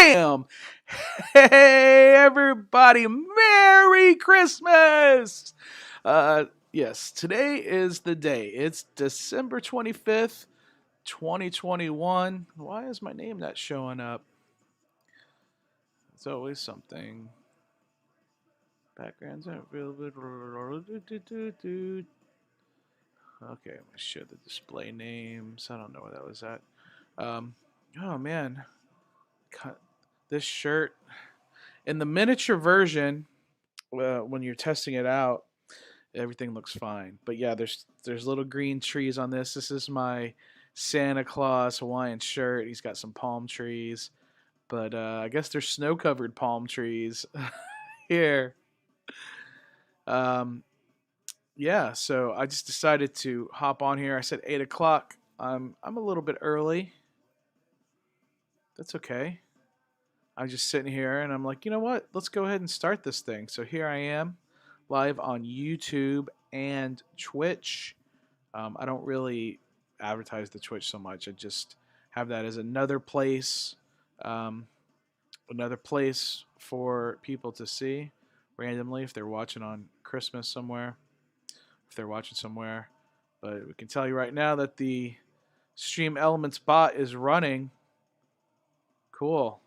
Bam! Hey, everybody, Merry Christmas! Yes, today is the day. It's December 25th, 2021. Why is my name not showing up? It's always something. Backgrounds aren't real. Okay, let me show the display names. I don't know where that was at. Um, oh man, this shirt in the miniature version, when you're testing it out, everything looks fine. But yeah, there's little green trees on this. This is my Santa Claus Hawaiian shirt. He's got some palm trees, but I guess there's snow-covered palm trees here. Um, yeah, so I just decided to hop on here. I said 8 o'clock. I'm a little bit early. That's okay. I'm just sitting here and I'm like, you know what? Let's go ahead and start this thing. So here I am, live on YouTube and Twitch. I don't really advertise the Twitch so much. I just have that as um, another place for people to see randomly if they're watching on Christmas somewhere, if they're watching somewhere. But we can tell you right now that the Stream Elements bot is running. Cool.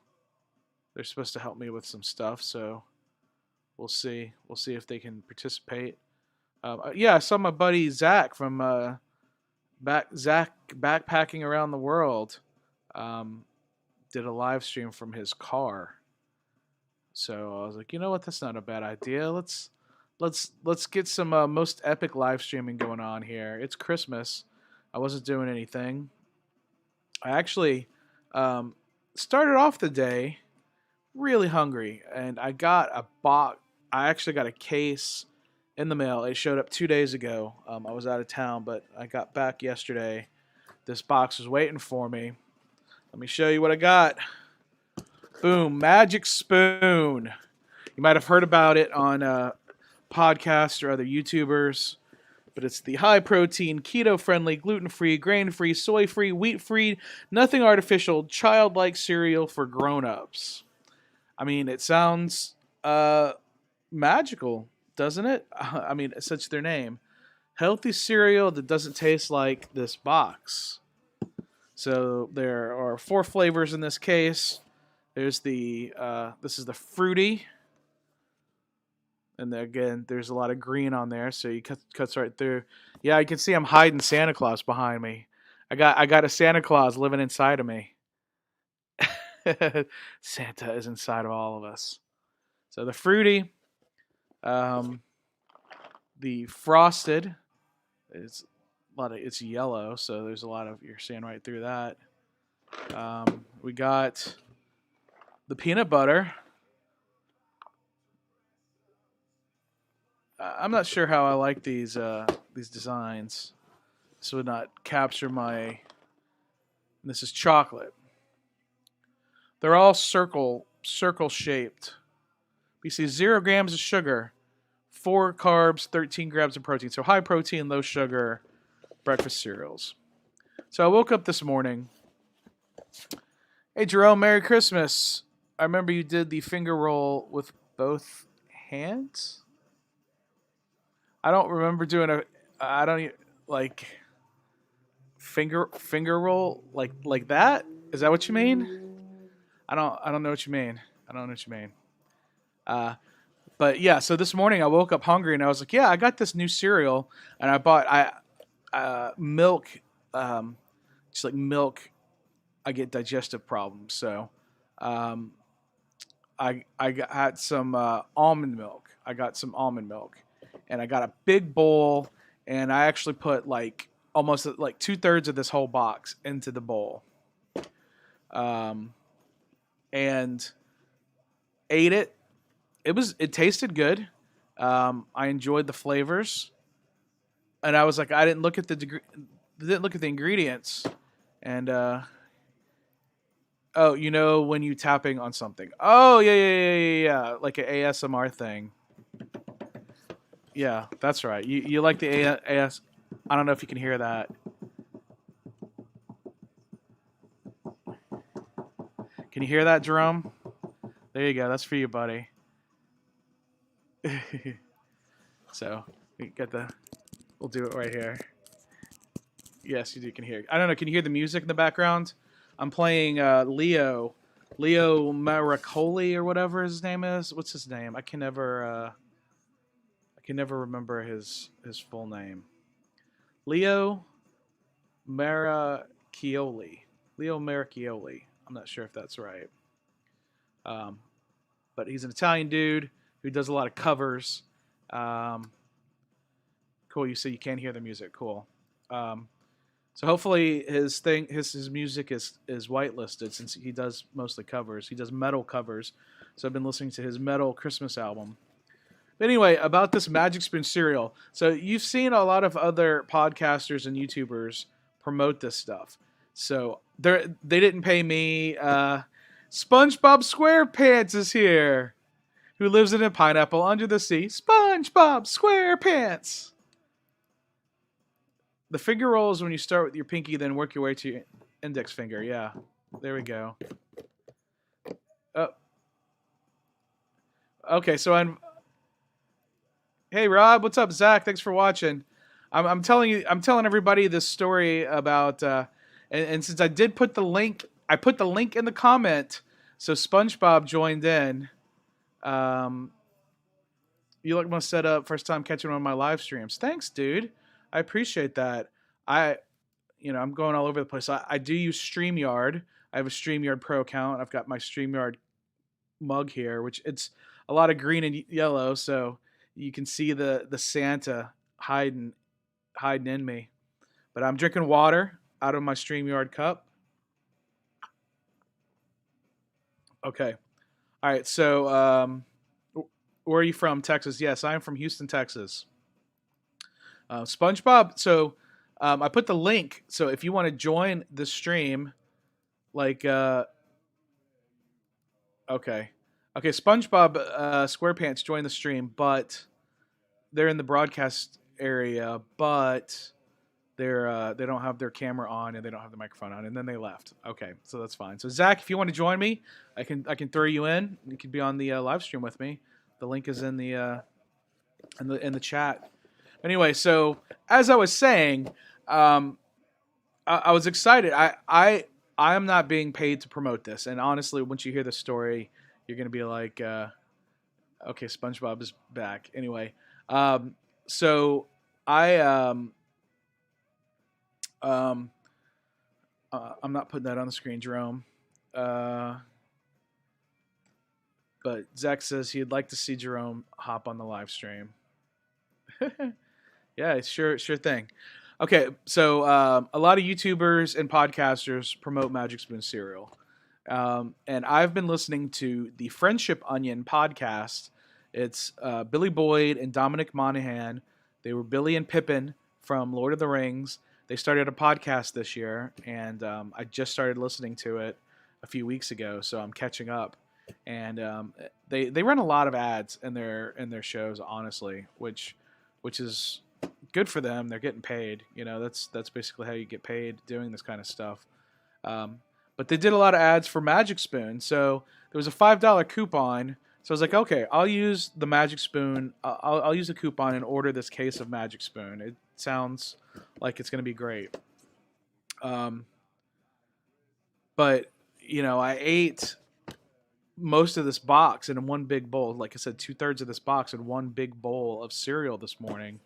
They're supposed to help me with some stuff, so we'll see. We'll see if they can participate. Yeah, I saw my buddy Zach from Zach backpacking around the world. Um, did a live stream from his car. So I was like, you know what? That's not a bad idea. Let's get some most epic live streaming going on here. It's Christmas. I wasn't doing anything. I actually started off the day really hungry, and I got a box. I actually got a case in the mail. It showed up 2 days ago. I was out of town, but I got back yesterday. This box was waiting for me. Let me show you what I got. Boom, magic spoon. You might have heard about it on podcasts or other YouTubers, but it's the high protein, keto friendly, gluten free, grain free, soy free, wheat free, nothing artificial, childlike cereal for grown ups. I mean, it sounds magical, doesn't it? I mean, it's such their name. Healthy cereal that doesn't taste like this box. So there are 4 flavors in this case. There's this is the fruity, and again, there's a lot of green on there, so you cuts right through. Yeah, you can see I'm hiding Santa Claus behind me. I got a Santa Claus living inside of me. Santa is inside of all of us. So the fruity, um, the frosted, it's yellow, so there's a lot of you're seeing right through that. We got the peanut butter. I'm not sure how I like these designs. This would not capture my. This is chocolate. They're all circle shaped. You see 0 grams of sugar, 4 carbs, 13 grams of protein. So high protein, low sugar breakfast cereals. So I woke up this morning. Hey Jerome, Merry Christmas. I remember you did the finger roll with both hands. I don't remember doing I don't like finger roll like that. Is that what you mean? I don't know what you mean. I don't know what you mean. But yeah, so this morning I woke up hungry and I was like, yeah, I got this new cereal and I bought milk, just like milk. I get digestive problems, so I got some almond milk. I got some almond milk, and I got a big bowl, and I actually put like almost like 2/3 of this whole box into the bowl, and ate it. It tasted good. I enjoyed the flavors, and I was like, I didn't look at the ingredients, and oh, you know when you tapping on something. Oh yeah, like an ASMR thing. Yeah, that's right. You like the AS? I don't know if you can hear that. Can you hear that, Jerome? There you go. That's for you, buddy. So we got the. We'll do it right here. Yes, you do. Can hear. I don't know. Can you hear the music in the background? I'm playing Leo Maracoli or whatever his name is. What's his name? I can never remember his full name. Leo Maracchioli. Leo Maracchioli. I'm not sure if that's right. But he's an Italian dude who does a lot of covers. Cool. You say you can't hear the music. Cool. So hopefully his music is whitelisted since he does mostly covers. He does metal covers. So I've been listening to his metal Christmas album. But anyway, about this Magic Spoon cereal. So you've seen a lot of other podcasters and YouTubers promote this stuff. So they didn't pay me. SpongeBob SquarePants is here, who lives in a pineapple under the sea. SpongeBob SquarePants. The finger rolls when you start with your pinky, then work your way to your index finger. Yeah, there we go. Oh, okay. So Hey Rob, what's up, Zach? Thanks for watching. I'm telling everybody this story about, and since I did put the link, I put the link in the comment, so SpongeBob joined in. You look must set up first time catching one of my live streams. Thanks, dude. I appreciate that. I'm going all over the place. I do use StreamYard. I have a StreamYard Pro account. I've got my StreamYard mug here, which it's a lot of green and yellow, so you can see the Santa hiding in me. But I'm drinking water out of my StreamYard cup. Okay. All right. So, where are you from? Texas? Yes, I'm from Houston, Texas. SpongeBob. So, I put the link. So if you want to join the stream, like, okay, SpongeBob SquarePants joined the stream, but they're in the broadcast area, but they don't have their camera on and they don't have the microphone on, and then they left. Okay, so that's fine. So Zach, if you want to join me, I can throw you in. You can be on the live stream with me. The link is in the chat. Anyway, so as I was saying, I was excited. I am not being paid to promote this, and honestly, once you hear the story, you're gonna be like, okay, SpongeBob is back. Anyway, so I'm not putting that on the screen, Jerome. But Zach says he'd like to see Jerome hop on the live stream. Yeah, sure thing. Okay, so a lot of YouTubers and podcasters promote Magic Spoon cereal. And I've been listening to the Friendship Onion podcast. It's Billy Boyd and Dominic Monaghan. They were Billy and Pippin from Lord of the Rings. They started a podcast this year, and I just started listening to it a few weeks ago, so I'm catching up. And they run a lot of ads in their shows, honestly, which is good for them. They're getting paid. That's basically how you get paid doing this kind of stuff. But they did a lot of ads for Magic Spoon. So there was a $5 coupon. So I was like, okay, I'll use the Magic Spoon. I'll use a coupon and order this case of Magic Spoon. It sounds like it's going to be great. But, I ate most of this box in one big bowl. Like I said, 2/3 of this box in one big bowl of cereal this morning.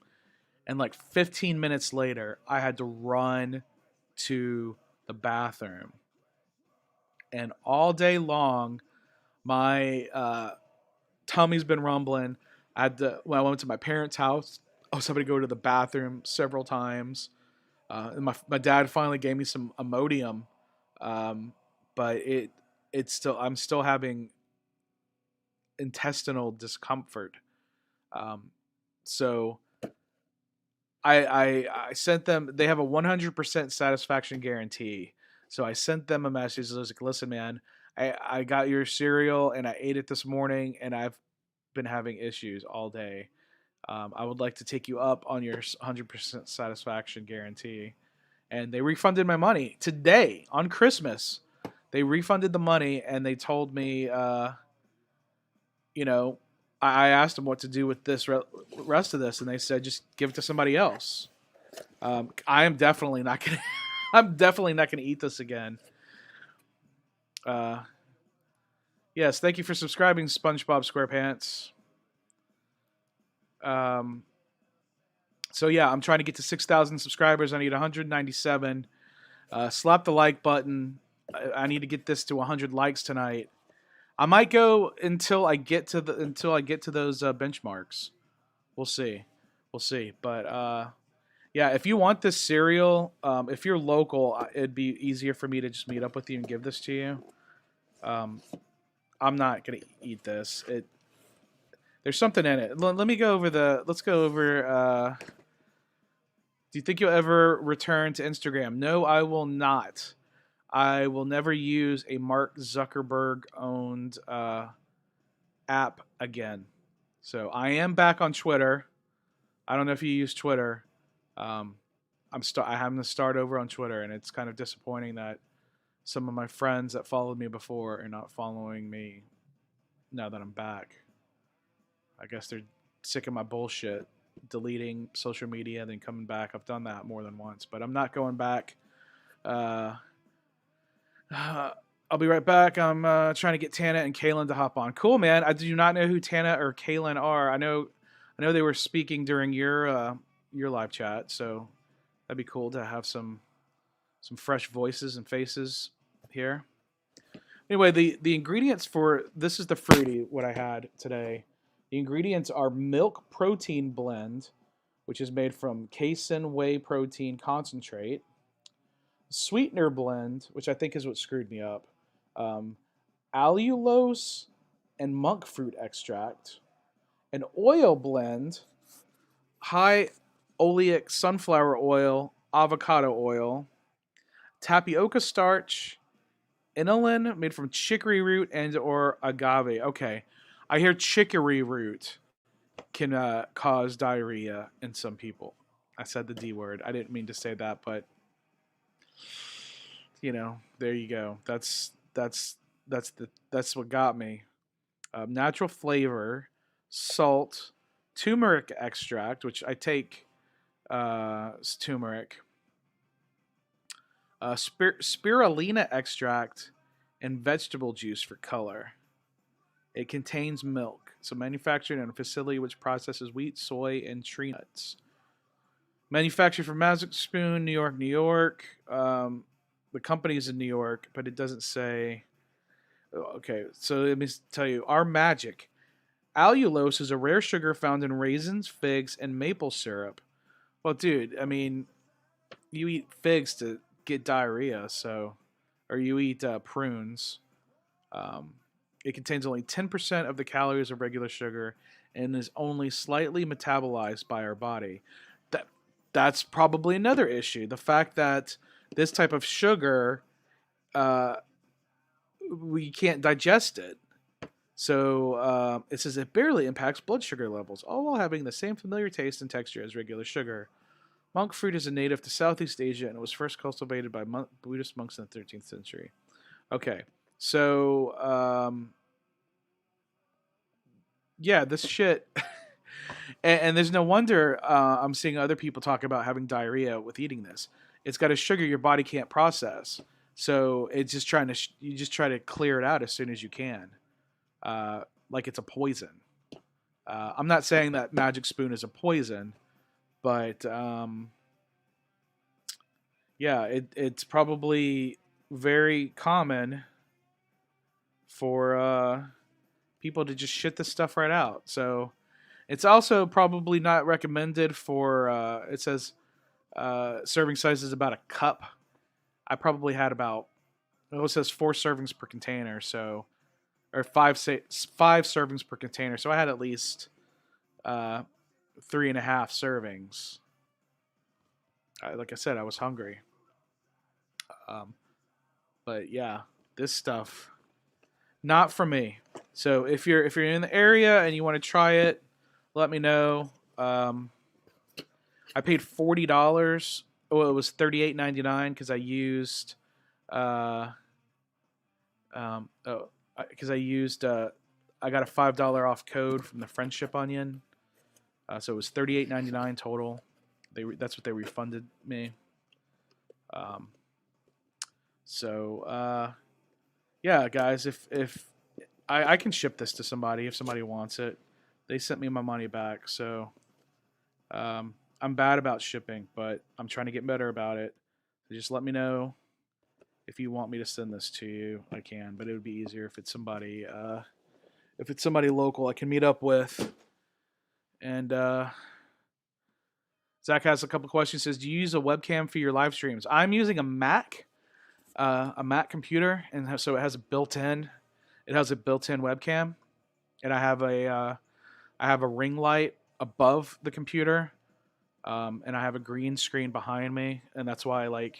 And like 15 minutes later, I had to run to the bathroom. And all day long, my tummy's been rumbling. When I went to my parents' house, I was having to go to the bathroom several times. And my dad finally gave me some Imodium, but I'm still having intestinal discomfort. So I sent them. They have a 100% satisfaction guarantee. So I sent them a message. I was like, "Listen, man, I got your cereal and I ate it this morning, and I've been having issues all day. I would like to take you up on your 100% satisfaction guarantee." And they refunded my money today on Christmas. They refunded the money and they told me, you know, I asked them what to do with this rest of this, and they said just give it to somebody else. I am definitely not gonna. I'm definitely not gonna eat this again. Uh, yes, thank you for subscribing, SpongeBob SquarePants. Um, so yeah, I'm trying to get to 6,000 subscribers. I need 197. Slap the like button. I need to get this to 100 likes tonight. I might go until I get to those benchmarks. We'll see. We'll see. But yeah, if you want this cereal, if you're local, it'd be easier for me to just meet up with you and give this to you. I'm not gonna eat this. There's something in it. Let me go over the. Let's go over. Do you think you'll ever return to Instagram? No, I will not. I will never use a Mark Zuckerberg owned app again. So I am back on Twitter. I don't know if you use Twitter. I'm having to start over on Twitter, and it's kind of disappointing that some of my friends that followed me before are not following me now that I'm back. I guess they're sick of my bullshit, deleting social media and then coming back. I've done that more than once, but I'm not going back. I'll be right back. I'm trying to get Tana and Kaylin to hop on. Cool, man. I do not know who Tana or Kaylin are. I know they were speaking during your live chat, so that'd be cool to have some fresh voices and faces here. Anyway, the ingredients for this is the fruity what I had today. The ingredients are milk protein blend, which is made from casein whey protein concentrate, sweetener blend, which I think is what screwed me up, allulose and monk fruit extract, an oil blend, high oleic sunflower oil, avocado oil, tapioca starch, inulin made from chicory root and or agave. Okay, I hear chicory root can cause diarrhea in some people. I said the D word. I didn't mean to say that, but there you go. That's what got me. Natural flavor, salt, turmeric extract, which I take turmeric, spirulina extract, and vegetable juice for color. It contains milk, so manufactured in a facility which processes wheat, soy, and tree nuts. Manufactured from Magic Spoon, New York, New York. The company is in New York, but it doesn't say. Okay, so let me tell you. Our magic. Allulose is a rare sugar found in raisins, figs, and maple syrup. Well, dude, I mean, you eat figs to get diarrhea, or you eat prunes. It contains only 10% of the calories of regular sugar and is only slightly metabolized by our body. That's probably another issue. The fact that this type of sugar, we can't digest it. So it says it barely impacts blood sugar levels, all while having the same familiar taste and texture as regular sugar. Monk fruit is a native to Southeast Asia and was first cultivated by Buddhist monks in the 13th century. Okay, so yeah, this shit. and there's no wonder I'm seeing other people talk about having diarrhea with eating this. It's got a sugar your body can't process, so it's just you just try to clear it out as soon as you can, like it's a poison. I'm not saying that Magic Spoon is a poison, but yeah, it's probably very common for people to just shit this stuff right out. So it's also probably not recommended for. It says serving size is about a cup. I probably had about. It says 4 servings per container, so or 5 servings per container. So I had at least 3.5 servings. Like I said, I was hungry. But yeah, this stuff not for me. So if you're in the area and you want to try it, let me know. I paid $40. Well, it was $38.99 because I used Because I used I got a $5 off code from the Friendship Onion, so it was $38.99 total. That's what they refunded me. Um, so yeah, guys, if I can ship this to somebody if somebody wants it, they sent me my money back. So I'm bad about shipping, but I'm trying to get better about it. So just let me know if you want me to send this to you. I can, but it would be easier if it's somebody local I can meet up with. And Zach has a couple questions. Says, do you use a webcam for your live streams? I'm using a Mac computer, and so it has a built-in. It has a built-in webcam, and I have a ring light above the computer, and I have a green screen behind me, and that's why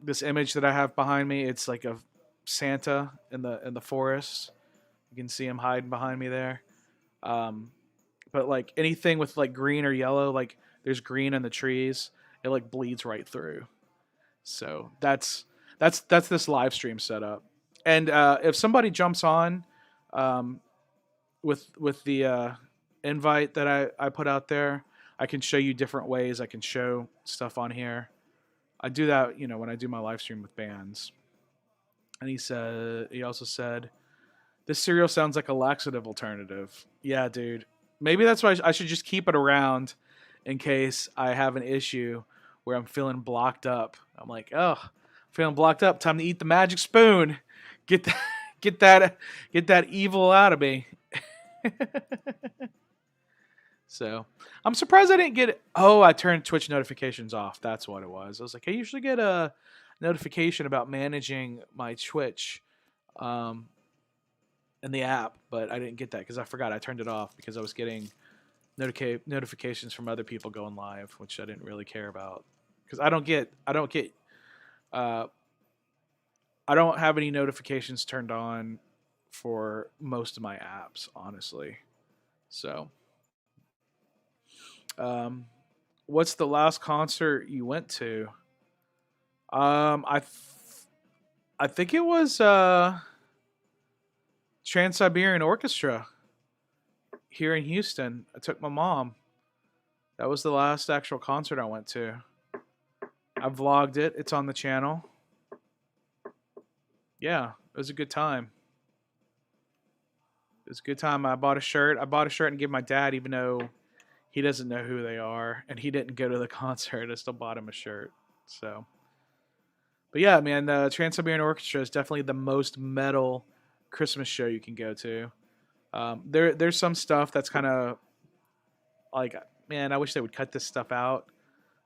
this image that I have behind me. It's like a Santa in the forest. You can see him hiding behind me there. Um, but like anything with like green or yellow, like there's green in the trees, it like bleeds right through. So that's this live stream setup. And if somebody jumps on um, with the invite that I put out there, I can show you different ways I can show stuff on here. I do that, when I do my live stream with bands. And he also said, this cereal sounds like a laxative alternative. Yeah, dude. Maybe that's why I should just keep it around in case I have an issue where I'm feeling blocked up. I'm like, oh, feeling blocked up. Time to eat the magic spoon. Get that, get that evil out of me. So I'm surprised I didn't get it. Oh, I turned Twitch notifications off. That's what it was. I was like, I usually get a notification about managing my Twitch in the app, but I didn't get that because I forgot. I turned it off because I was getting notifications from other people going live, which I didn't really care about because uh, I don't have any notifications turned on for most of my apps, honestly. So, um, what's the last concert you went to? I think it was Trans Siberian Orchestra here in Houston. I took my mom. That was the last actual concert I went to. I vlogged it. It's on the channel. Yeah, it was a good time. It was a good time. I bought a shirt. I bought a shirt and gave my dad, even though he doesn't know who they are and he didn't go to the concert. I still bought him a shirt. So, but yeah, man, the Trans Siberian Orchestra is definitely the most metal Christmas show you can go to. There's some stuff that's kind of like, man, I wish they would cut this stuff out.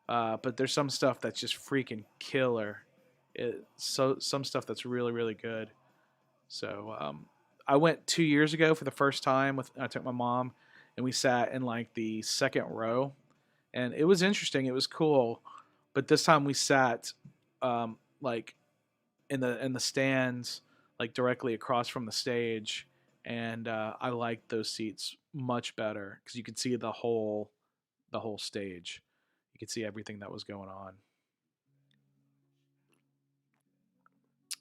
But there's some stuff that's just freaking killer. Some stuff that's really really good. So I went 2 years ago for the first time. I took my mom, and we sat in like the second row, and it was interesting. It was cool, but this time we sat like in the stands, like directly across from the stage, and I liked those seats much better because you could see the whole stage. You could see everything that was going on.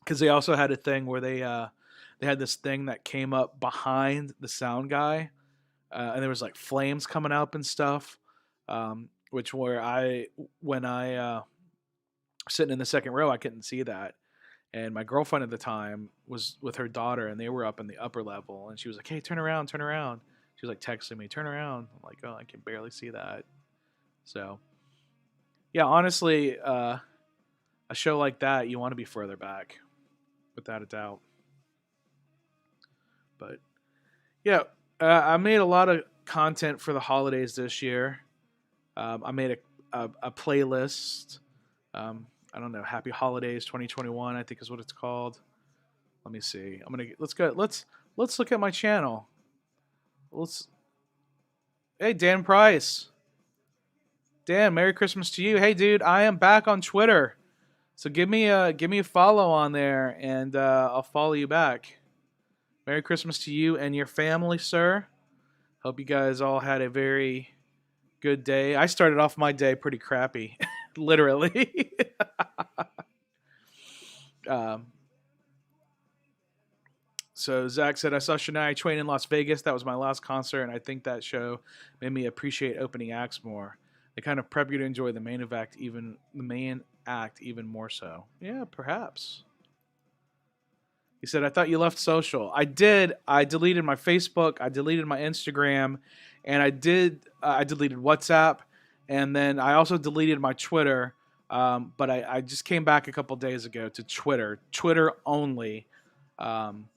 Because they also had a thing where they had this thing that came up behind the sound guy, and there was like flames coming up and stuff. Which where I when I sitting in the second row, I couldn't see that. And my girlfriend at the time was with her daughter, and they were up in the upper level. And she was like, "Hey, turn around, turn around." She was like texting me, "Turn around." I'm like, "Oh, I can barely see that." So yeah, honestly, a show like that, you want to be further back, without a doubt. But yeah, I made a lot of content for the holidays this year. I made a playlist. I don't know, Happy Holidays 2021, I think is what it's called. Let me see. Let's go. Let's look at my channel. Let's. Hey, Dan Price. Dan, Merry Christmas to you. Hey, dude, I am back on Twitter, so give me a follow on there, and I'll follow you back. Merry Christmas to you and your family, sir. Hope you guys all had a very good day. I started off my day pretty crappy, literally. um, So Zach said, I saw Shania Twain in Las Vegas. That was my last concert, and I think that show made me appreciate opening acts more. They kind of prep you to enjoy the main act even more so. Yeah, perhaps. He said, I thought you left social. I did. I deleted my Facebook. I deleted my Instagram. And I deleted WhatsApp. And then I also deleted my Twitter. But I just came back a couple days ago to Twitter. Twitter only. Um,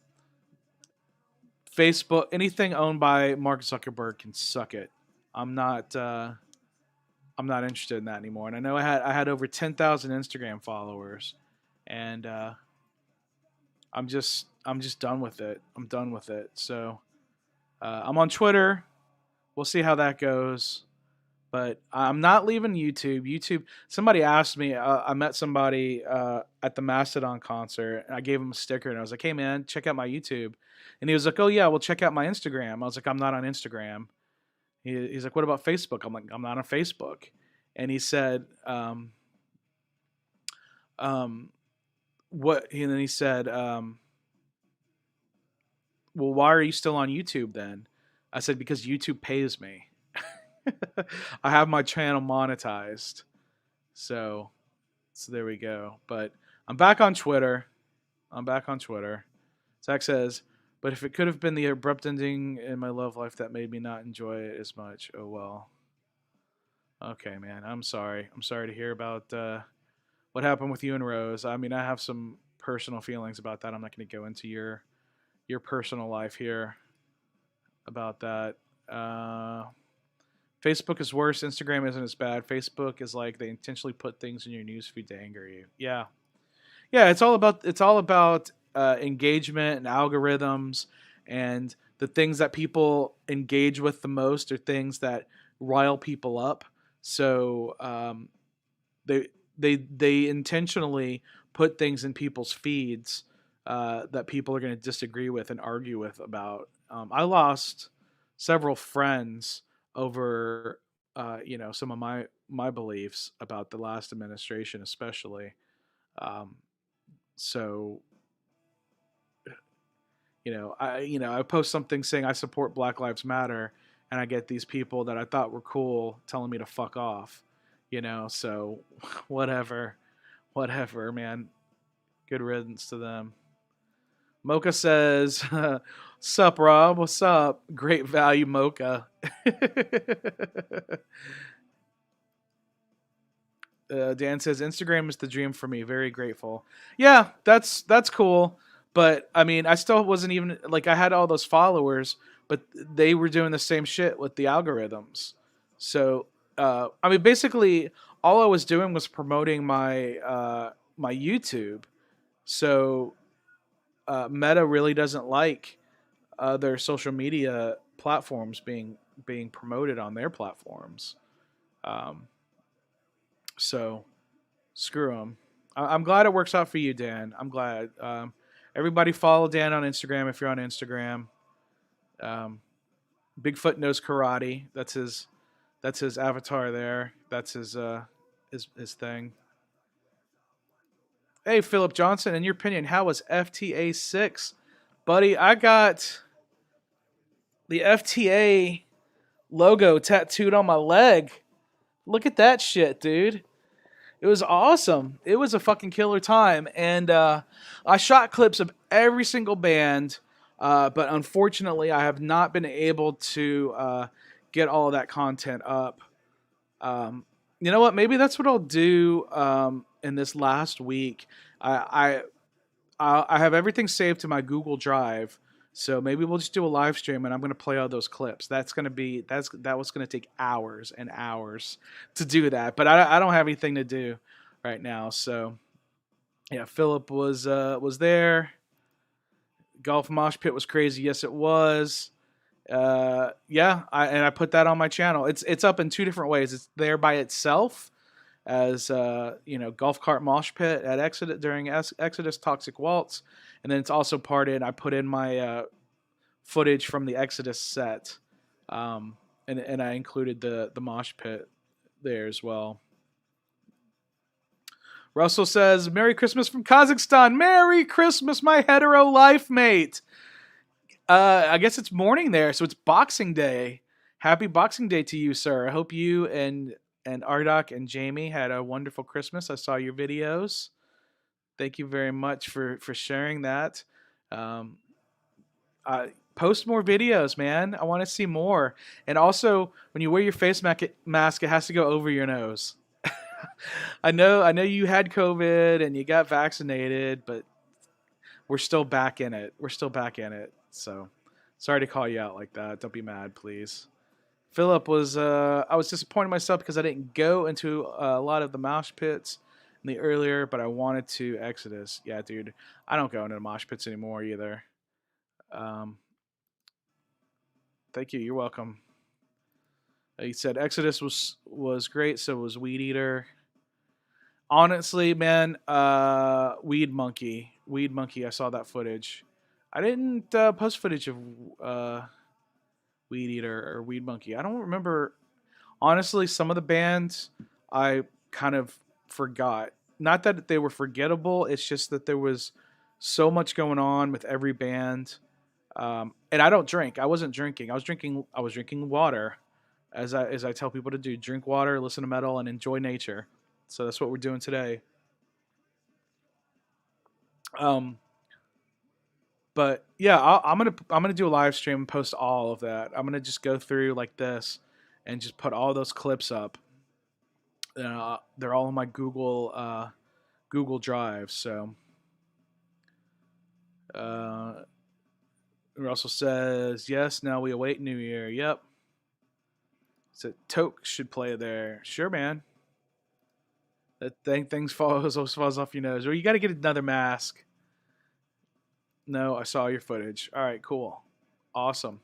Facebook, anything owned by Mark Zuckerberg can suck it. I'm not. I'm not interested in that anymore. And I know I had over 10,000 Instagram followers, and I'm just done with it. I'm done with it. So I'm on Twitter. We'll see how that goes. But I'm not leaving YouTube. YouTube. Somebody asked me. I met somebody at the Mastodon concert. And I gave him a sticker, and I was like, "Hey man, check out my YouTube." And he was like, "Oh yeah, well check out my Instagram." I was like, "I'm not on Instagram." He's like, "What about Facebook?" I'm like, "I'm not on Facebook." And he said, "What?" And then he said, "Well, why are you still on YouTube then?" I said, "Because YouTube pays me." I have my channel monetized. So there we go. But I'm back on Twitter. Zach says, but if it could have been the abrupt ending in my love life that made me not enjoy it as much, oh well. Okay, man. I'm sorry. I'm sorry to hear about what happened with you and Rose. I mean, I have some personal feelings about that. I'm not going to go into your personal life here about that. Facebook is worse. Instagram isn't as bad. Facebook is like they intentionally put things in your newsfeed to anger you. Yeah, yeah. It's all about engagement and algorithms, and the things that people engage with the most are things that rile people up. So they they intentionally put things in people's feeds that people are going to disagree with and argue with about. I lost several friends over some of my beliefs about the last administration, especially. Um, so I post something saying I support Black Lives Matter, and I get these people that I thought were cool telling me to fuck off. So whatever, whatever, man. Good riddance to them. Mocha says, "Sup, Rob? What's up? Great value, Mocha." Dan says, "Instagram is the dream for me. Very grateful." Yeah, that's cool. But I mean, I still wasn't even like I had all those followers, but they were doing the same shit with the algorithms. So I mean, basically, all I was doing was promoting my YouTube. So Meta really doesn't like their social media platforms being promoted on their platforms. Um, so screw them. I'm glad it works out for you, Dan. I'm glad. Everybody follow Dan on Instagram if you're on Instagram. Um, Bigfoot knows karate. That's his avatar there. That's his thing. Hey, Philip Johnson, in your opinion, how was FTA 6? Buddy, I got the FTA logo tattooed on my leg. Look at that shit, dude. It was awesome. It was a fucking killer time. And I shot clips of every single band, but unfortunately, I have not been able to get all of that content up. You know what? Maybe that's what I'll do in this last week. I have everything saved to my Google Drive, so maybe we'll just do a live stream, and I'm going to play all those clips. That was going to take hours and hours to do that, but I don't have anything to do right now. So yeah, Philip was there. Golf Mosh Pit was crazy. Yes, it was. Yeah, I put that on my channel. It's up in two different ways. It's there by itself as golf cart mosh pit at Exodus during Exodus Toxic Waltz, and then it's also parted. I put in my footage from the Exodus set, and I included the mosh pit there as well. Russell says, "Merry Christmas from Kazakhstan. Merry Christmas, my hetero life mate." I guess it's morning there, so it's Boxing Day. Happy Boxing Day to you, sir. I hope you and Ardoc and Jamie had a wonderful Christmas. I saw your videos. Thank you very much for sharing that. Um, Post more videos, man. I want to see more. And also, when you wear your mask, it has to go over your nose. I know you had COVID and you got vaccinated, but we're still back in it. We're still back in it. So sorry to call you out like that. Don't be mad, please. Philip was I was disappointed in myself because I didn't go into a lot of the mosh pits in the earlier, but I wanted to Exodus. Yeah, dude, I don't go into the mosh pits anymore either. Um, thank you. You're welcome. He said Exodus was great. So was Weed Eater. Honestly, man, Weed Monkey. I saw that footage. I didn't post footage of uh, Weed Eater or Weed Monkey. I don't remember. Honestly, some of the bands I kind of forgot. Not that they were forgettable. It's just that there was so much going on with every band. And I don't drink. I wasn't drinking. I was drinking water, as I tell people to do. Drink water, listen to metal, and enjoy nature. So that's what we're doing today. Um, but yeah, I'm gonna do a live stream and post all of that. I'm gonna just go through like this, and just put all those clips up. They're all in my Google Drive. So uh, Russell says yes. Now we await New Year. Yep. So Toke should play there. Sure, man. That things falls off your nose. Or you got to get another mask. No, I saw your footage. All right, cool, awesome.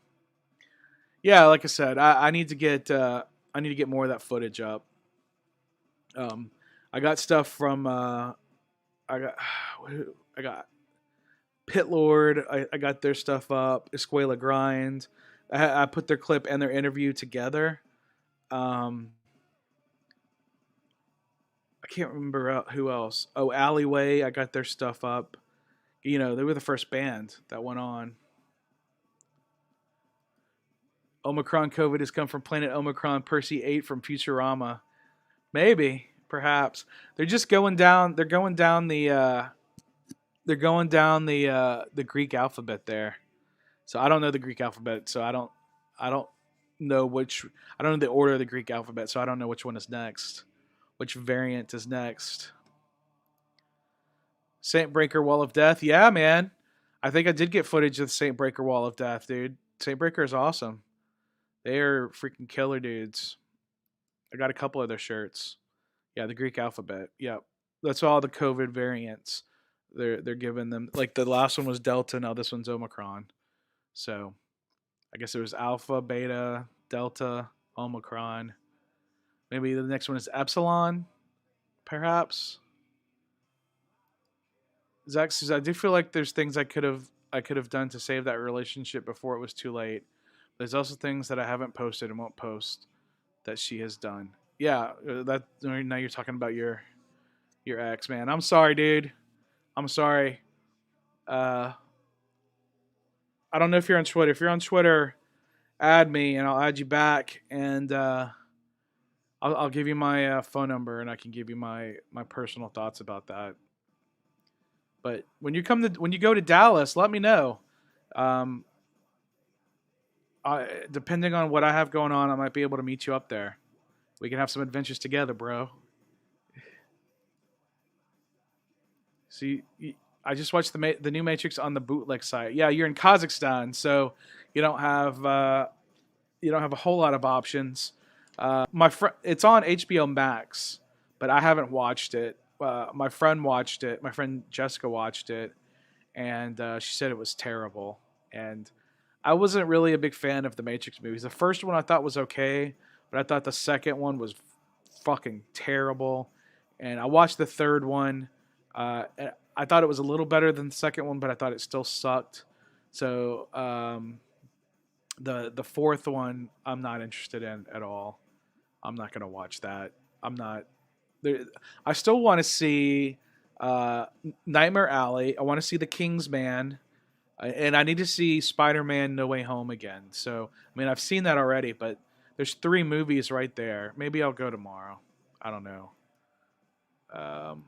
Yeah, like I said, I need to get more of that footage up. Um, I got stuff from I got I got Pit Lord. I got their stuff up. Escuela Grind. I put their clip and their interview together. Um, I can't remember who else. Oh, Alleyway. I got their stuff up. You know, they were the first band that went on. Omicron COVID has come from Planet Omicron. Percy 8 from Futurama. Maybe, perhaps. They're just going down. They're going down the. They're going down the Greek alphabet there. So I don't know the Greek alphabet. So I don't know which. I don't know the order of the Greek alphabet. So I don't know which one is next. Which variant is next? Saint Breaker Wall of Death. Yeah, man. I think I did get footage of the Saint Breaker Wall of Death, dude. Saint Breaker is awesome. They are freaking killer dudes. I got a couple of their shirts. Yeah, the Greek alphabet. Yep. That's all the COVID variants. They're giving them, like the last one was Delta, now this one's Omicron. So I guess it was Alpha, Beta, Delta, Omicron. Maybe the next one is Epsilon, perhaps. Zach says I do feel like there's things I could have done to save that relationship before it was too late. There's also things that I haven't posted and won't post that she has done. Yeah, that now you're talking about your ex, man. I'm sorry, dude. I'm sorry. Uh, I don't know if you're on Twitter. If you're on Twitter, add me and I'll add you back, and I'll give you my phone number and I can give you my personal thoughts about that. But when you go to Dallas, let me know. Um, depending on what I have going on, I might be able to meet you up there. We can have some adventures together, bro. See, I just watched the new Matrix on the bootleg site. Yeah, you're in Kazakhstan, so you don't have uh, you don't have a whole lot of options. It's on HBO Max, but I haven't watched it. My friend watched it. My friend Jessica watched it, and she said it was terrible. And I wasn't really a big fan of the Matrix movies. The first one I thought was okay, but I thought the second one was fucking terrible. And I watched the third one. And I thought it was a little better than the second one, but I thought it still sucked. So the fourth one, I'm not interested in at all. I'm not gonna watch that. I'm not. There, I still want to see uh, Nightmare Alley. I want to see The King's Man. And I need to see Spider-Man: No Way Home again. So I mean, I've seen that already, but there's 3 movies right there. Maybe I'll go tomorrow. I don't know. Um,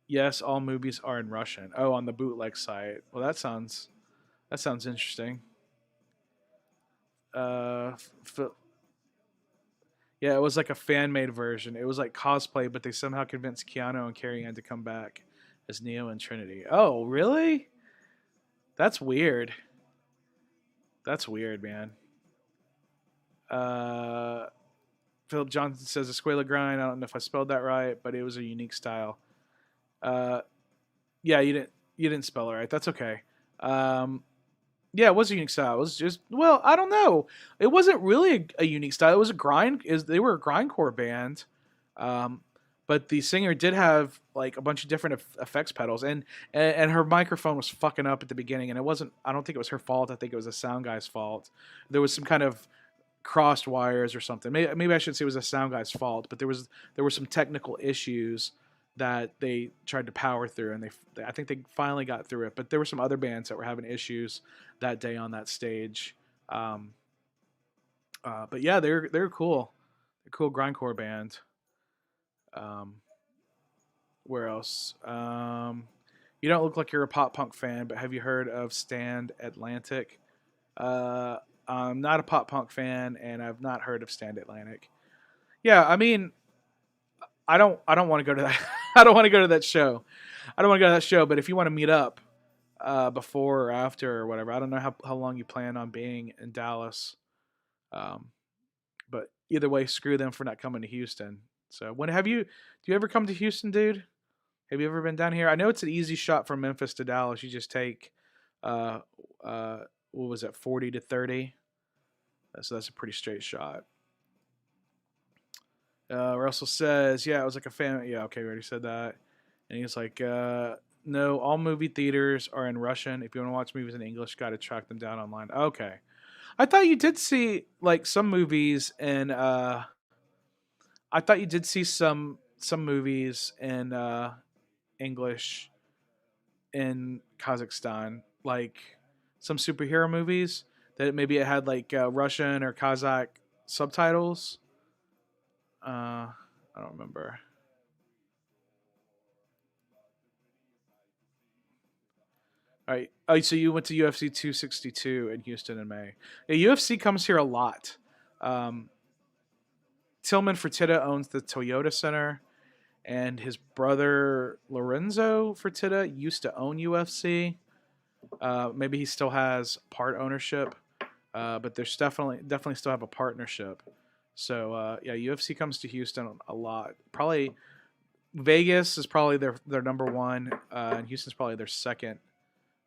yes, all movies are in Russian. Oh, on the bootleg site. Well, that sounds interesting. Uh, f- yeah, it was like a fan made version. It was like cosplay, but they somehow convinced Keanu and Carrie Ann to come back as Neo and Trinity. Oh, really? That's weird. That's weird, man. Uh, Philip Johnson says Escuela Grind. I don't know if I spelled that right, but it was a unique style. Uh, yeah, you didn't spell it right. That's okay. Um, yeah, it was a unique style. It was just I don't know. It wasn't really a unique style. It was a grind. Is they were a grindcore band, um, but the singer did have like a bunch of different effects pedals, and her microphone was fucking up at the beginning, and it wasn't. I don't think it was her fault. I think it was the sound guy's fault. There was some kind of crossed wires or something. Maybe I should say it was a sound guy's fault, but there were some technical issues that they tried to power through, and I think they finally got through it. But there were some other bands that were having issues that day on that stage. Um, but yeah, they're cool. They're a cool grindcore band. Um, where else? You don't look like you're a pop punk fan, but have you heard of Stand Atlantic? Uh, I'm not a pop punk fan, and I've not heard of Stand Atlantic. Yeah, I mean, I don't want to go to that. I don't want to go to that show. I don't want to go to that show. But if you want to meet up before or after or whatever, I don't know how long you plan on being in Dallas. Um, but either way, screw them for not coming to Houston. So when have you? Do you ever come to Houston, dude? Have you ever been down here? I know it's an easy shot from Memphis to Dallas. You just take, uh, what was it, 40 to 30? So that's a pretty straight shot. Russell says, yeah, it was like a fan. Yeah, okay, we already said that. And he's like, no, all movie theaters are in Russian. If you want to watch movies in English, got to track them down online. Okay. I thought you did see like some movies in I thought you did see some movies in English in Kazakhstan, like some superhero movies that maybe it had like Russian or Kazakh subtitles. I don't remember. All right. Oh, so you went to UFC 262 in Houston in May. Yeah, UFC comes here a lot. Um, Tillman Fertitta owns the Toyota Center, and his brother Lorenzo Fertitta used to own UFC. Maybe he still has part ownership, but there's definitely still have a partnership. So yeah, UFC comes to Houston a lot. Probably Vegas is probably their number one, and Houston's probably their second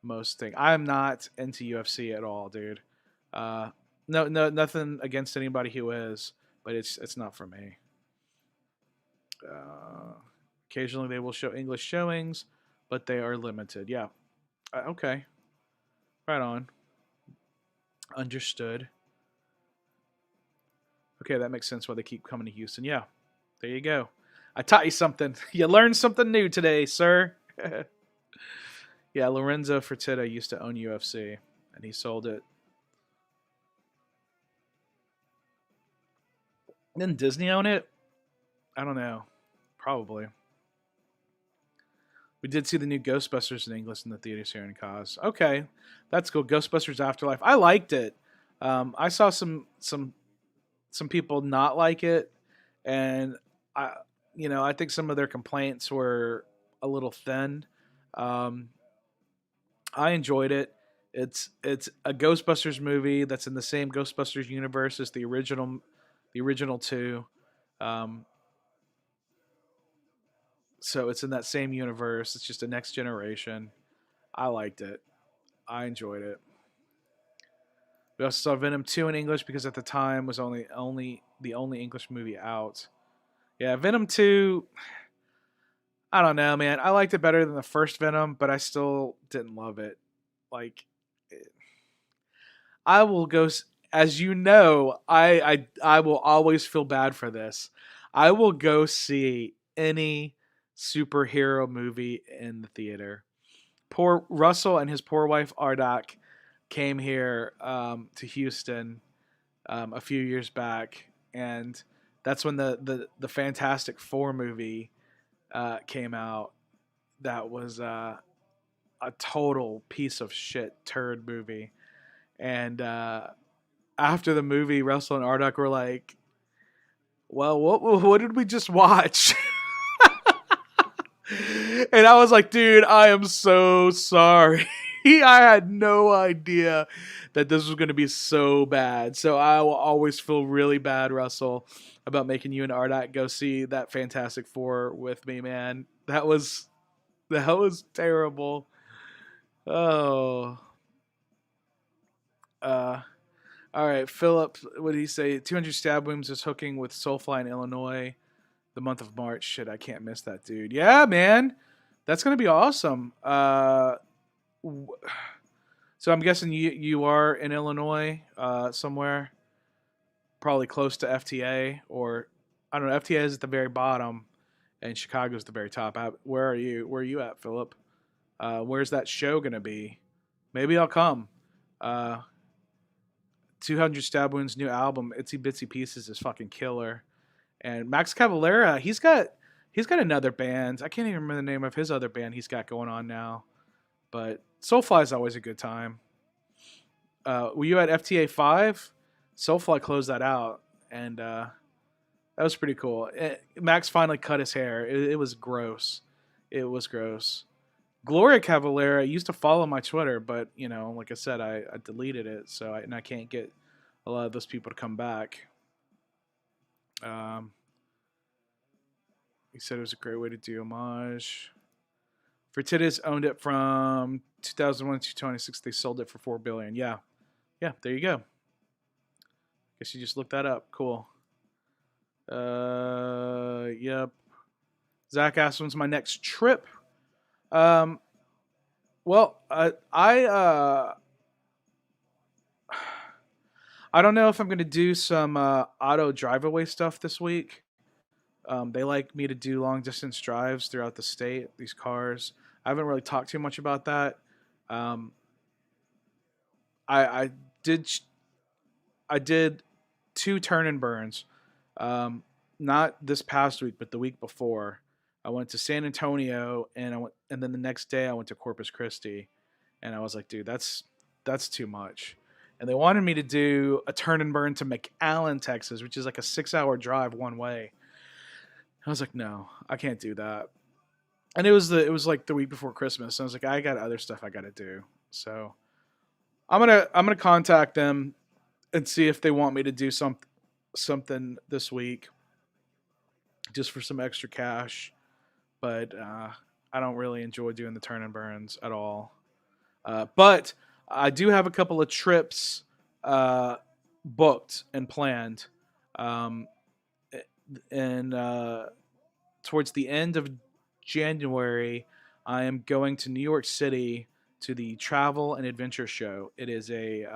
most thing. I'm not into UFC at all, dude. Uh, no, nothing against anybody who is, but it's not for me. Uh, Occasionally they will show English showings, but they are limited. Yeah. Okay. Right on. Understood. Okay, that makes sense why they keep coming to Houston. Yeah. There you go. I taught you something. You learned something new today, sir. Yeah, Lorenzo Fertitta used to own UFC, and he sold it. Didn't Disney own it? I don't know. Probably. We did see the new Ghostbusters in English in the theaters here in Cos. Okay, that's cool. Ghostbusters Afterlife. I liked it. I saw some people not like it, and I I think some of their complaints were a little thin. Um, I enjoyed it. It's a Ghostbusters movie that's in the same Ghostbusters universe as the original two. Um, so it's in that same universe. It's just a next generation. I liked it. I enjoyed it. We also saw Venom 2 in English because at the time was only the only English movie out. Yeah, Venom 2, I don't know, man. I liked it better than the first Venom, but I still didn't love it. Like I will go as you know, I will always feel bad for this. I will go see any superhero movie in the theater. poor Russell and his poor wife Ardak came here to Houston a few years back, and that's when the Fantastic Four movie came out. That was a total piece of shit turd movie. And after the movie, Russell and Ardak were like, "Well, what did we just watch?" And I was like, "Dude, I am so sorry. I had no idea that this was going to be so bad. So I will always feel really bad, Russell, about making you and Ardak go see that Fantastic Four with me, man. That was terrible." Oh. Uh, all right, Philip, what did he say? 200 stab wounds is hooking with Soulfly in Illinois the month of March. Shit, I can't miss that, dude. Yeah, man. That's going to be awesome. So I'm guessing you are in Illinois somewhere, probably close to FTA, or I don't know. FTA is at the very bottom, and Chicago's the very top. Where are you? Where are you at, Philip? Where's that show gonna be? Maybe I'll come. Uh, 200 Stab Wounds new album, Itsy Bitsy Pieces, is fucking killer. And Max Cavalera, he's got another band. I can't even remember the name of his other band he's got going on now. But Soulfly is always a good time. Were you at FTA 5? Soulfly closed that out, and that was pretty cool. Max finally cut his hair. It was gross. It was gross. Gloria Cavalera used to follow my Twitter, but like I said, I deleted it, and I can't get a lot of those people to come back. He said it was a great way to do homage. Fertitas owned it from 2001 to 2006. They sold it for $4 billion. Yeah, there you go. Guess you just looked that up. Cool. Yep. Zach asked when's my next trip. Well, I don't know if I'm gonna do some auto drive away stuff this week. They like me to do long distance drives throughout the state. These cars. I haven't really talked too much about that. Um, I did I did 2 turn and burns. Not this past week, but the week before. I went to San Antonio, and then the next day I went to Corpus Christi, and I was like, dude, that's too much. And they wanted me to do a turn and burn to McAllen, Texas, which is like a 6-hour drive one way. I was like, no, I can't do that. And it was like the week before Christmas. And I was like, I got other stuff I got to do. So I'm gonna contact them and see if they want me to do something this week, just for some extra cash. But I don't really enjoy doing the turn and burns at all. But I do have a couple of trips booked and planned. Um, and towards the end of January, I am going to New York City to the Travel and Adventure Show. It is a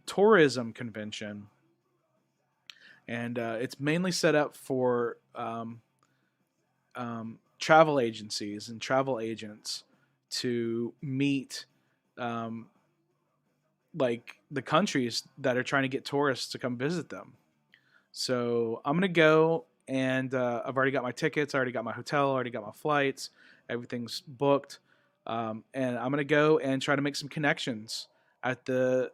tourism convention, and it's mainly set up for travel agencies and travel agents to meet like the countries that are trying to get tourists to come visit them. So I'm gonna go, and I've already got my tickets, I already got my hotel, I already got my flights, everything's booked, and I'm gonna go and try to make some connections at the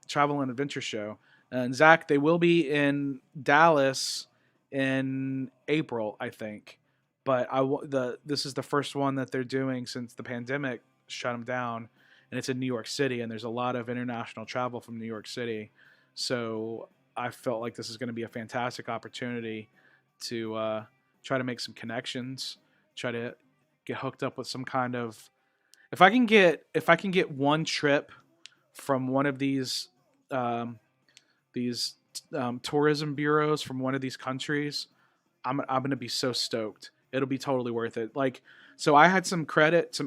Travel and Adventure Show. And Zach, they will be in Dallas in April, I think. But this is the first one that they're doing since the pandemic shut them down, and it's in New York City, and there's a lot of international travel from New York City. So I felt like this is going to be a fantastic opportunity to try to make some connections, try to get hooked up with some kind of. If I can get one trip from one of these tourism bureaus from one of these countries, I'm going to be so stoked. It'll be totally worth it. Like, so I had some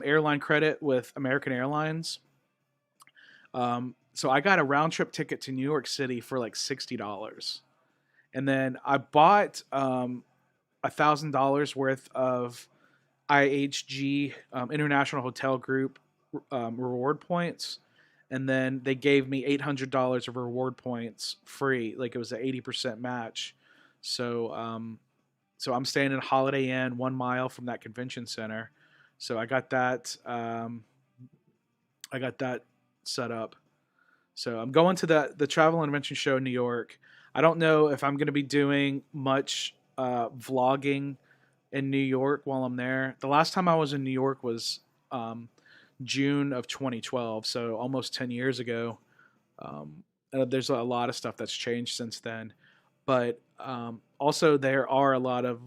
airline credit with American Airlines. So I got a round trip ticket to New York City for like $60. And then I bought $1,000 worth of IHG International Hotel Group reward points, and then they gave me $800 of reward points free. Like it was an 80% match. So so I'm staying in a Holiday Inn 1 mile from that convention center. So I got that. I got that set up. So I'm going to the Travel and Invention Show in New York. I don't know if I'm going to be doing much vlogging in New York while I'm there. The last time I was in New York was June of 2012, so almost 10 years ago. There's a lot of stuff that's changed since then. But also, there are a lot of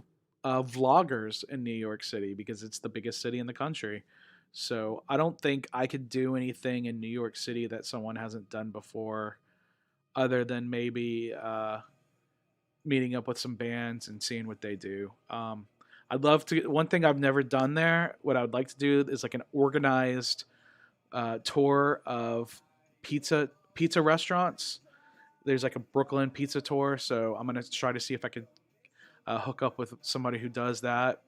vloggers in New York City because it's the biggest city in the country. So I don't think I could do anything in New York City that someone hasn't done before, other than maybe meeting up with some bands and seeing what they do. I'd love to. One thing I've never done there, what I would like to do is like an organized tour of pizza restaurants. There's like a Brooklyn pizza tour, so I'm gonna try to see if I could hook up with somebody who does that.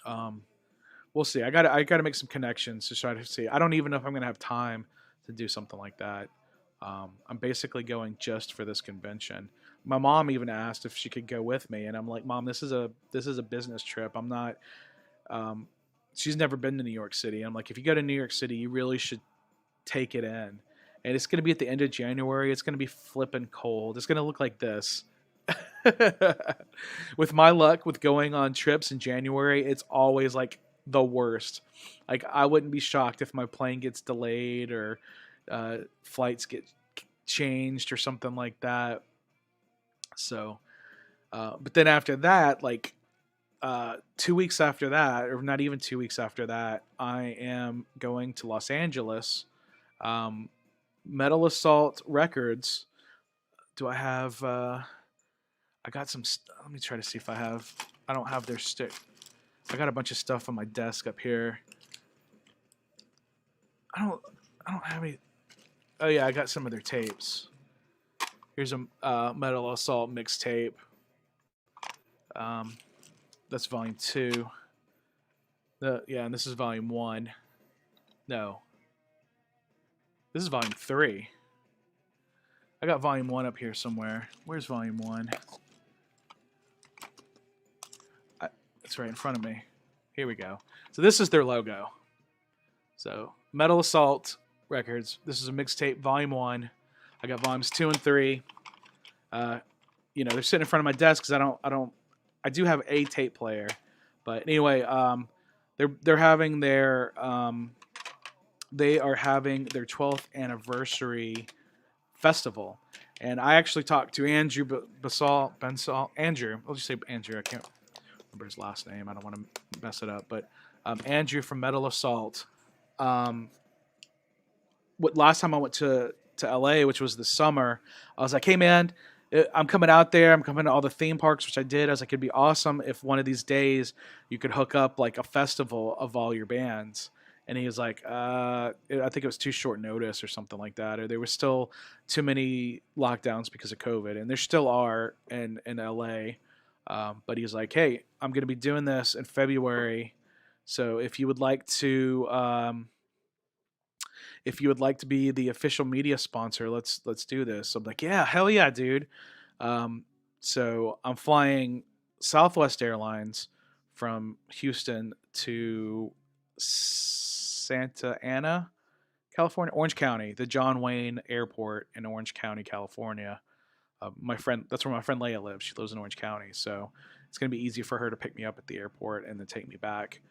Um, we'll see. I gotta make some connections to try to see. I don't even know if I'm gonna have time to do something like that. I'm basically going just for this convention. My mom even asked if she could go with me, and I'm like, Mom, this is a business trip. I'm not. Um, she's never been to New York City. I'm like, if you go to New York City, you really should take it in. And it's going to be at the end of January. It's going to be flipping cold. It's going to look like this. With my luck with going on trips in January, it's always like the worst. Like I wouldn't be shocked if my plane gets delayed or flights get changed or something like that. So, but then after that, like 2 weeks after that, or not even 2 weeks after that, I am going to Los Angeles. Um, Metal Assault Records. Do I have? I got some. Let me try to see if I have. I don't have their stick. I got a bunch of stuff on my desk up here. I don't. I don't have any. Oh yeah, I got some of their tapes. Here's a Metal Assault mixtape. That's volume 2. And this is volume 1. No, this is volume 3. I got volume 1 up here somewhere. Where's volume 1? It's right in front of me. Here we go. So this is their logo. So Metal Assault Records. This is a mixtape, volume 1. I got volumes 2 and 3. They're sitting in front of my desk because I do have a tape player, but anyway, they're having they are having their 12th anniversary festival, and I actually talked to Andrew Andrew. I'll just say Andrew. I can't remember his last name. I don't want to mess it up, but Andrew from Metal Assault. Last time I went to LA, which was the summer, I was like, hey man, I'm coming out there. I'm coming to all the theme parks, which I did. I was like, it'd be awesome if one of these days you could hook up like a festival of all your bands. And he was like, I think it was too short notice or something like that. Or there was still too many lockdowns because of COVID. And there still are in LA. But he was like, hey, I'm going to be doing this in February. So if you would like to be the official media sponsor, let's do this. I'm like, yeah, hell yeah, dude. So I'm flying Southwest Airlines from Houston to Santa Ana, California, Orange County, the John Wayne Airport in Orange County, California. That's where my friend Leia lives. She lives in Orange County, so it's going to be easy for her to pick me up at the airport and then take me back.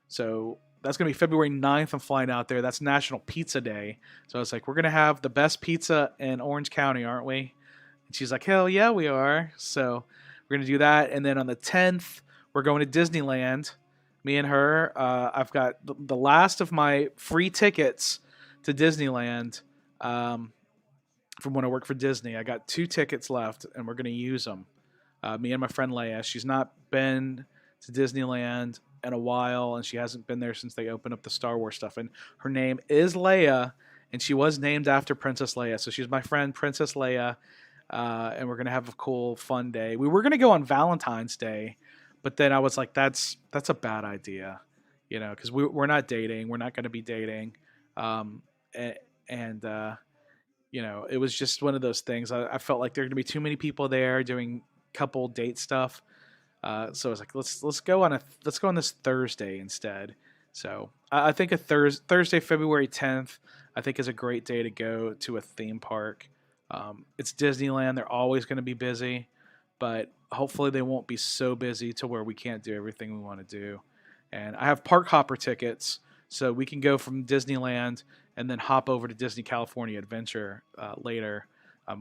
So that's going to be February 9th. I'm flying out there. That's National Pizza Day. So I was like, we're going to have the best pizza in Orange County, aren't we? And she's like, hell yeah, we are. So we're going to do that. And then on the 10th, we're going to Disneyland. Me and her. I've got the last of my free tickets to Disneyland from when I worked for Disney. I got 2 tickets left, and we're going to use them. Me and my friend Leia. She's not been to Disneyland in a while, and she hasn't been there since they opened up the Star Wars stuff. And her name is Leia, and she was named after Princess Leia. So she's my friend, Princess Leia, and we're going to have a cool, fun day. We were going to go on Valentine's Day, But then I was like, that's a bad idea, because we're not dating. We're not going to be dating. Um, and it was just one of those things. I felt like there are going to be too many people there doing couple date stuff. So I was like, let's go on this Thursday instead. So I think a Thursday, February 10th, I think is a great day to go to a theme park. It's Disneyland; they're always going to be busy, but hopefully they won't be so busy to where we can't do everything we want to do. And I have park hopper tickets, so we can go from Disneyland and then hop over to Disney California Adventure later.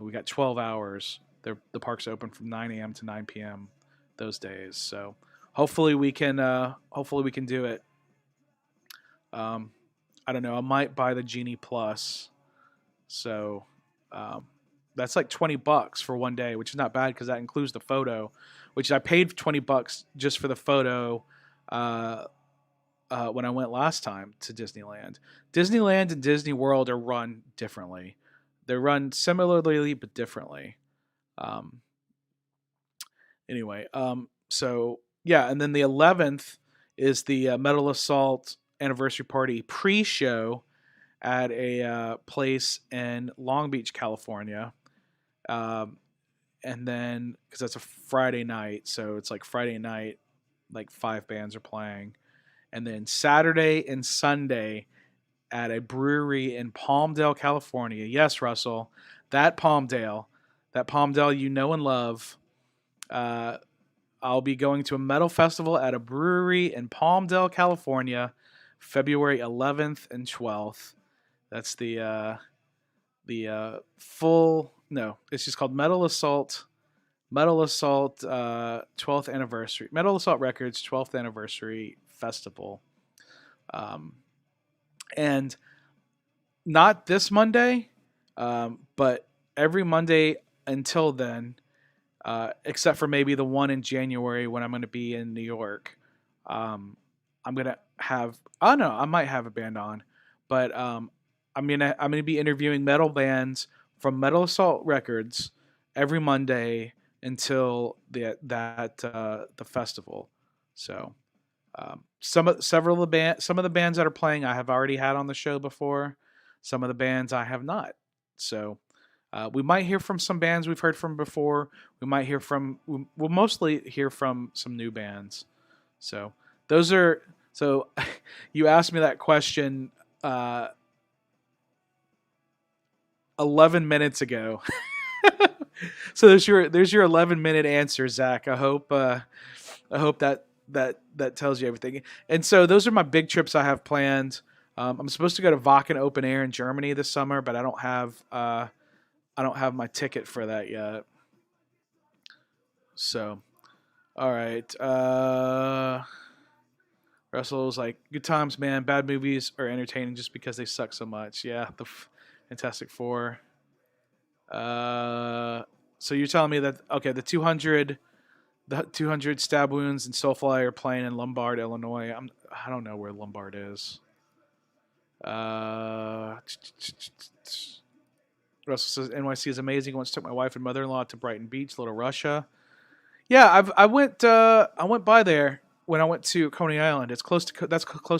We got 12 hours. The park's open from 9 a.m. to 9 p.m. those days. So hopefully we can do it. Um, I don't know. I might buy the Genie Plus. So um, that's like $20 for one day, which is not bad because that includes the photo, which I paid $20 just for the photo uh, when I went last time to Disneyland. Disneyland and Disney World are run differently. They're run similarly but differently. Um, anyway, so yeah, and then the 11th is the Metal Assault anniversary party pre-show at a place in Long Beach, California. Um, and then because that's a Friday night, so it's like Friday night, like 5 bands are playing, and then Saturday and Sunday at a brewery in Palmdale, California. Yes, Russell, that Palmdale, that Palmdale you know and love. Uh, I'll be going to a metal festival at a brewery in Palmdale, California, February 11th and 12th. That's the full no, it's just called Metal Assault. Metal Assault 12th anniversary. Metal Assault Records 12th anniversary festival. Um, and not this Monday, but every Monday until then, except for maybe the one in January when I'm going to be in New York. I'm gonna have. Oh no, I might have a band on, but I'm gonna be interviewing metal bands from Metal Assault Records every Monday until the festival. So some of the bands that are playing I have already had on the show before. Some of the bands I have not. So we might hear from some bands we've heard from before. We'll mostly hear from some new bands. So those are so. You asked me that question 11 minutes ago. So there's your 11-minute answer, Zach. I hope that tells you everything. And so those are my big trips I have planned. I'm supposed to go to Wacken Open Air in Germany this summer, but I don't have my ticket for that yet. So, all right. Russell was like, "Good times, man. Bad movies are entertaining just because they suck so much." Yeah, Fantastic Four. So you're telling me that okay, the 200 stab wounds and Soulfly are playing in Lombard, Illinois. I don't know where Lombard is. Uh, Russell says NYC is amazing. I once took my wife and mother-in-law to Brighton Beach, Little Russia. Yeah, I went by there when I went to Coney Island. That's close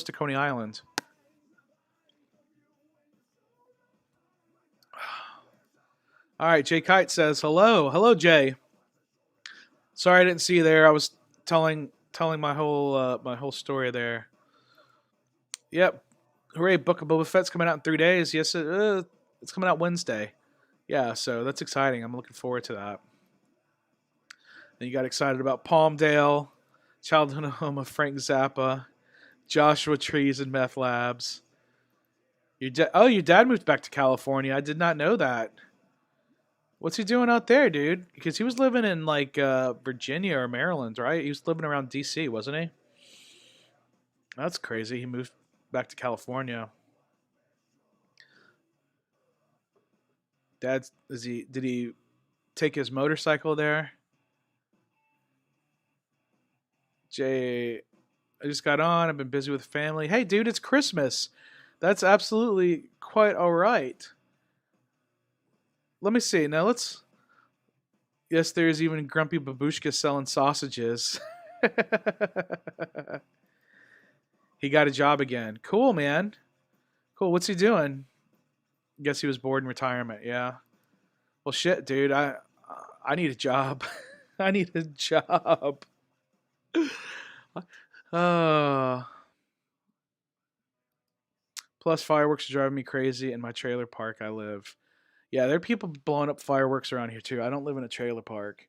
to Coney Island. All right, Jay Kite says hello, Jay. Sorry I didn't see you there. I was telling my whole story there. Yep, hooray! Book of Boba Fett's coming out in 3 days. Yes, it's coming out Wednesday. Yeah, so that's exciting. I'm looking forward to that. Then you got excited about Palmdale, Childhood Home of Frank Zappa, Joshua Trees and Meth Labs. Your dad moved back to California. I did not know that. What's he doing out there, dude? Because he was living in like Virginia or Maryland, right? He was living around D.C., wasn't he? That's crazy. He moved back to California. Did he take his motorcycle there? Jay, I just got on. I've been busy with family. Hey, dude, it's Christmas. That's absolutely quite all right. Let me see. Now let's. Yes, there's even Grumpy Babushka selling sausages. He got a job again. Cool, man. Cool. What's he doing? Guess he was bored in retirement. Yeah. Well, shit, dude. I need a job. I need a job. Uh, plus, fireworks are driving me crazy in my trailer park I live. Yeah, there are people blowing up fireworks around here too. I don't live in a trailer park,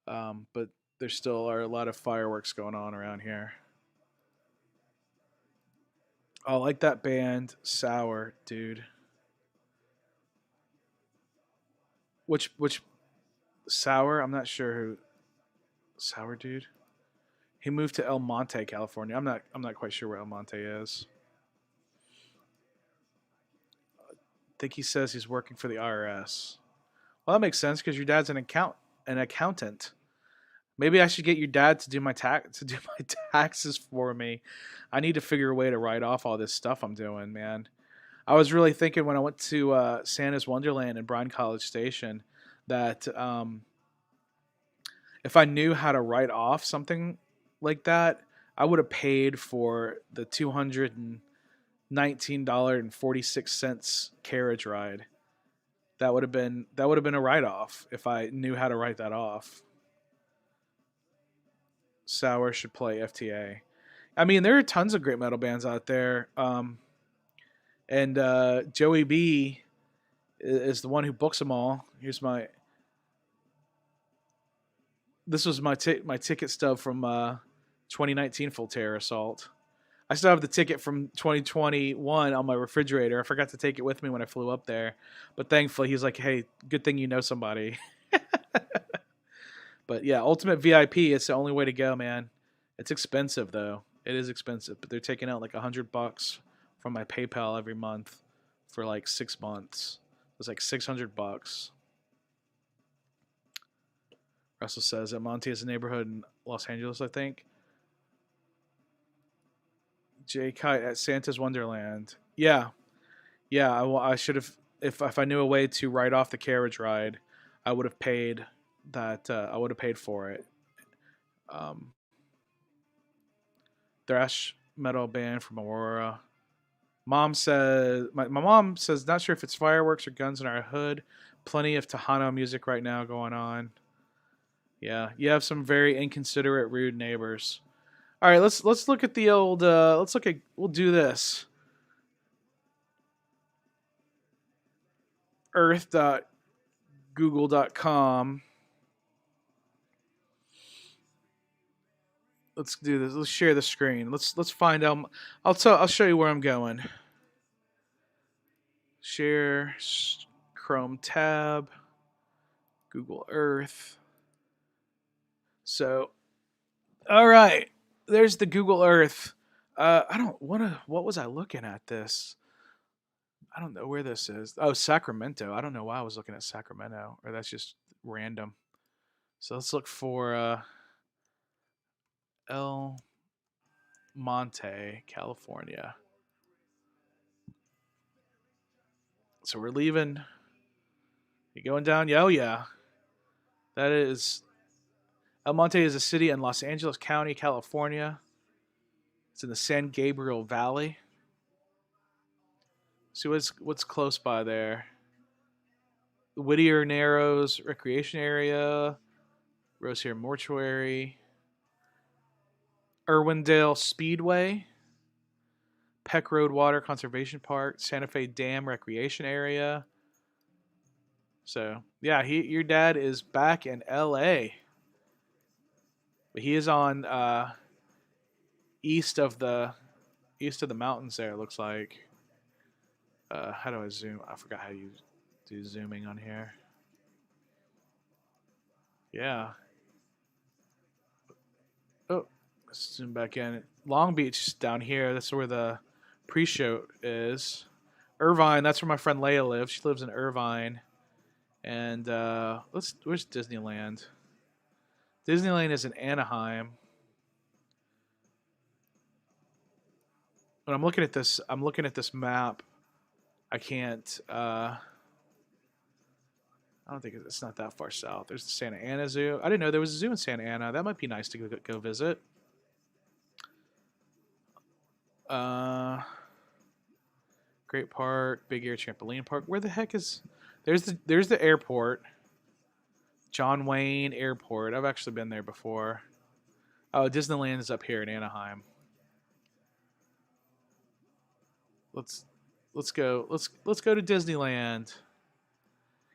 but there still are a lot of fireworks going on around here. I like that band, Sour, dude. Which Sour? I'm not sure who Sour dude. He moved to El Monte, California. I'm not quite sure where El Monte is. I think he says he's working for the IRS. Well, that makes sense because your dad's an accountant. Maybe I should get your dad to do my taxes for me. I need to figure a way to write off all this stuff I'm doing, man. I was really thinking when I went to Santa's Wonderland in Bryan College Station that if I knew how to write off something like that, I would have paid for the $219.46 carriage ride. That would have been a write off if I knew how to write that off. Sour should play FTA. I mean, there are tons of great metal bands out there, and Joey B is the one who books them all. Here's my this was my ticket stub from 2019 Full Terror Assault. I still have the ticket from 2021 on my refrigerator. I forgot to take it with me when I flew up there, but thankfully he's like, "Hey, good thing you know somebody." But yeah, Ultimate VIP. It's the only way to go, man. It's expensive though. It is expensive, but they're taking out like $100 from my PayPal every month for like 6 months. It's like $600. Russell says that Monte is a neighborhood in Los Angeles, I think. Jay Kite at Santa's Wonderland. Yeah, yeah. I should have if I knew a way to write off the carriage ride, I would have paid that. I would have paid for it. Um, thrash metal band from Aurora. Mom says my mom says not sure if it's fireworks or guns in our hood. Plenty of Tejano music right now going on. Yeah, you have some very inconsiderate, rude neighbors. All right, let's look at the old. Let's look at. We'll do this. Earth.google.com. Let's do this. Let's share the screen. Let's find out. I'll show you where I'm going. Share Chrome tab. Google Earth. So, all right. There's the Google Earth. I don't want to. What was I looking at this? I don't know where this is. Oh, Sacramento. I don't know why I was looking at Sacramento, or that's just random. So let's look for El Monte, California. So we're leaving. You going down? Yeah, oh yeah. That is El Monte is a city in Los Angeles County, California. It's in the San Gabriel Valley. See what's close by there. Whittier Narrows Recreation Area, Rosier Mortuary, Irwindale Speedway, Peck Road Water Conservation Park, Santa Fe Dam Recreation Area. So yeah, your dad is back in L.A. But he is on east of the mountains. There it looks like. How do I zoom? I forgot how you do zooming on here. Yeah. Oh, let's zoom back in. Long Beach down here. That's where the pre-show is. Irvine. That's where my friend Leia lives. She lives in Irvine. And where's Disneyland? Disneyland is in Anaheim. When I'm looking at this map. I can't. I don't think it's not that far south. There's the Santa Ana Zoo. I didn't know there was a zoo in Santa Ana. That might be nice to go visit. Uh, Great Park, Big Air Trampoline Park. Where the heck is? There's the airport. John Wayne Airport. I've actually been there before. Oh, Disneyland is up here in Anaheim. Let's let's go. Let's go to Disneyland.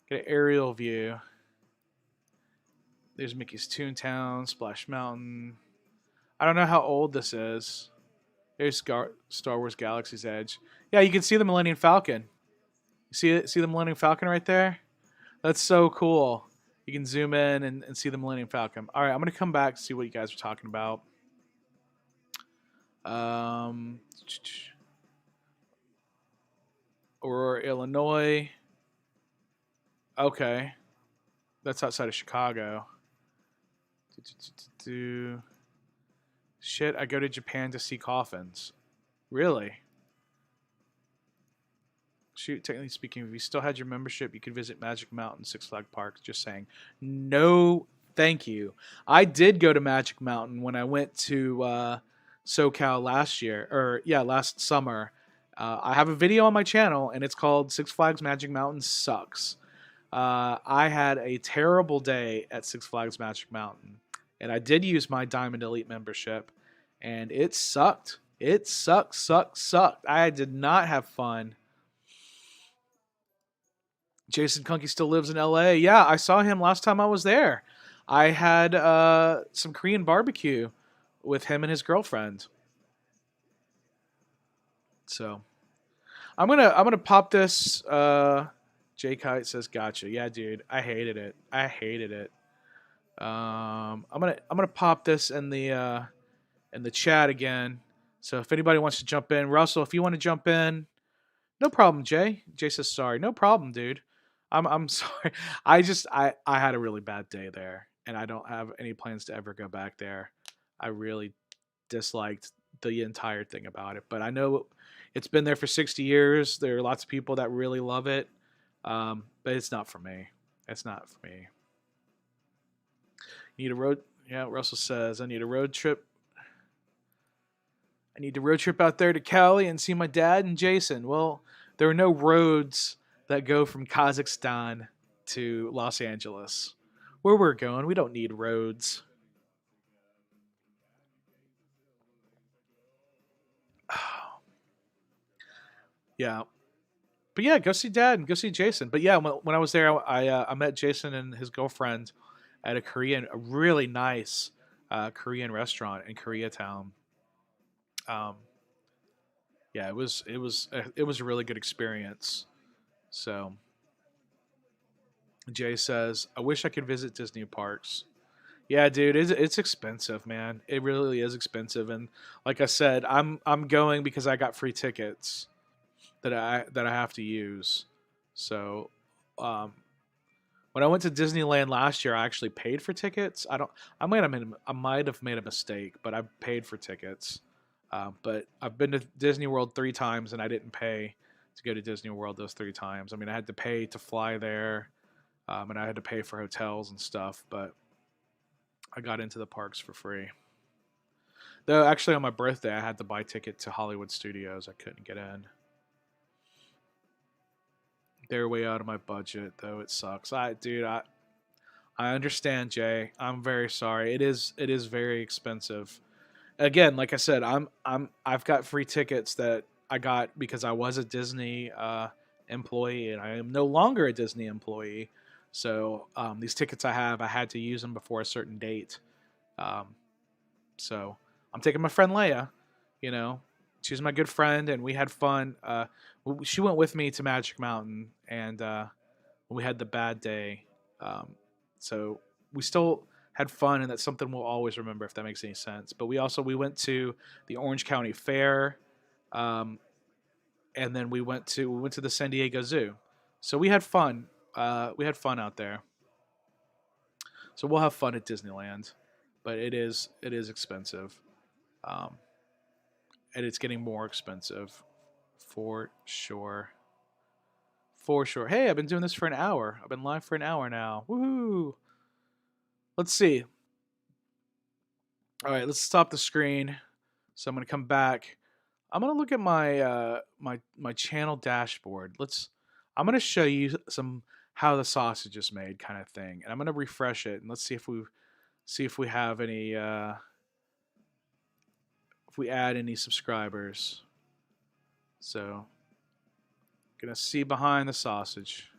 Get an aerial view. There's Mickey's Toontown, Splash Mountain. I don't know how old this is. There's Star Wars Galaxy's Edge. Yeah, you can see the Millennium Falcon. You see it? See the Millennium Falcon right there? That's so cool. You can zoom in and see the Millennium Falcon. All right, I'm gonna come back and see what you guys are talking about. Um, Aurora, Illinois. Okay, that's outside of Chicago. Shit, I go to Japan to see coffins. Really? Shoot, technically speaking, if you still had your membership, you could visit Magic Mountain, Six Flag Park. Just saying. No, thank you. I did go to Magic Mountain when I went to SoCal last year, or yeah, last summer. I have a video on my channel, and it's called Six Flags Magic Mountain Sucks. I had a terrible day at Six Flags Magic Mountain, and I did use my Diamond Elite membership, and it sucked. It sucked. I did not have fun. Jason Kunke still lives in LA. Yeah, I saw him last time I was there. I had some Korean barbecue with him and his girlfriend. So I'm gonna pop this. Jay Kite says, "Gotcha." Yeah, dude, I hated it. I hated it. I'm gonna pop this in the chat again. So if anybody wants to jump in, Russell, if you want to jump in, no problem, Jay. Jay says sorry. No problem, dude. I'm sorry. I had a really bad day there, and I don't have any plans to ever go back there. I really disliked the entire thing about it, but I know it's been there for 60 years. There are lots of people that really love it, but it's not for me. It's not for me. You need a road. Yeah, Russell says I need a road trip. I need to road trip out there to Cali and see my dad and Jason. Well, there are no roads that go from Kazakhstan to Los Angeles. Where we're going, we don't need roads. Yeah. But yeah, go see Dad and go see Jason. But yeah, when I was there, I met Jason and his girlfriend at a really nice Korean restaurant in Koreatown. Um, yeah, it was a really good experience. So Jay says, "I wish I could visit Disney parks." Yeah, dude, it's expensive, man. It really is expensive, and like I said, I'm going because I got free tickets that I have to use. So, um, when I went to Disneyland last year, I actually paid for tickets. I might have made a mistake, but I paid for tickets. But I've been to Disney World 3 times, and I didn't pay to go to Disney World those 3 times. I mean, I had to pay to fly there, and I had to pay for hotels and stuff, but I got into the parks for free. Though actually on my birthday I had to buy a ticket to Hollywood Studios. I couldn't get in. They're way out of my budget though. It sucks. I understand, Jay. I'm very sorry. It is very expensive. Again, like I said, I've got free tickets that I got because I was a Disney employee and I am no longer a Disney employee. So these tickets I had to use them before a certain date. Um, So I'm taking my friend Leia. You know, she's my good friend, and we had fun. She went with me to Magic Mountain, and we had the bad day. Um, so we still had fun, and that's something we'll always remember if that makes any sense. But we went to the Orange County Fair, um, and then we went to the San Diego Zoo. So we had fun. We had fun out there. So we'll have fun at Disneyland, but it is expensive. Um, and it's getting more expensive for sure. For sure. Hey, I've been doing this for an hour. I've been live for an hour now. Woohoo! Let's see. All right, let's stop the screen. So I'm going to come back. I'm gonna look at my my channel dashboard. I'm gonna show you some how the sausage is made, kind of thing, and I'm gonna refresh it and let's see if we have any if we add any subscribers. So, gonna see behind the sausage.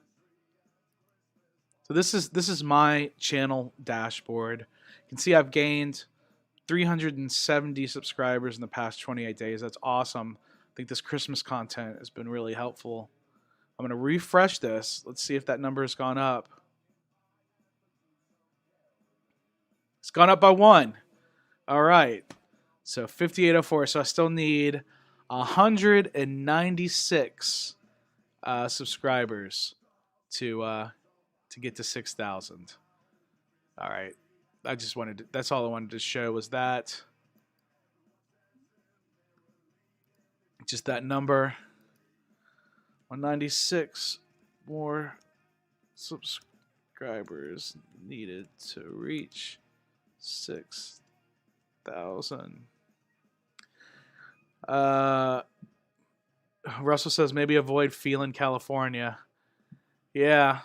So this is my channel dashboard. You can see I've gained 370 subscribers in the past 28 days. That's awesome. I think this Christmas content has been really helpful. I'm going to refresh this. Let's see if that number has gone up. It's gone up by 1. All right. So 5804. So I still need 196 subscribers to get to 6,000. All right. That's all I wanted to show was that. Just that number. 196 more subscribers needed to reach 6,000. Russell says maybe avoid Phelan, California. Yeah.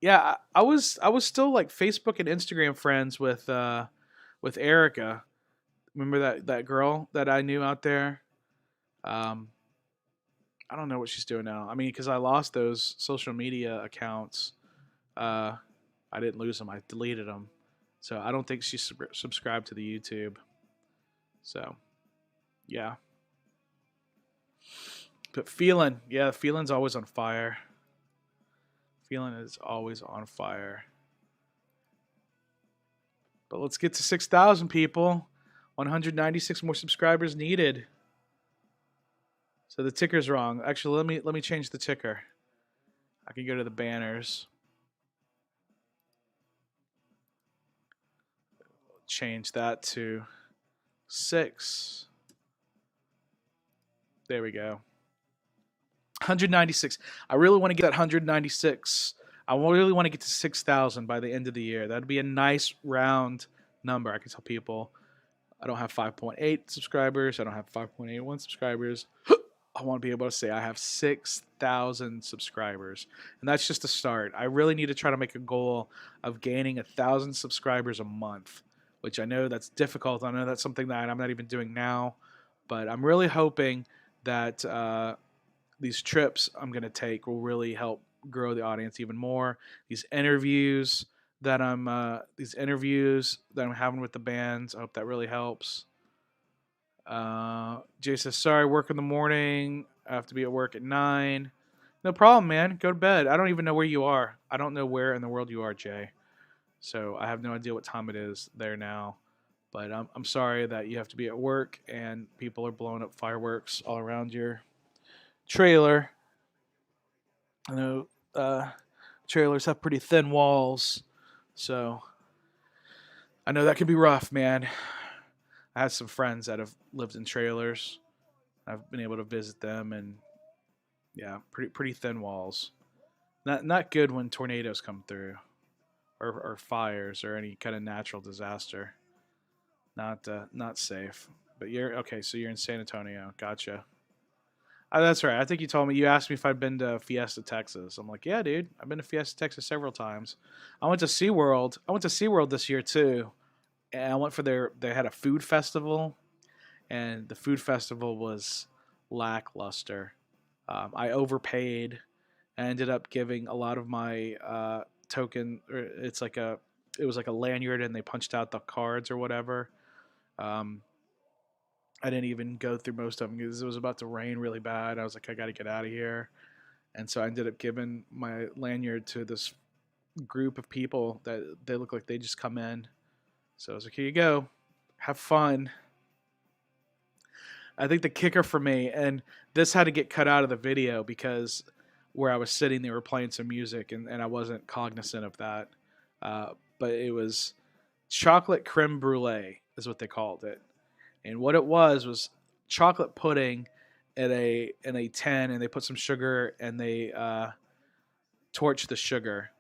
Yeah, I was still like Facebook and Instagram friends with Erica. Remember that girl that I knew out there? Um, I don't know what she's doing now. I mean, because I lost those social media accounts. I didn't lose them. I deleted them. So I don't think she subscribed to the YouTube. So, yeah. But Phelan, yeah, Phelan's always on fire. Phelan is always on fire. But let's get to 6,000 people. 196 more subscribers needed. So the ticker's wrong. Actually, let me change the ticker. I can go to the banners. Change that to 6. There we go. 196. I really want to get that 196. I really want to get to 6,000 by the end of the year. That'd be a nice round number. I can tell people I don't have 5.8 subscribers. I don't have 5.81 subscribers. I want to be able to say I have 6,000 subscribers. And that's just a start. I really need to try to make a goal of gaining 1,000 subscribers a month, which I know that's difficult. I know that's something that I'm not even doing now. But I'm really hoping that these trips I'm going to take will really help grow the audience even more. These interviews that I'm having with the bands, I hope that really helps. Jay says, sorry, work in the morning. I have to be at work at 9. No problem, man. Go to bed. I don't even know where you are. I don't know where in the world you are, Jay. So I have no idea what time it is there now. But I'm sorry that you have to be at work and people are blowing up fireworks all around your trailer. I know trailers have pretty thin walls. So I know that can be rough, man. I have some friends that have lived in trailers. I've been able to visit them, and yeah, pretty thin walls. Not good when tornadoes come through, or fires, or any kind of natural disaster. Not safe. But you're okay. So you're in San Antonio. Gotcha. That's right. I think you told me. You asked me if I'd been to Fiesta, Texas. I'm like, yeah, dude. I've been to Fiesta, Texas several times. I went to SeaWorld. I went to SeaWorld this year too. And I went for they had a food festival, and the food festival was lackluster. I overpaid. I ended up giving a lot of my token. It was like a lanyard, and they punched out the cards or whatever. I didn't even go through most of them because it was about to rain really bad. I was like, I got to get out of here, and so I ended up giving my lanyard to this group of people that they look like they just come in. So I was like, here you go. Have fun. I think the kicker for me, and this had to get cut out of the video because where I was sitting, they were playing some music, and I wasn't cognizant of that. But it was chocolate creme brulee is what they called it. And what it was chocolate pudding in a tin, and they put some sugar, and they torched the sugar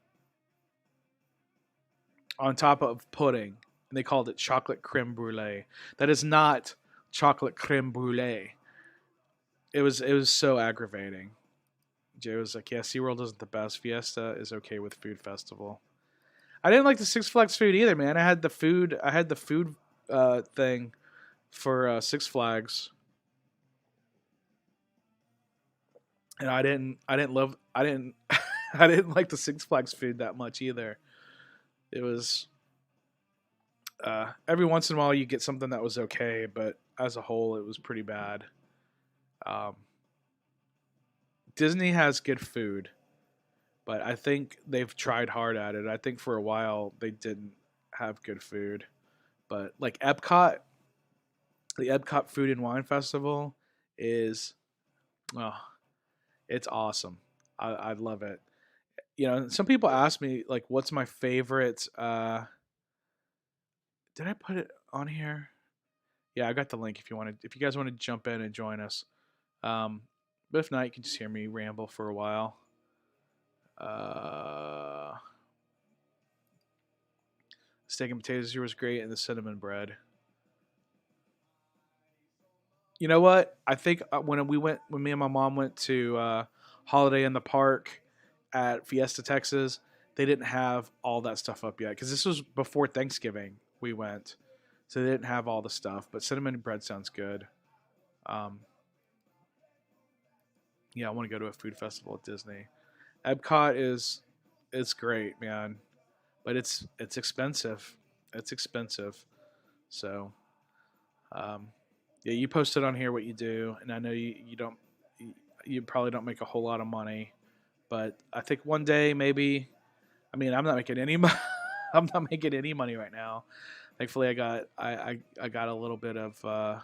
on top of pudding. And they called it chocolate creme brulee. That is not chocolate creme brulee. It was so aggravating. Jay was like, "Yeah, SeaWorld isn't the best. Fiesta is okay with food festival." I didn't like the Six Flags food either, man. I had the food. I had the food thing for Six Flags, and I didn't. I didn't love. I didn't. I didn't like the Six Flags food that much either. It was every once in a while you get something that was okay, but as a whole, it was pretty bad. Um, Disney has good food, but I think they've tried hard at it. I think for a while they didn't have good food, but like Epcot, the Epcot Food and Wine Festival is, oh, it's awesome. I love it. You know, some people ask me like, what's my favorite? Did I put it on here? Yeah, I got the link if you want to. If you guys want to jump in and join us, um, but if not, you can just hear me ramble for a while. Uh, Steak and potatoes here was great, and the cinnamon bread. You know what? I think when me and my mom went to Holiday in the Park at Fiesta, Texas, they didn't have all that stuff up yet because this was before Thanksgiving. We went, so they didn't have all the stuff. But cinnamon bread sounds good. Um, yeah, I want to go to a food festival at Disney. Epcot is it's great, man, but it's expensive. It's expensive. So, um, yeah, you posted on here what you do, and I know you don't you probably don't make a whole lot of money, but I think one day maybe. I mean, I'm not making any money. I'm not making any money right now. Thankfully, I got a little bit of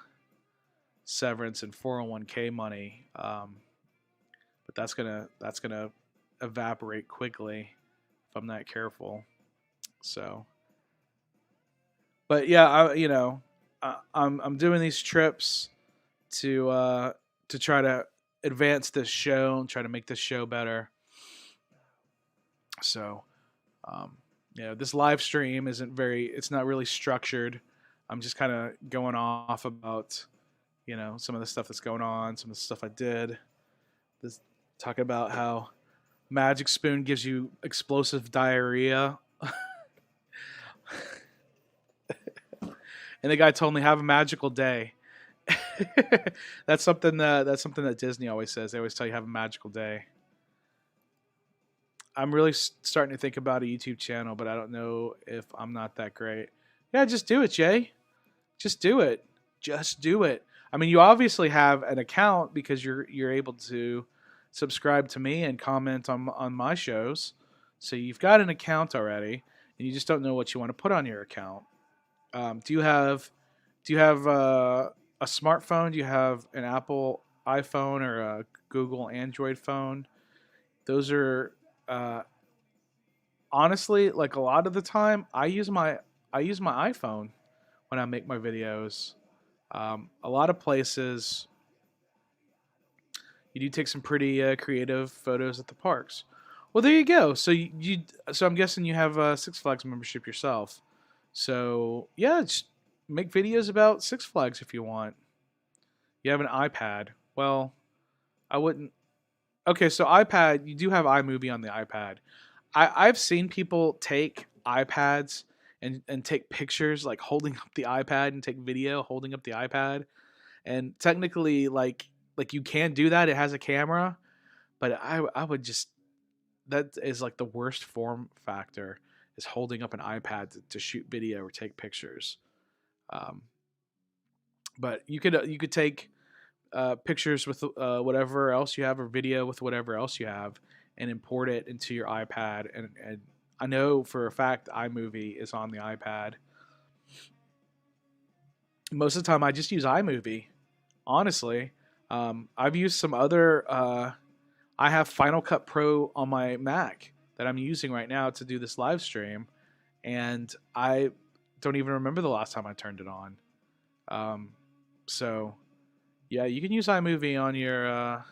severance and 401k money, but that's gonna evaporate quickly if I'm not careful. So, but yeah, I'm doing these trips to try to advance this show and try to make this show better. So, um, this live stream isn't very. It's not really structured. I'm just kind of going off about some of the stuff that's going on, some of the stuff I did. This talking about how Magic Spoon gives you explosive diarrhea. And the guy told me have a magical day. That's something that Disney always says. They always tell you have a magical day. I'm really starting to think about a YouTube channel, but I don't know if I'm not that great. Yeah, just do it, Jay. Just do it. Just do it. I mean, you obviously have an account because you're able to subscribe to me and comment on my shows. So you've got an account already, and you just don't know what you want to put on your account. Do you have a smartphone? Do you have an Apple iPhone or a Google Android phone? Those are honestly, like a lot of the time, I use my iPhone when I make my videos. A lot of places you do take some pretty creative photos at the parks. Well, there you go. So I'm guessing you have a Six Flags membership yourself. So yeah, just make videos about Six Flags if you want. You have an iPad. Well, I wouldn't. Okay, so iPad, you do have iMovie on the iPad. I've seen people take iPads and take pictures like holding up the iPad and take video holding up the iPad. And technically, like you can do that. It has a camera, but I would just that is like the worst form factor is holding up an iPad to shoot video or take pictures. Um, but you could take pictures with whatever else you have or video with whatever else you have and import it into your iPad. And I know for a fact iMovie is on the iPad. Most of the time I just use iMovie, honestly. I've used some other. I have Final Cut Pro on my Mac that I'm using right now to do this live stream, and I don't even remember the last time I turned it on. So, yeah, you can use iMovie on your.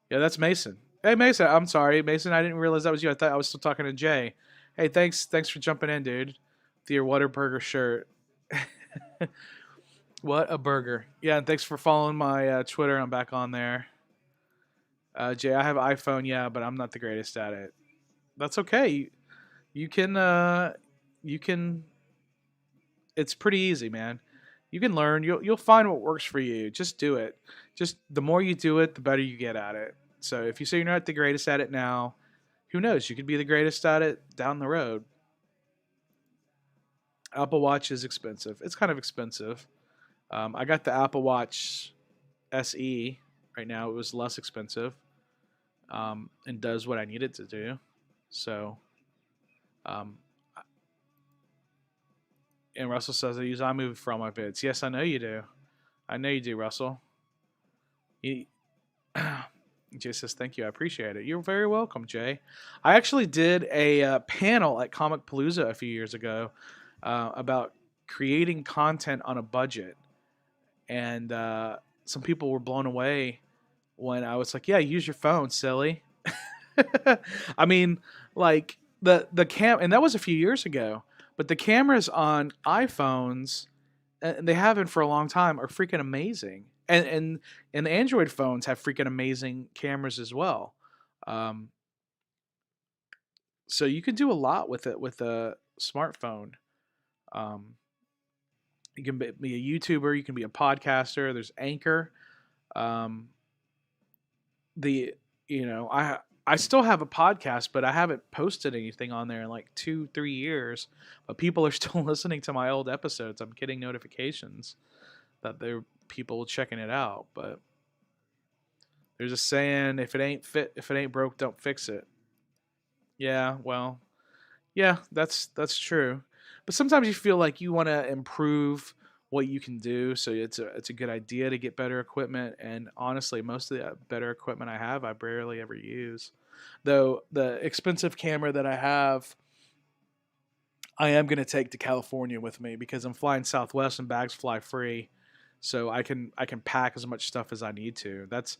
Yeah, that's Mason. Hey, Mason. I'm sorry, Mason. I didn't realize that was you. I thought I was still talking to Jay. Hey, thanks for jumping in, dude. With your Whataburger shirt. What a burger. Yeah, and thanks for following my Twitter. I'm back on there. Jay, I have an iPhone, yeah, but I'm not the greatest at it. That's okay. You can you can it's pretty easy, man. You can learn. You'll find what works for you. Just do it. Just the more you do it, the better you get at it. So if you say you're not the greatest at it now, who knows? You could be the greatest at it down the road. Apple Watch is expensive. It's kind of expensive. I got the Apple Watch SE right now. It was less expensive, and does what I need it to do. So, um, and Russell says I use iMovie for all my vids. Yes, I know you do. I know you do, Russell. He, Jay says thank you. I appreciate it. You're very welcome, Jay. I actually did a panel at Comic Palooza a few years ago about creating content on a budget, and some people were blown away when I was like, "Yeah, use your phone, silly." I mean, like the cam, and that was a few years ago. But the cameras on iPhones, and they have been for a long time, are freaking amazing. And the Android phones have freaking amazing cameras as well. Um, so you can do a lot with it with a smartphone. Um, you can be a YouTuber, you can be a podcaster. There's Anchor. Um, the I still have a podcast, but I haven't posted anything on there in like 2-3 years. But people are still listening to my old episodes. I'm getting notifications that there are people checking it out. But there's a saying: if it ain't broke, don't fix it. Yeah, well, yeah, that's true. But sometimes you feel like you want to improve what you can do, so it's a good idea to get better equipment. And honestly, most of the better equipment I have, I barely ever use. Though the expensive camera that I have, I am going to take to California with me because I'm flying Southwest and bags fly free, so I can pack as much stuff as I need to. That's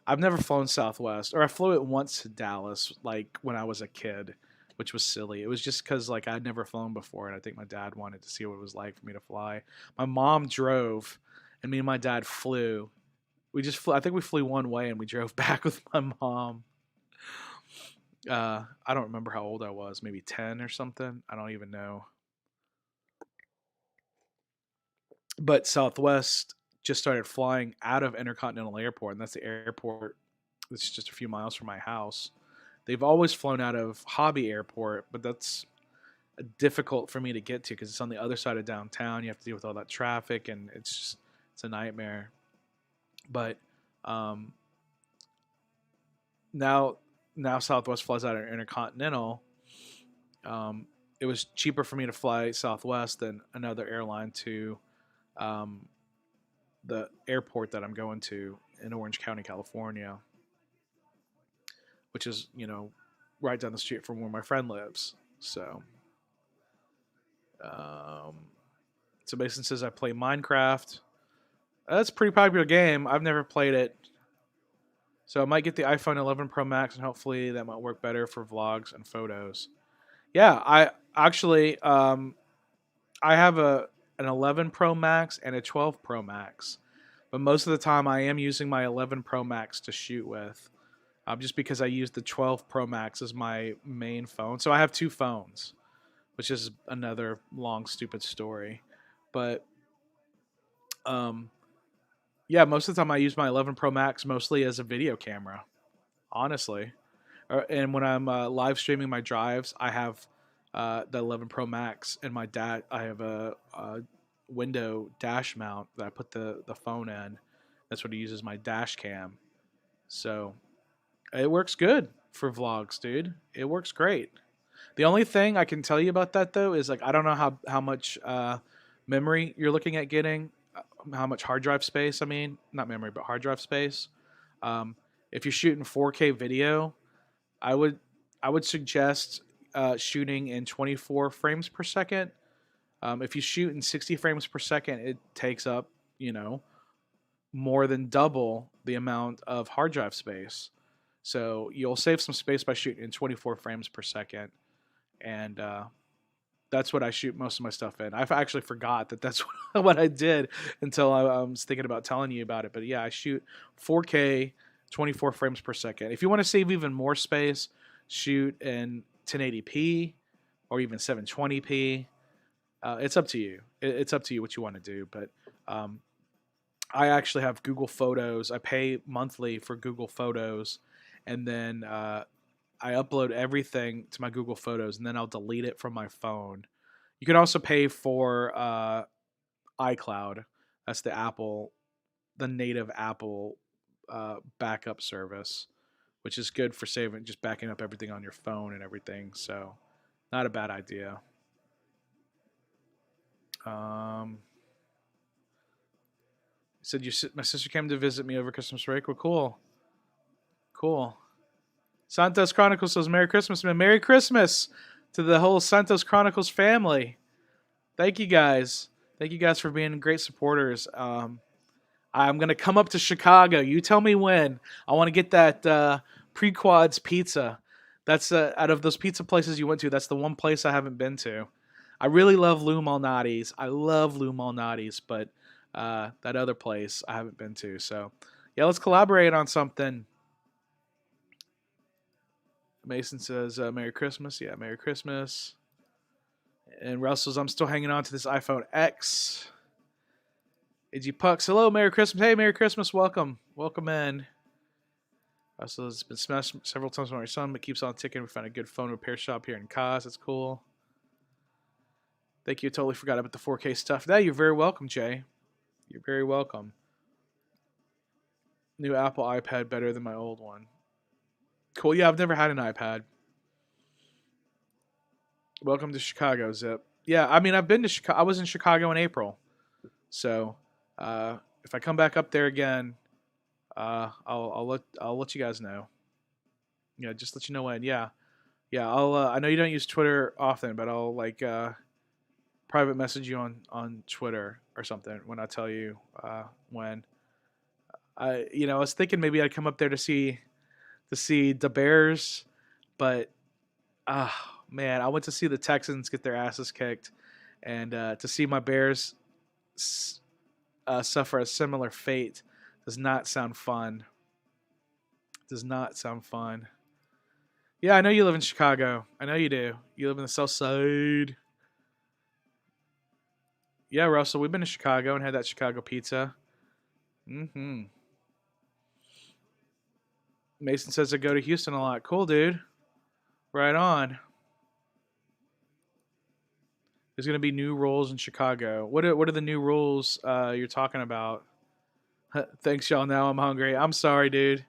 I've never flown Southwest, or I flew it once to Dallas, like when I was a kid, which was silly. It was just because like I'd never flown before, and I think my dad wanted to see what it was like for me to fly. My mom drove, and me and my dad flew. We just flew. I think we flew one way, and we drove back with my mom. I don't remember how old I was, maybe 10 or something. I don't even know. But Southwest just started flying out of Intercontinental Airport, and that's the airport that's just a few miles from my house. They've always flown out of Hobby Airport, but that's difficult for me to get to because it's on the other side of downtown. You have to deal with all that traffic, and it's a nightmare. But um, now now Southwest flies out of Intercontinental. Um, it was cheaper for me to fly Southwest than another airline to um, the airport that I'm going to in Orange County, California, which is right down the street from where my friend lives. So, um, so Mason says I play Minecraft. That's a pretty popular game. I've never played it, so I might get the iPhone 11 Pro Max, and hopefully that might work better for vlogs and photos. Yeah, I actually I have an 11 Pro Max and a 12 Pro Max, but most of the time I am using my 11 Pro Max to shoot with, just because I use the 12 Pro Max as my main phone. So I have two phones, which is another long stupid story. But um, yeah, most of the time I use my 11 Pro Max mostly as a video camera, honestly. And when I'm live streaming my drives, I have the 11 Pro Max, and I have a window dash mount that I put the phone in. That's what he uses my dash cam. So it works good for vlogs, dude. It works great. The only thing I can tell you about that though is like I don't know how much memory you're looking at getting, how much hard drive space. I mean, not memory, but hard drive space. Um, if you're shooting 4K video, I would I would suggest shooting in 24 frames per second. If you shoot in 60 frames per second, it takes up more than double the amount of hard drive space. So you'll save some space by shooting in 24 frames per second, and That's what I shoot most of my stuff in. I actually forgot that that's what I did until I was thinking about telling you about it. But yeah, I shoot 4K, 24 frames per second. If you want to save even more space, shoot in 1080p or even 720p. It's up to you. It's up to you what you want to do. But um, I actually have Google Photos. I pay monthly for Google Photos, and then I upload everything to my Google Photos, and then I'll delete it from my phone. You can also pay for iCloud. That's the native Apple backup service, which is good for saving, just backing up everything on your phone and everything. So, not a bad idea. Um, said my sister came to visit me over Christmas break. Well, cool, cool. Santos Chronicles says Merry Christmas, man. Merry Christmas to the whole Santos Chronicles family. Thank you guys. Thank you guys for being great supporters. I'm gonna come up to Chicago. You tell me when. I want to get that Pre-Quads pizza. That's out of those pizza places you went to. That's the one place I haven't been to. I really love Lou Malnati's. I love Lou Malnati's, but that other place I haven't been to. So yeah, let's collaborate on something. Mason says Merry Christmas. Yeah, Merry Christmas. And Russell's I'm still hanging on to this iPhone X. AG Pucks, hello, Merry Christmas. Hey, Merry Christmas. Welcome. Welcome in. Russell has been smashed several times by my son, but keeps on ticking. We found a good phone repair shop here in Kaz. That's cool. Thank you. Totally forgot about the 4K stuff. Yeah, you're very welcome, Jay. You're very welcome. New Apple iPad better than my old one. Cool. Yeah, I've never had an iPad. Welcome to Chicago, Zip. Yeah, I mean, I've been to Chicago. I was in Chicago in April. So, if I come back up there again, I'll let you guys know. Yeah, just let you know when. Yeah, yeah. I know you don't use Twitter often, but I'll private message you on Twitter or something when I tell you when. I was thinking maybe I'd come up there to see the Bears, but man, I went to see the Texans get their asses kicked, and to see my Bears suffer a similar fate does not sound fun. Does not sound fun. Yeah, I know you live in Chicago. I know you do. You live in the South Side. Yeah, Russell, we've been to Chicago and had that Chicago pizza. Mm-hmm. Mason says I go to Houston a lot. Cool, dude. Right on. There's gonna be new rules in Chicago. What are the new rules you're talking about? Thanks, y'all. Now I'm hungry. I'm sorry, dude.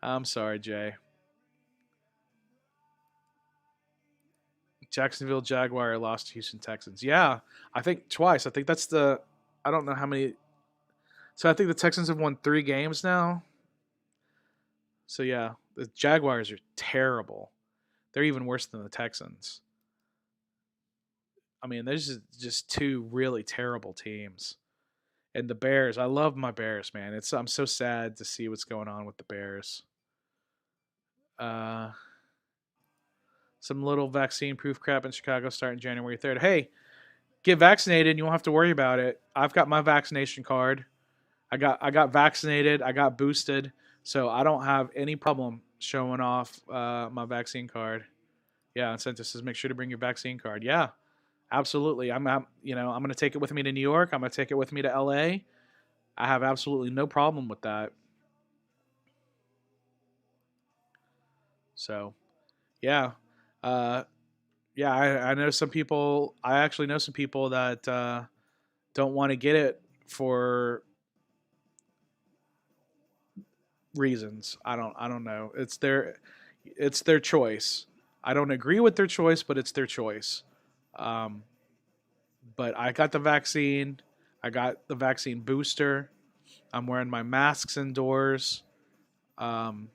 I'm sorry, Jay. Jacksonville Jaguar lost to Houston Texans. Yeah, I think twice. I think that's the. I don't know how many. So I think the Texans have won 3 games now. So yeah, the Jaguars are terrible. They're even worse than the Texans. I mean, there's just 2 really terrible teams. And the Bears, I love my Bears, man. I'm so sad to see what's going on with the Bears. Uh, some little vaccine-proof crap in Chicago starting January 3rd. Hey, get vaccinated, and you won't have to worry about it. I've got my vaccination card. I got vaccinated. I got boosted, so I don't have any problem showing off my vaccine card. Yeah, and Santa says make sure to bring your vaccine card. Yeah, absolutely. I'm going to take it with me to New York. I'm going to take it with me to LA. I have absolutely no problem with that. So, yeah, yeah. I know some people. I actually know some people that don't want to get it for reasons. I don't know. It's their choice. I don't agree with their choice, but it's their choice. Um, but I got the vaccine. I got the vaccine booster. I'm wearing my masks indoors. Um,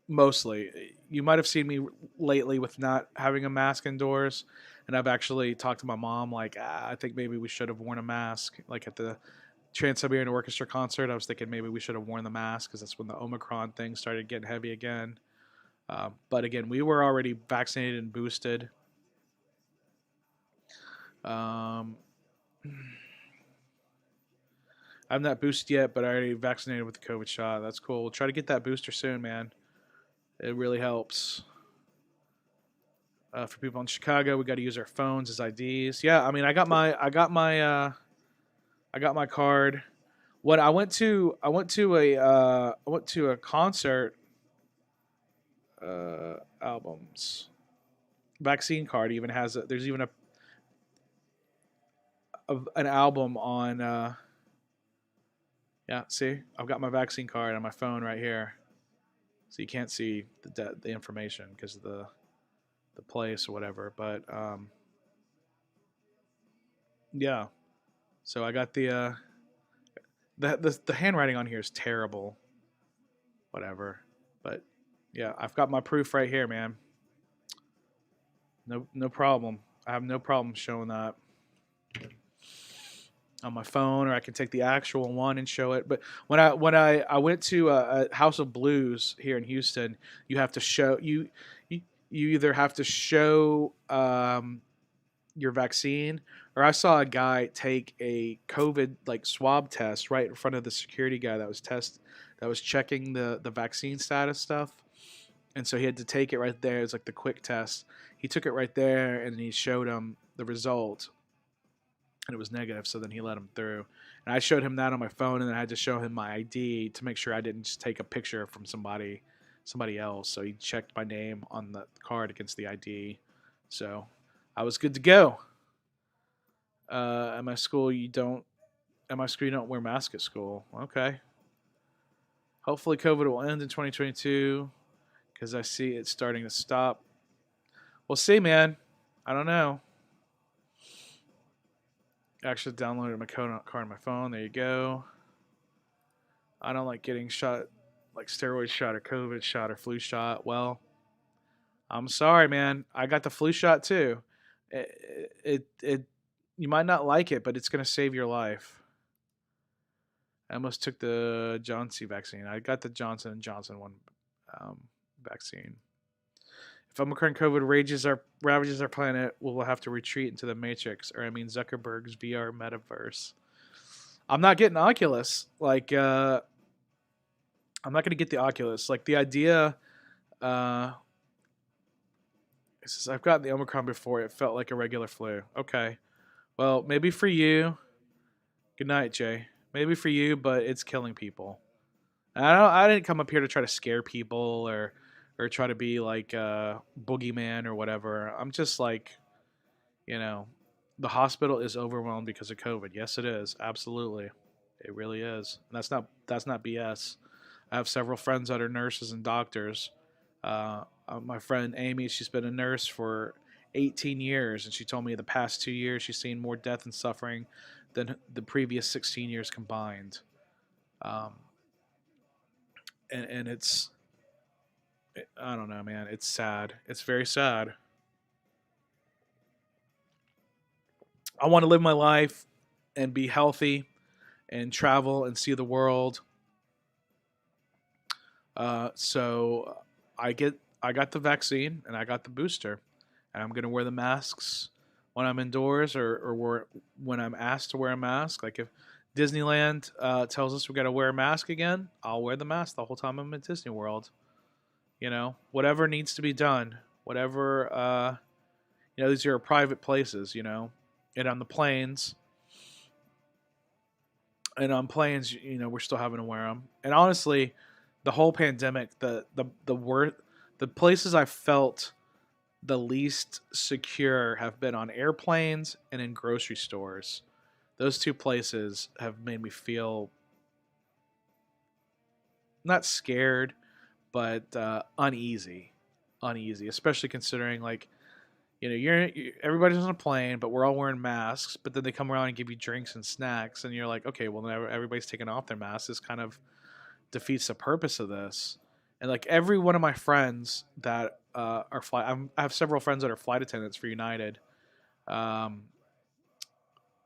Mostly, you might have seen me lately with not having a mask indoors, and I've actually talked to my mom. Like, I think maybe we should have worn a mask. Like at the Trans-Siberian Orchestra concert, I was thinking maybe we should have worn the mask because that's when the Omicron thing started getting heavy again. But again, we were already vaccinated and boosted. Um, I'm not boosted yet, but I already vaccinated with the COVID shot. That's cool. We'll try to get that booster soon, man. It really helps. For people in Chicago, we got to use our phones as IDs. Yeah, I mean, I got my card. When I went to a concert. Albums. Vaccine card even has there's even an album on. Yeah, see, I've got my vaccine card on my phone right here, so you can't see the information because of the place or whatever. But yeah, so I got the handwriting on here is terrible. Whatever, but yeah, I've got my proof right here, man. No problem. I have no problem showing that on my phone, or I can take the actual one and show it. But I went to a House of Blues here in Houston, you have to show you either have to show your vaccine, or I saw a guy take a COVID like swab test right in front of the security guy that was checking the vaccine status stuff. And so he had to take it right there. It's like the quick test. He took it right there and he showed him the result, and it was negative. So then he let him through. And I showed him that on my phone, and then I had to show him my ID to make sure I didn't just take a picture from somebody else. So he checked my name on the card against the ID. So I was good to go. At my school, you don't. At my school, you don't wear masks at school. Okay. Hopefully, COVID will end in 2022 because I see it's starting to stop. We'll see, man. I don't know. I actually downloaded my card on my phone. There you go. I don't like getting shot, like steroid shot or COVID shot or flu shot. Well, I'm sorry, man. I got the flu shot too. It you might not like it, but it's gonna save your life. I almost took the Johnson vaccine. I got the Johnson and Johnson one vaccine. If Omicron COVID ravages our planet, we'll have to retreat into the Matrix, or I mean Zuckerberg's VR metaverse. I'm not getting Oculus. Like, I'm not gonna get the Oculus. Like the idea. Uh, says, I've gotten the Omicron before. It felt like a regular flu. Okay. Well, maybe for you. Good night, Jay. Maybe for you, but it's killing people. And I didn't come up here to try to scare people or try to be like a boogeyman or whatever. I'm just like, you know, the hospital is overwhelmed because of COVID. Yes, it is. Absolutely. It really is. And that's not BS. I have several friends that are nurses and doctors. My friend Amy, she's been a nurse for 18 years, and she told me the past 2 years she's seen more death and suffering than the previous 16 years combined. Um, and I don't know, man. It's sad. It's very sad. I want to live my life and be healthy and travel and see the world. So I got the vaccine and I got the booster, and I'm gonna wear the masks when I'm indoors when I'm asked to wear a mask. Like if Disneyland tells us we got to wear a mask again, I'll wear the mask the whole time I'm at Disney World. You know, whatever needs to be done, whatever. These are private places. And on the planes. And on planes, we're still having to wear them. And honestly, the whole pandemic, the places I felt the least secure have been on airplanes and in grocery stores. Those two places have made me feel not scared, but uneasy, especially considering like everybody's on a plane, but we're all wearing masks. But then they come around and give you drinks and snacks, and you're like, okay, well, now everybody's taking off their masks. This kind of defeats the purpose of this. And like every one of my friends that are I have several friends that are flight attendants for United. Um,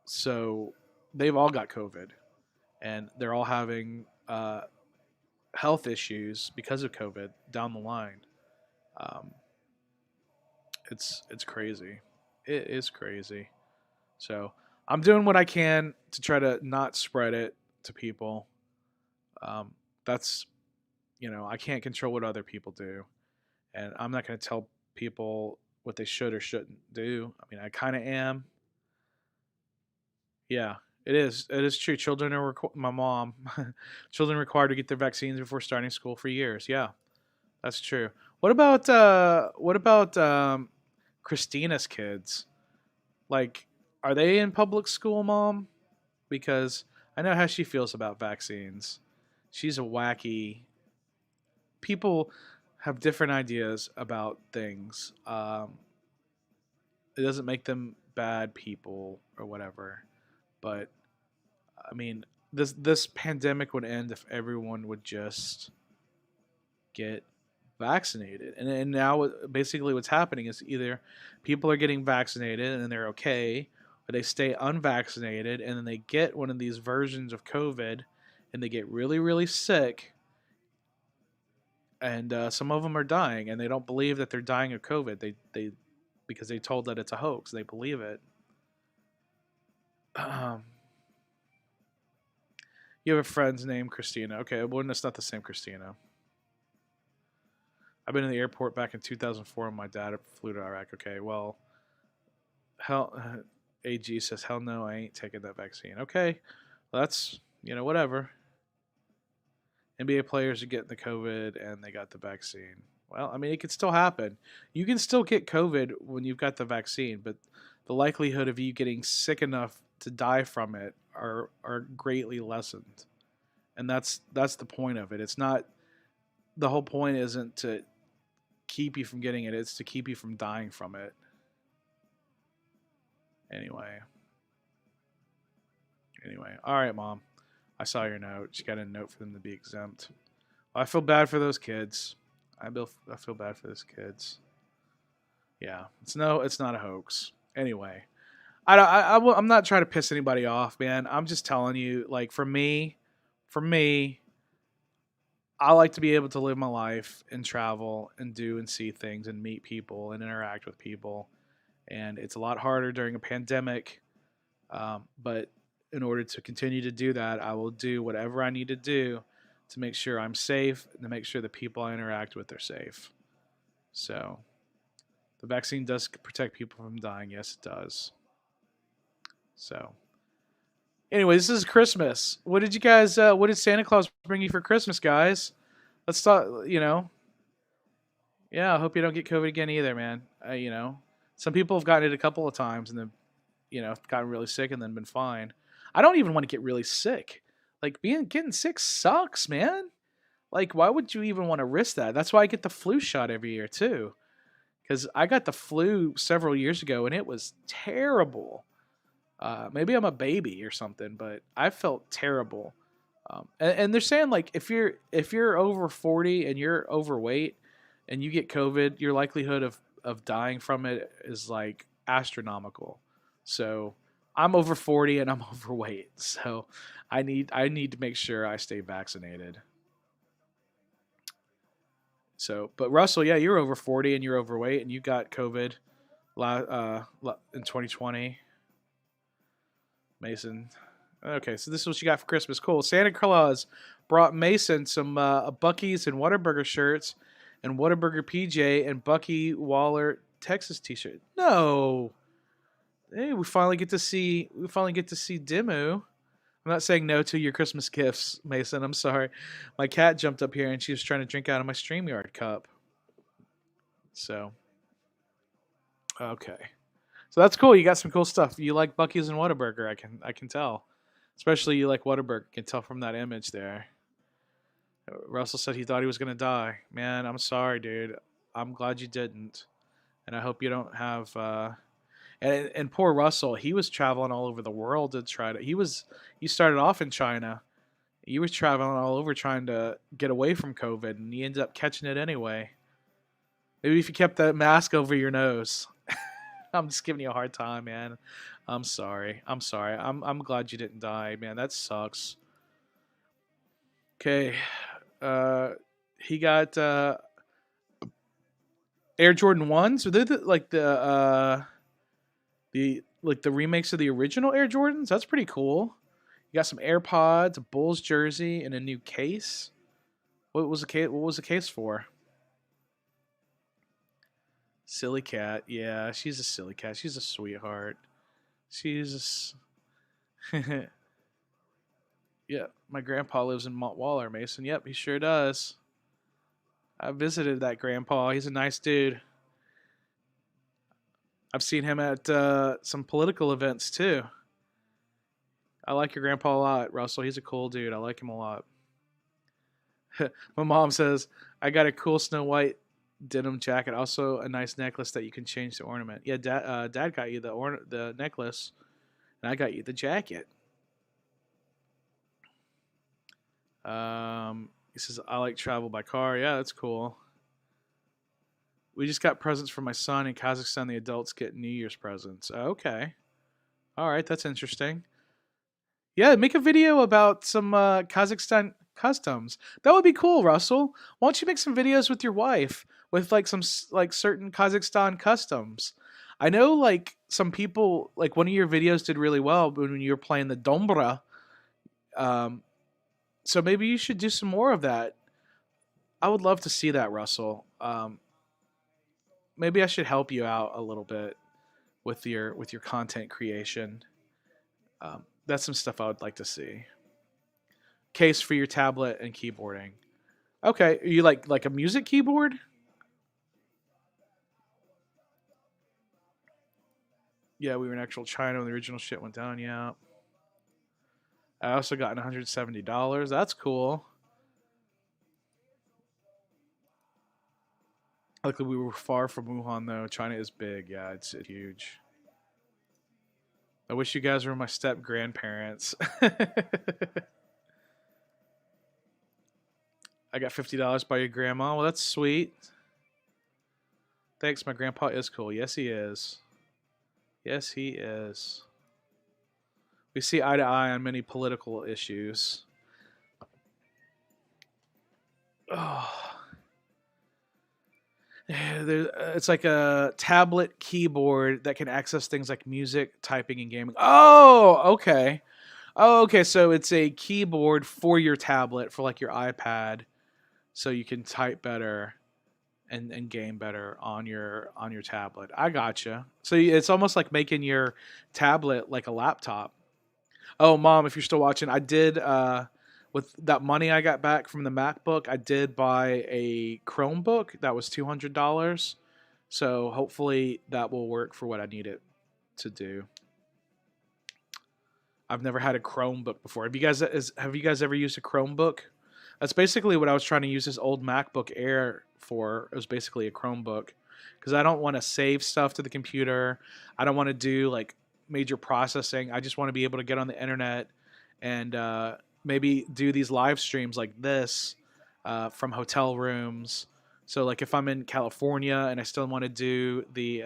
so they've all got COVID, and they're all having health issues because of COVID down the line. Um, it's crazy. It is crazy. So I'm doing what I can to try to not spread it to people. Um, that's I can't control what other people do, and I'm not going to tell people what they should or shouldn't do. I mean, I kind of am. Yeah, it is. It is true. Children are my mom. Children are required to get their vaccines before starting school for years. Yeah, that's true. What about Christina's kids? Like, are they in public school, mom? Because I know how she feels about vaccines. She's a wacky. People have different ideas about things. It doesn't make them bad people or whatever. But I mean, this pandemic would end if everyone would just get vaccinated. And now basically what's happening is either people are getting vaccinated and they're okay, or they stay unvaccinated and then they get one of these versions of COVID and they get really really sick, and some of them are dying and they don't believe that they're dying of COVID. They because they told that it's a hoax. They believe it. Um, you have a friend's name Christina. Okay, well that's not the same Christina. I've been in the airport back in 2004 and my dad flew to Iraq. Okay, well, hell, AG says, hell no, I ain't taking that vaccine. Okay, well, that's, whatever. NBA players are getting the COVID and they got the vaccine. Well, I mean, it could still happen. You can still get COVID when you've got the vaccine, but the likelihood of you getting sick enough to die from it are greatly lessened. And that's the point of it. It's not the whole point isn't to keep you from getting it, it's to keep you from dying from it. Anyway. Anyway. All right, mom. I saw your note. She got a note for them to be exempt. Well, I feel bad for those kids. I feel bad for those kids. Yeah. It's not a hoax. Anyway. I'm not trying to piss anybody off, man. I'm just telling you, like, for me, I like to be able to live my life and travel and do and see things and meet people and interact with people. And it's a lot harder during a pandemic. But in order to continue to do that, I will do whatever I need to do to make sure I'm safe and to make sure the people I interact with are safe. So the vaccine does protect people from dying. Yes, it does. So anyway, this is Christmas. What did you guys? What did Santa Claus bring you for Christmas, guys? Let's talk. Yeah. I hope you don't get COVID again either, man. Some people have gotten it a couple of times and then gotten really sick and then been fine. I don't even want to get really sick. Like getting sick sucks, man. Like, why would you even want to risk that? That's why I get the flu shot every year too. Because I got the flu several years ago and it was terrible. Maybe I'm a baby or something, but I felt terrible. And they're saying like if you're over 40 and you're overweight and you get COVID, your likelihood of dying from it is like astronomical. So I'm over 40 and I'm overweight. So I need to make sure I stay vaccinated. So, but Russell, yeah, you're over 40 and you're overweight and you got COVID in 2020. Mason. Okay, so this is what you got for Christmas. Cool. Santa Claus brought Mason some Bucky's and Whataburger shirts and Whataburger PJ and Bucky Waller Texas T-shirt. No. Hey, we finally get to see Dimmu. I'm not saying no to your Christmas gifts, Mason. I'm sorry. My cat jumped up here and she was trying to drink out of my StreamYard cup. So, okay. So that's cool. You got some cool stuff. You like Bucky's and Whataburger, I can tell. Especially you like Whataburger. I can tell from that image there. Russell said he thought he was gonna die. Man, I'm sorry, dude. I'm glad you didn't, and I hope you don't have. And poor Russell, he was traveling all over the world to try to. He started off in China. He was traveling all over trying to get away from COVID, and he ended up catching it anyway. Maybe if you kept that mask over your nose. I'm just giving you a hard time, man. I'm sorry. I'm glad you didn't die, man. That sucks. Okay. Uh he got Air Jordan 1s? Are they the remakes of the original Air Jordans? That's pretty cool. You got some AirPods, a Bulls jersey, and a new case. What was the case for? Silly cat. Yeah, she's a silly cat. She's a sweetheart. She's yeah. My grandpa lives in Montwaller, Mason. Yep, he sure does. I visited that grandpa. He's a nice dude. I've seen him at some political events too. I like your grandpa a lot, Russell. He's a cool dude. I like him a lot. My mom says I got a cool Snow White denim jacket, also a nice necklace that you can change to ornament. Yeah, Dad got you the necklace, and I got you the jacket. He says I like travel by car. Yeah, that's cool. We just got presents for my son in Kazakhstan. The adults get New Year's presents. Okay, all right, that's interesting. Yeah, make a video about some Kazakhstan customs. That would be cool, Russell. Why don't you make some videos with your wife with like some like certain Kazakhstan customs? I know like some people like one of your videos did really well when you were playing the dombra. Um, so maybe you should do some more of that. I would love to see that, Russell. Maybe I should help you out a little bit with your content creation. That's some stuff I would like to see. Case for your tablet and keyboarding. Okay, are you like a music keyboard? Yeah, we were in actual China when the original shit went down. Yeah, I also got $170. That's cool. Luckily, we were far from Wuhan though. China is big. Yeah, it's huge. I wish you guys were my step grandparents. I got $50 by your grandma. Well, that's sweet. Thanks, my grandpa is cool. Yes, he is. Yes, he is. We see eye to eye on many political issues. Oh. It's like a tablet keyboard that can access things like music, typing, and gaming. Oh, okay. Oh, okay. So it's a keyboard for your tablet, for like your iPad, so you can type better and game better on your tablet. I gotcha. So it's almost like making your tablet like a laptop. Oh, mom, if you're still watching, I did with that money I got back from the MacBook, I did buy a Chromebook that was $200. So hopefully that will work for what I need it to do. I've never had a Chromebook before. Have you guys ever used a Chromebook? That's basically what I was trying to use this old MacBook Air for. It was basically a Chromebook because I don't want to save stuff to the computer. I don't want to do like major processing. I just want to be able to get on the internet and maybe do these live streams like this from hotel rooms. So like if I'm in California and I still want to do the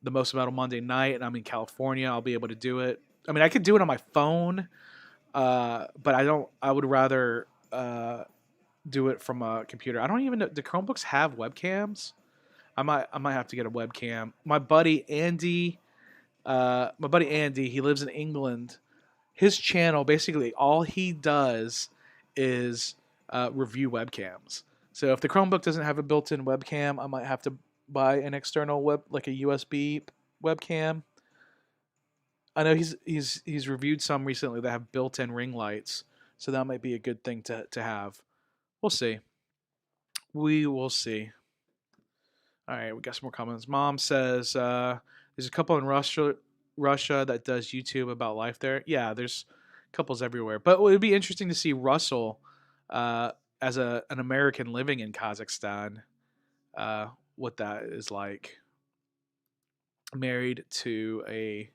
Most Metal Monday night and I'm in California, I'll be able to do it. I mean, I could do it on my phone, but I don't. I would rather do it from a computer. I don't even know. Do Chromebooks have webcams? I might have to get a webcam. My buddy Andy, he lives in England. His channel, basically, all he does is review webcams. So if the Chromebook doesn't have a built-in webcam, I might have to buy an external like a USB webcam. I know he's reviewed some recently that have built-in ring lights, so that might be a good thing to have. We'll see. We will see. All right, we got some more comments. Mom says there's a couple in Russia that does YouTube about life there. Yeah, there's couples everywhere. But it would be interesting to see Russell as an American living in Kazakhstan, what that is like. Married to a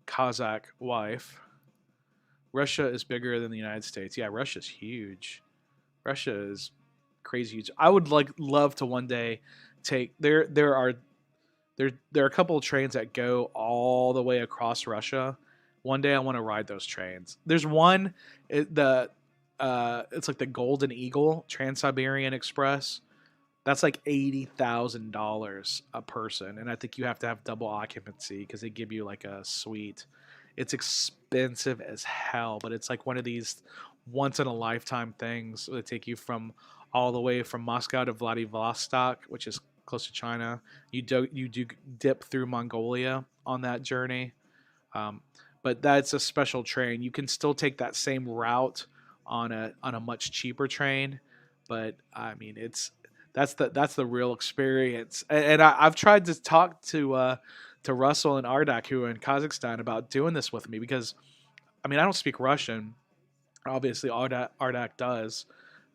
Kazakh wife. Russia is bigger than the United States. Yeah, Russia's huge. Russia is crazy huge. I would love to one day take there are a couple of trains that go all the way across Russia. One day I want to ride those trains. There's one it's like the Golden Eagle Trans-Siberian Express. That's like $80,000 a person, and I think you have to have double occupancy because they give you like a suite. It's expensive as hell, but it's like one of these once in a lifetime things that take you from all the way from Moscow to Vladivostok, which is close to China. You do dip through Mongolia on that journey, um, but that's a special train. You can still take that same route on a much cheaper train, but I mean that's the real experience. And I've tried to talk to Russell and Ardak who are in Kazakhstan about doing this with me because I mean I don't speak Russian. Obviously, Ardak does,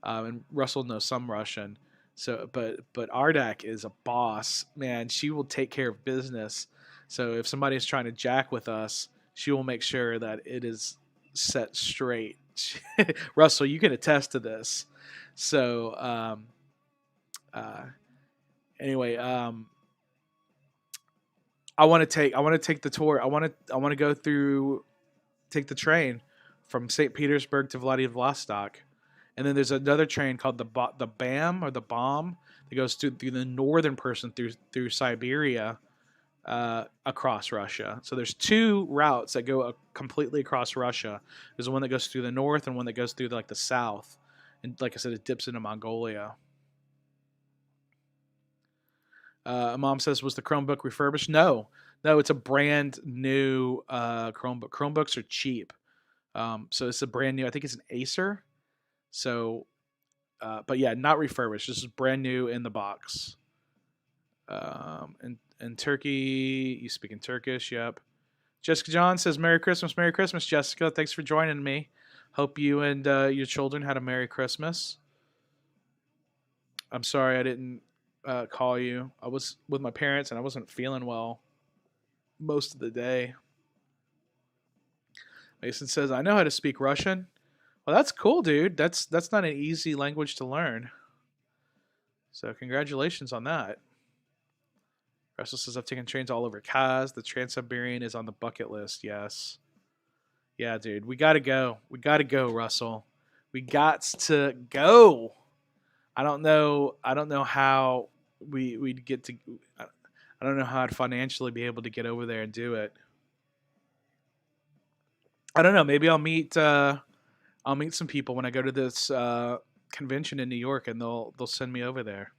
and Russell knows some Russian. So, but Ardak is a boss, man. She will take care of business. So if somebody is trying to jack with us, she will make sure that it is set straight. Russell, you can attest to this. So, uh, anyway, I want to take the tour. I want to go through take the train from St. Petersburg to Vladivostok, and then there's another train called the BAM or the Bomb that goes through the northern person through Siberia, across Russia. So there's two routes that go completely across Russia. There's one that goes through the north and one that goes through like the south, and like I said, it dips into Mongolia. Mom says, was the Chromebook refurbished? No, no, it's a brand new Chromebook. Chromebooks are cheap. So it's a brand new. I think it's an Acer. So, but yeah, not refurbished. This is brand new in the box. In Turkey, you speak in Turkish. Yep. Jessica John says, "Merry Christmas, Merry Christmas, Jessica. Thanks for joining me. Hope you and your children had a Merry Christmas. I'm sorry I didn't call you. I was with my parents and I wasn't feeling well most of the day." Mason says, "I know how to speak Russian." Well, that's cool, dude. That's not an easy language to learn. So congratulations on that. Russell says, "I've taken trains all over Kaz. The Trans-Siberian is on the bucket list." Yes. Yeah, dude. We got to go. We got to go, Russell. We got to go. I don't know how we'd get to. I don't know how I'd financially be able to get over there and do it. I don't know. Maybe I'll meet some people when I go to this convention in New York, and they'll send me over there.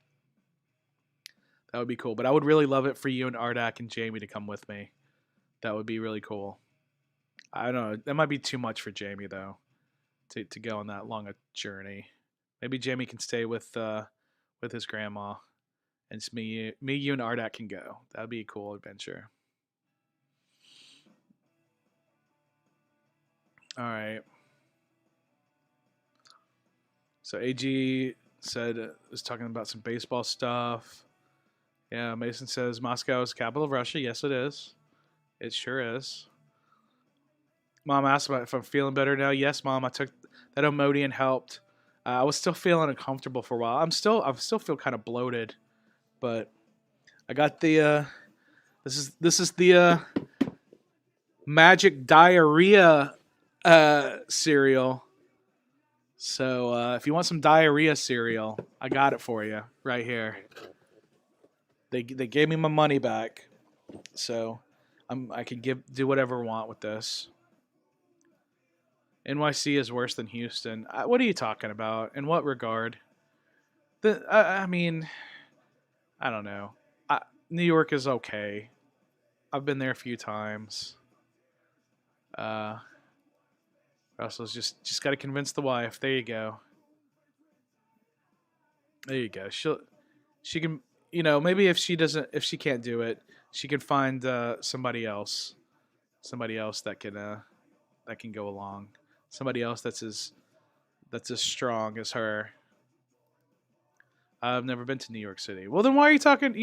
That would be cool. But I would really love it for you and Ardak and Jamie to come with me. That would be really cool. I don't know. That might be too much for Jamie though, to go on that long a journey. Maybe Jamie can stay with his grandma, and it's me, you, and Ardak can go. That'd be a cool adventure. All right. So AG said was talking about some baseball stuff. Yeah, Mason says Moscow is the capital of Russia. Yes, it is. It sure is. Mom asked about if I'm feeling better now. Yes, Mom. I took that Imodium helped. I was still feeling uncomfortable for a while. I still feel kind of bloated, but I got the this is the magic diarrhea cereal. So if you want some diarrhea cereal, I got it for you right here. They gave me my money back, so I can do whatever I want with this. NYC is worse than Houston. What are you talking about? In what regard? I mean, I don't know. New York is okay. I've been there a few times. Uh, Russell's just got to convince the wife. There you go. There you go. She can, maybe if she can't do it, she can find somebody else that can go along, somebody else that's as strong as her. I've never been to New York City. Well, then why are you talking?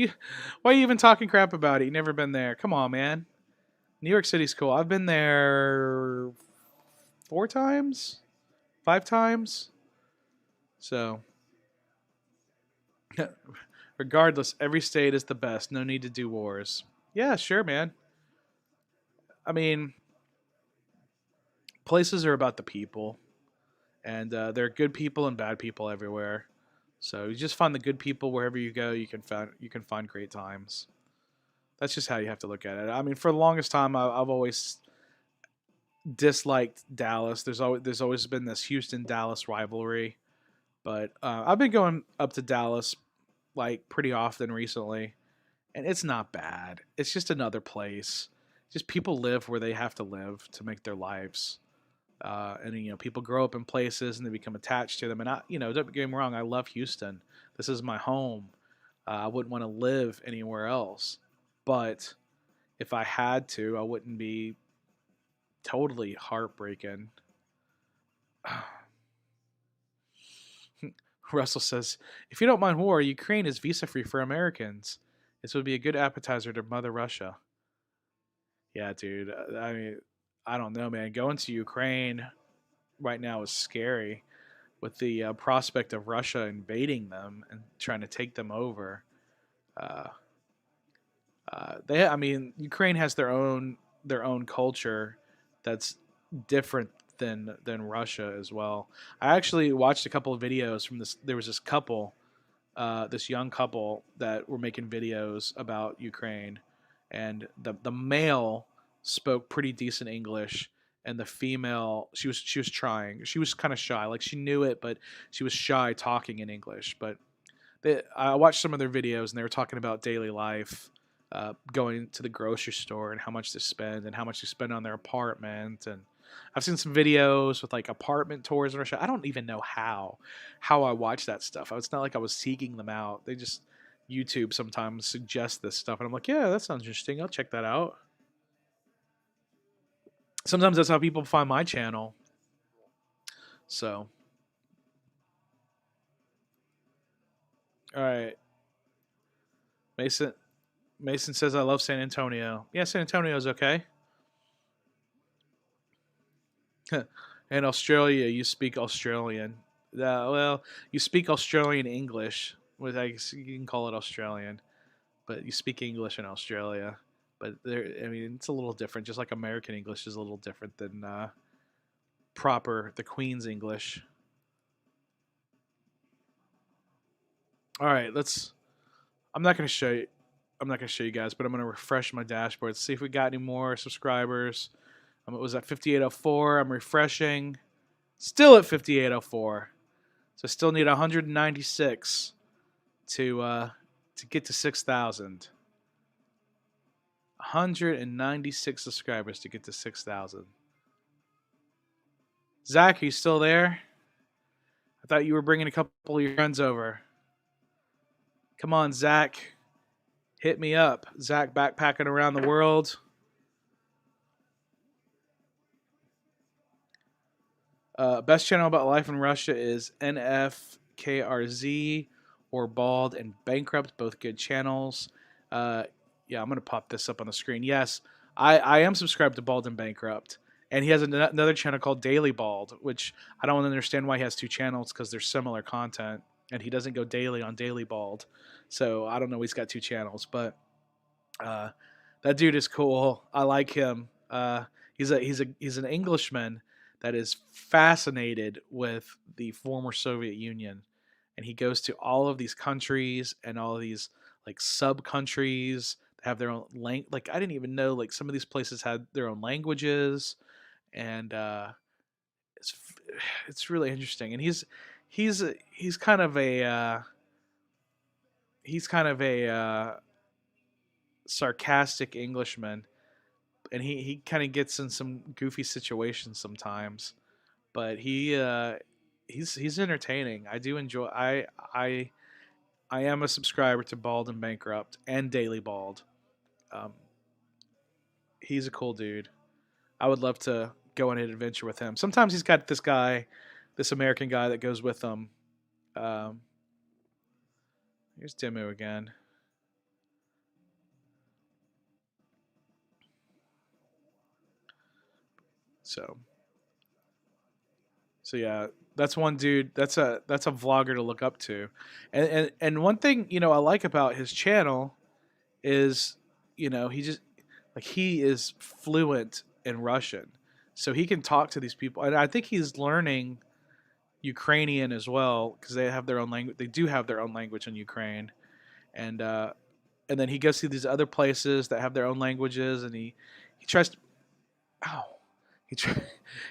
Why are you even talking crap about it? You never been there. Come on, man. New York City's cool. I've been there 4 times, 5 times. So, regardless, every state is the best. No need to do wars. Yeah, sure, man. I mean, places are about the people, and there are good people and bad people everywhere. So you just find the good people wherever you go. You can find great times. That's just how you have to look at it. I mean, for the longest time, I've always disliked Dallas. There's always been this Houston Dallas rivalry, but I've been going up to Dallas like pretty often recently, and it's not bad. It's just another place. Just people live where they have to live to make their lives. And people grow up in places and they become attached to them. And don't get me wrong, I love Houston. This is my home. I wouldn't want to live anywhere else, but if I had to, I wouldn't be totally heartbreaking. Russell says, if you don't mind war, Ukraine is visa free for Americans. This would be a good appetizer to Mother Russia. Yeah, dude. I mean, I don't know, man. Going to Ukraine right now is scary with the prospect of Russia invading them and trying to take them over. Uh, I mean, Ukraine has their own culture that's different than Russia as well. I actually watched a couple of videos from this. There was this couple, this young couple that were making videos about Ukraine, and the male spoke pretty decent English, and the female she was trying. She was kind of shy, like she knew it, but she was shy talking in English. But I watched some of their videos, and they were talking about daily life, going to the grocery store and how much they spend and how much they spend on their apartment. And I've seen some videos with like apartment tours in Russia. I don't even know how I watch that stuff. It's not like I was seeking them out. They just YouTube sometimes suggest this stuff, and I'm like, yeah, that sounds interesting. I'll check that out. Sometimes that's how people find my channel. So, all right, Mason. Mason says I love San Antonio. Yeah, San Antonio is okay. In Australia, you speak Australian. Well, you speak Australian English, which I guess you can call it Australian, but you speak English in Australia. But there, I mean, it's a little different. Just like American English is a little different than proper the Queen's English. All right, let's. I'm not going to show you. I'm not going to show you guys, but I'm going to refresh my dashboard. See if we got any more subscribers. It was at 5804. I'm refreshing. Still at 5804. So I still need 196 to get to 6,000. 196 subscribers to get to 6,000. Zach, are you still there? I thought you were bringing a couple of your friends over. Come on, Zach. Hit me up. Zach backpacking around the world. Best channel about life in Russia is NFKRZ or Bald and Bankrupt. Both good channels. Yeah, I'm going to pop this up on the screen. Yes, I am subscribed to Bald and Bankrupt. And he has another channel called Daily Bald, which I don't understand why he has two channels because they're similar content. And he doesn't go daily on Daily Bald. So I don't know, he's got two channels. But that dude is cool. I like him. He's an Englishman that is fascinated with the former Soviet Union, and he goes to all of these countries and all of these like sub countries that have their own like I didn't even know like some of these places had their own languages, and it's it's really interesting. And he's kind of a sarcastic Englishman, and he kind of gets in some goofy situations sometimes, but he's entertaining. I do enjoy. I am a subscriber to Bald and Bankrupt and Daily Bald. Um, he's a cool dude. I would love to go on an adventure with him. Sometimes he's got this American guy that goes with him. Um, Here's Demu again. So yeah, that's one dude. That's a vlogger to look up to, and one thing I like about his channel is he just like he is fluent in Russian, so he can talk to these people, and I think he's learning Ukrainian as well because they have their own language. They do have their own language in Ukraine, and and then he goes to these other places that have their own languages, and he tries to ow he try,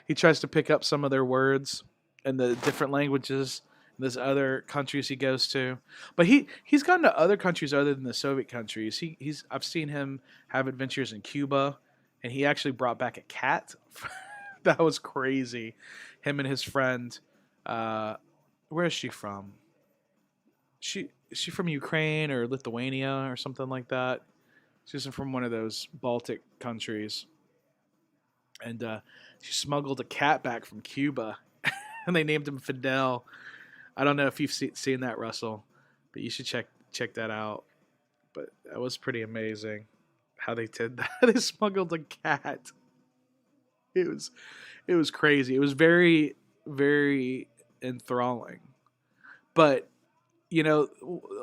he tries to pick up some of their words in the different languages in those other countries he goes to. But he's gone to other countries other than the Soviet countries. He's I've seen him have adventures in Cuba, and he actually brought back a cat. That was crazy. Him and his friend. Uh, where is she from? She is she from Ukraine or Lithuania or something like that? She's from one of those Baltic countries, and she smuggled a cat back from Cuba, and they named him Fidel. I don't know if you've seen that, Russell, but you should check that out. But that was pretty amazing how they did that. They smuggled a cat. It was it was crazy. It was very enthralling. But you know,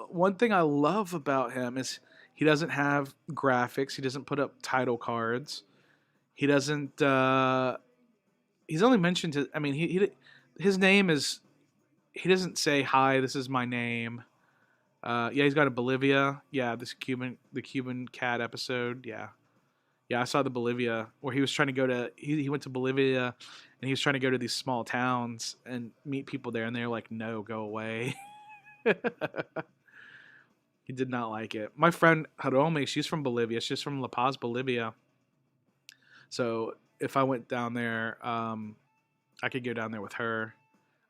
one thing I love about him is he doesn't have graphics. He doesn't put up title cards. He doesn't. He's only mentioned his. I mean, his name is. He doesn't say hi. This is my name. Yeah, he's got a Bolivia. Yeah, the Cuban cat episode. Yeah, yeah, I saw the Bolivia where he was trying to go to. He went to Bolivia, and he was trying to go to these small towns and meet people there, and they're like, "No, go away." He did not like it. My friend Harome, she's from Bolivia. She's from La Paz, Bolivia. So if I went down there, I could go down there with her.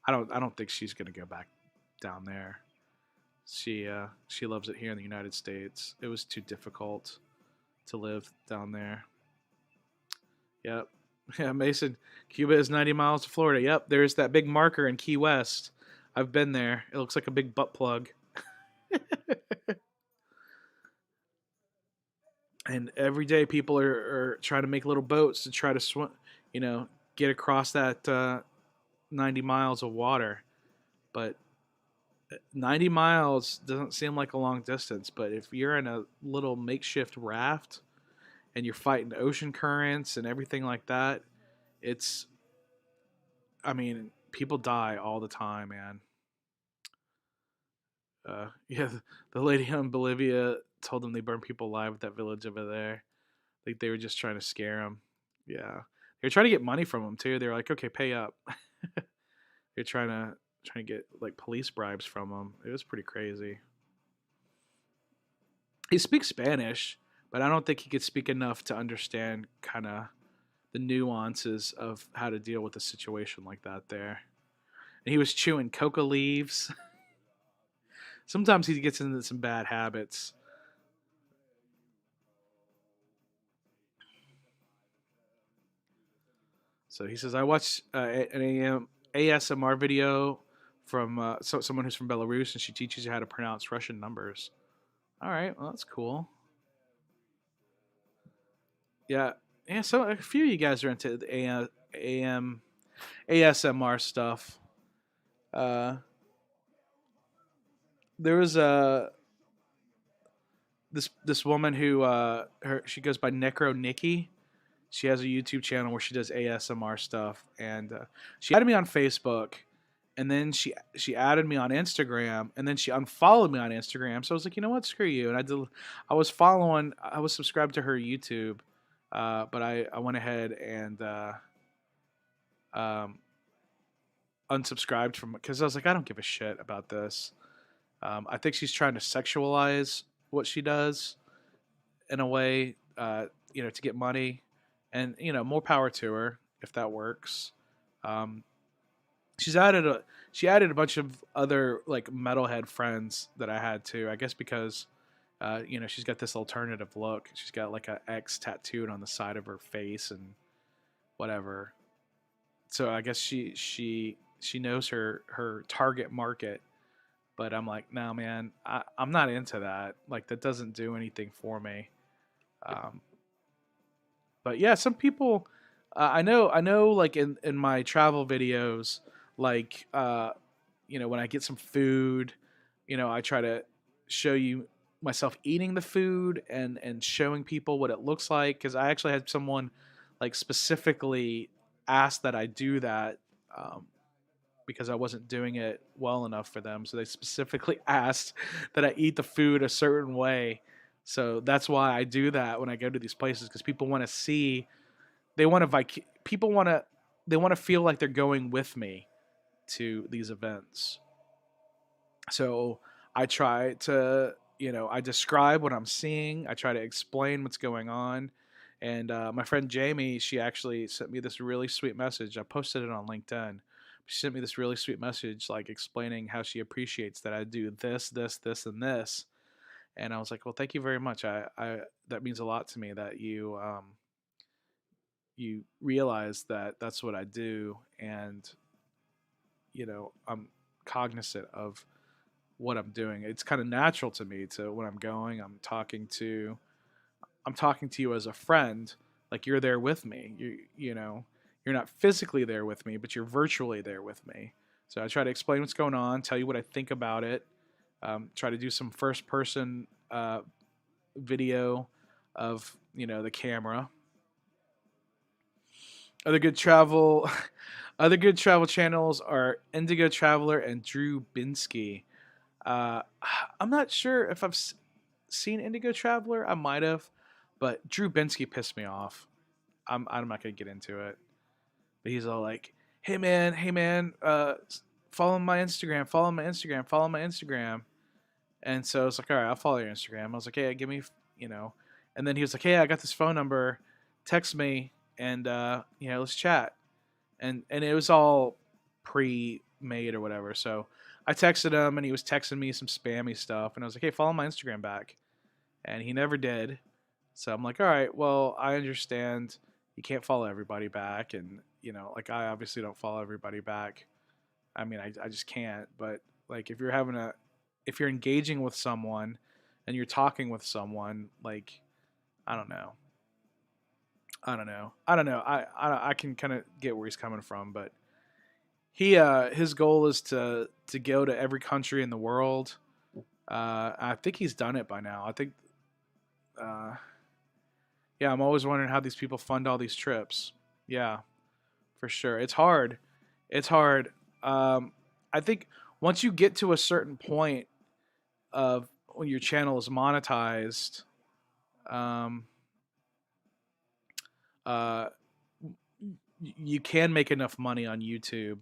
I don't think she's gonna go back down there. She loves it here in the United States. It was too difficult to live down there. Yep. Yeah, Mason. Cuba is 90 miles to Florida. Yep. There's that big marker in Key West. I've been there. It looks like a big butt plug. And every day people are trying to make little boats to try to swim, you know, get across that 90 miles of water. But 90 miles doesn't seem like a long distance. But if you're in a little makeshift raft and you're fighting ocean currents and everything like that, it's, I mean, people die all the time, man. Yeah, the lady in Bolivia told them they burned people alive at that village over there. Like they were just trying to scare them. Yeah, they were trying to get money from them too. They were like, "Okay, pay up." They're trying to get like police bribes from him. It was pretty crazy. He speaks Spanish, but I don't think he could speak enough to understand kind of the nuances of how to deal with a situation like that there. And he was chewing coca leaves. Sometimes he gets into some bad habits. So he says, I watched an ASMR video from someone who's from Belarus, and she teaches you how to pronounce Russian numbers. All right, well that's cool. Yeah, yeah. So a few of you guys are into the AM ASMR stuff. Uh, there was this woman who she goes by Necro Nikki. She has a YouTube channel where she does ASMR stuff, and she added me on Facebook, and then she added me on Instagram, and then she unfollowed me on Instagram. So I was like, you know what, screw you. And I was subscribed to her YouTube, but I went ahead and um, unsubscribed from because I was like, I don't give a shit about this. I think she's trying to sexualize what she does in a way, to get money, and more power to her if that works. Um, she's added a she added a bunch of other like metalhead friends that I had too. I guess because she's got this alternative look. She's got like a X tattooed on the side of her face and whatever. So I guess she knows her target market. But I'm like, no, man, I'm not into that. Like that doesn't do anything for me. Um, but yeah, some people I know like in my travel videos, like when I get some food, I try to show you myself eating the food and showing people what it looks like because I actually had someone like specifically ask that I do that. um, because I wasn't doing it well enough for them. So they specifically asked that I eat the food a certain way. So that's why I do that when I go to these places, because people want to see, they want to people want to, they want to feel like they're going with me to these events. So I try to, I describe what I'm seeing. I try to explain what's going on. And my friend Jamie, she actually sent me this really sweet message. I posted it on LinkedIn. She sent me this really sweet message, like explaining how she appreciates that I do this, this, this, and this. And I was like, well, thank you very much. I that means a lot to me that you realize that that's what I do, and I'm cognizant of what I'm doing. It's kind of natural to me to when I'm going, I'm talking to you as a friend, like you're there with me. You're not physically there with me, but you're virtually there with me. So I try to explain what's going on, tell you what I think about it, try to do some first person video of the camera. Other good travel, other good travel channels are Indigo Traveler and Drew Binsky. Uh, I'm not sure if I've seen Indigo Traveler. I might have, but Drew Binsky pissed me off. I'm not gonna get into it. But he's all like, hey man, follow my Instagram, follow my Instagram, follow my Instagram." And so it's like, all right, I'll follow your Instagram. I was like, hey, give me, you know. And then he was like, hey, I got this phone number. Text me, and let's chat. And it was all pre-made or whatever. So I texted him, and he was texting me some spammy stuff, and I was like, hey, follow my Instagram back. And he never did. So I'm like, all right, well, I understand you can't follow everybody back, and like I obviously don't follow everybody back. I mean, I just can't. But like, if you're engaging with someone and you're talking with someone, like, I don't know. I can kind of get where he's coming from, but his goal is to go to every country in the world. I think he's done it by now. I think, uh, yeah. I'm always wondering how these people fund all these trips. Yeah, for sure. It's hard. It's hard. I think once you get to a certain point of when your channel is monetized, um, uh, you can make enough money on YouTube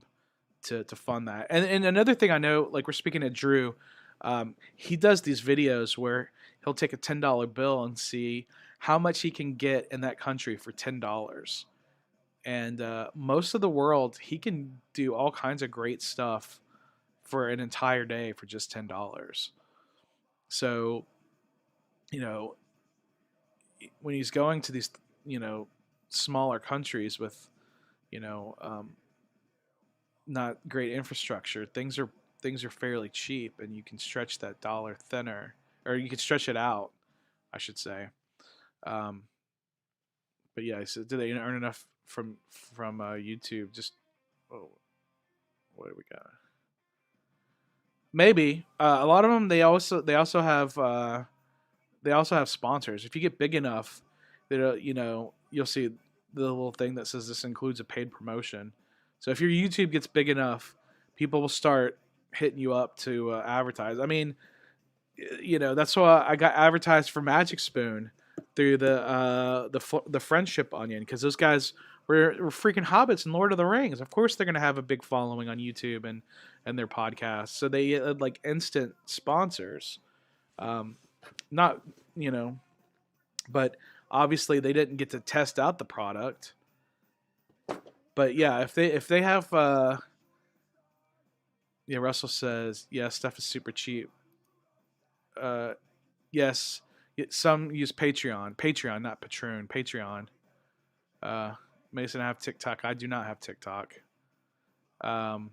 to fund that. And another thing I know, like we're speaking to Drew, he does these videos where he'll take a $10 bill and see how much he can get in that country for $10. And most of the world, he can do all kinds of great stuff for an entire day for just $10. So, you know, when he's going to these, you know, smaller countries with, you know, not great infrastructure, things are fairly cheap, and you can stretch that dollar thinner, or you can stretch it out, I should say. Um, but yeah, so do they earn enough from YouTube? Just oh, what do we got? Maybe a lot of them. They also have sponsors. If you get big enough, that you'll see the little thing that says this includes a paid promotion. So if your YouTube gets big enough, people will start hitting you up to advertise. I mean, that's why I got advertised for Magic Spoon through the Friendship Onion, because those guys were freaking hobbits in Lord of the Rings. Of course, they're gonna have a big following on YouTube and their podcasts, so they had like instant sponsors. Um, not but obviously they didn't get to test out the product. But yeah, if they have yeah, Russell says, yeah, stuff is super cheap. Uh, yes, some use Patreon, not Patroon, Patreon. Uh, Mason, I have TikTok. I do not have TikTok. Um,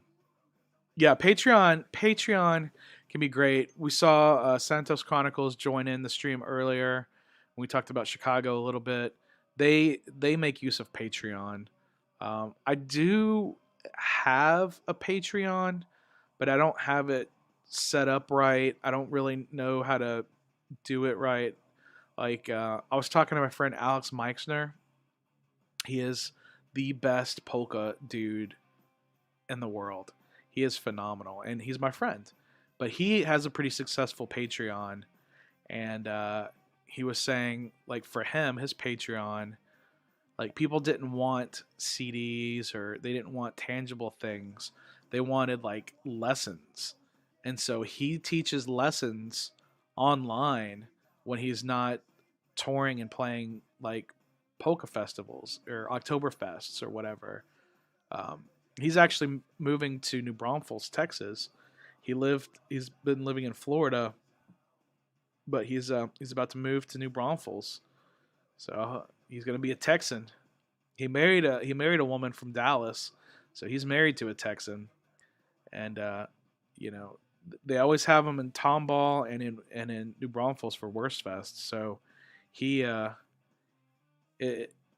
yeah, Patreon can be great. We saw Santos Chronicles join in the stream earlier. We talked about Chicago a little bit. They make use of Patreon. I do have a Patreon, but I don't have it set up right. I don't really know how to do it right. Like I was talking to my friend Alex Meixner. He is the best polka dude in the world. He is phenomenal, and he's my friend. But he has a pretty successful Patreon, and he was saying like for him, his Patreon, like people didn't want CDs or they didn't want tangible things. They wanted like lessons. And so he teaches lessons online when he's not touring and playing like polka festivals or Oktoberfests or whatever. Um, he's actually moving to New Braunfels, Texas. He's been living in Florida, but he's about to move to New Braunfels. So he's going to be a Texan. He married a woman from Dallas, so he's married to a Texan, and you know they always have him in Tomball and in New Braunfels for Worst Fest. So he I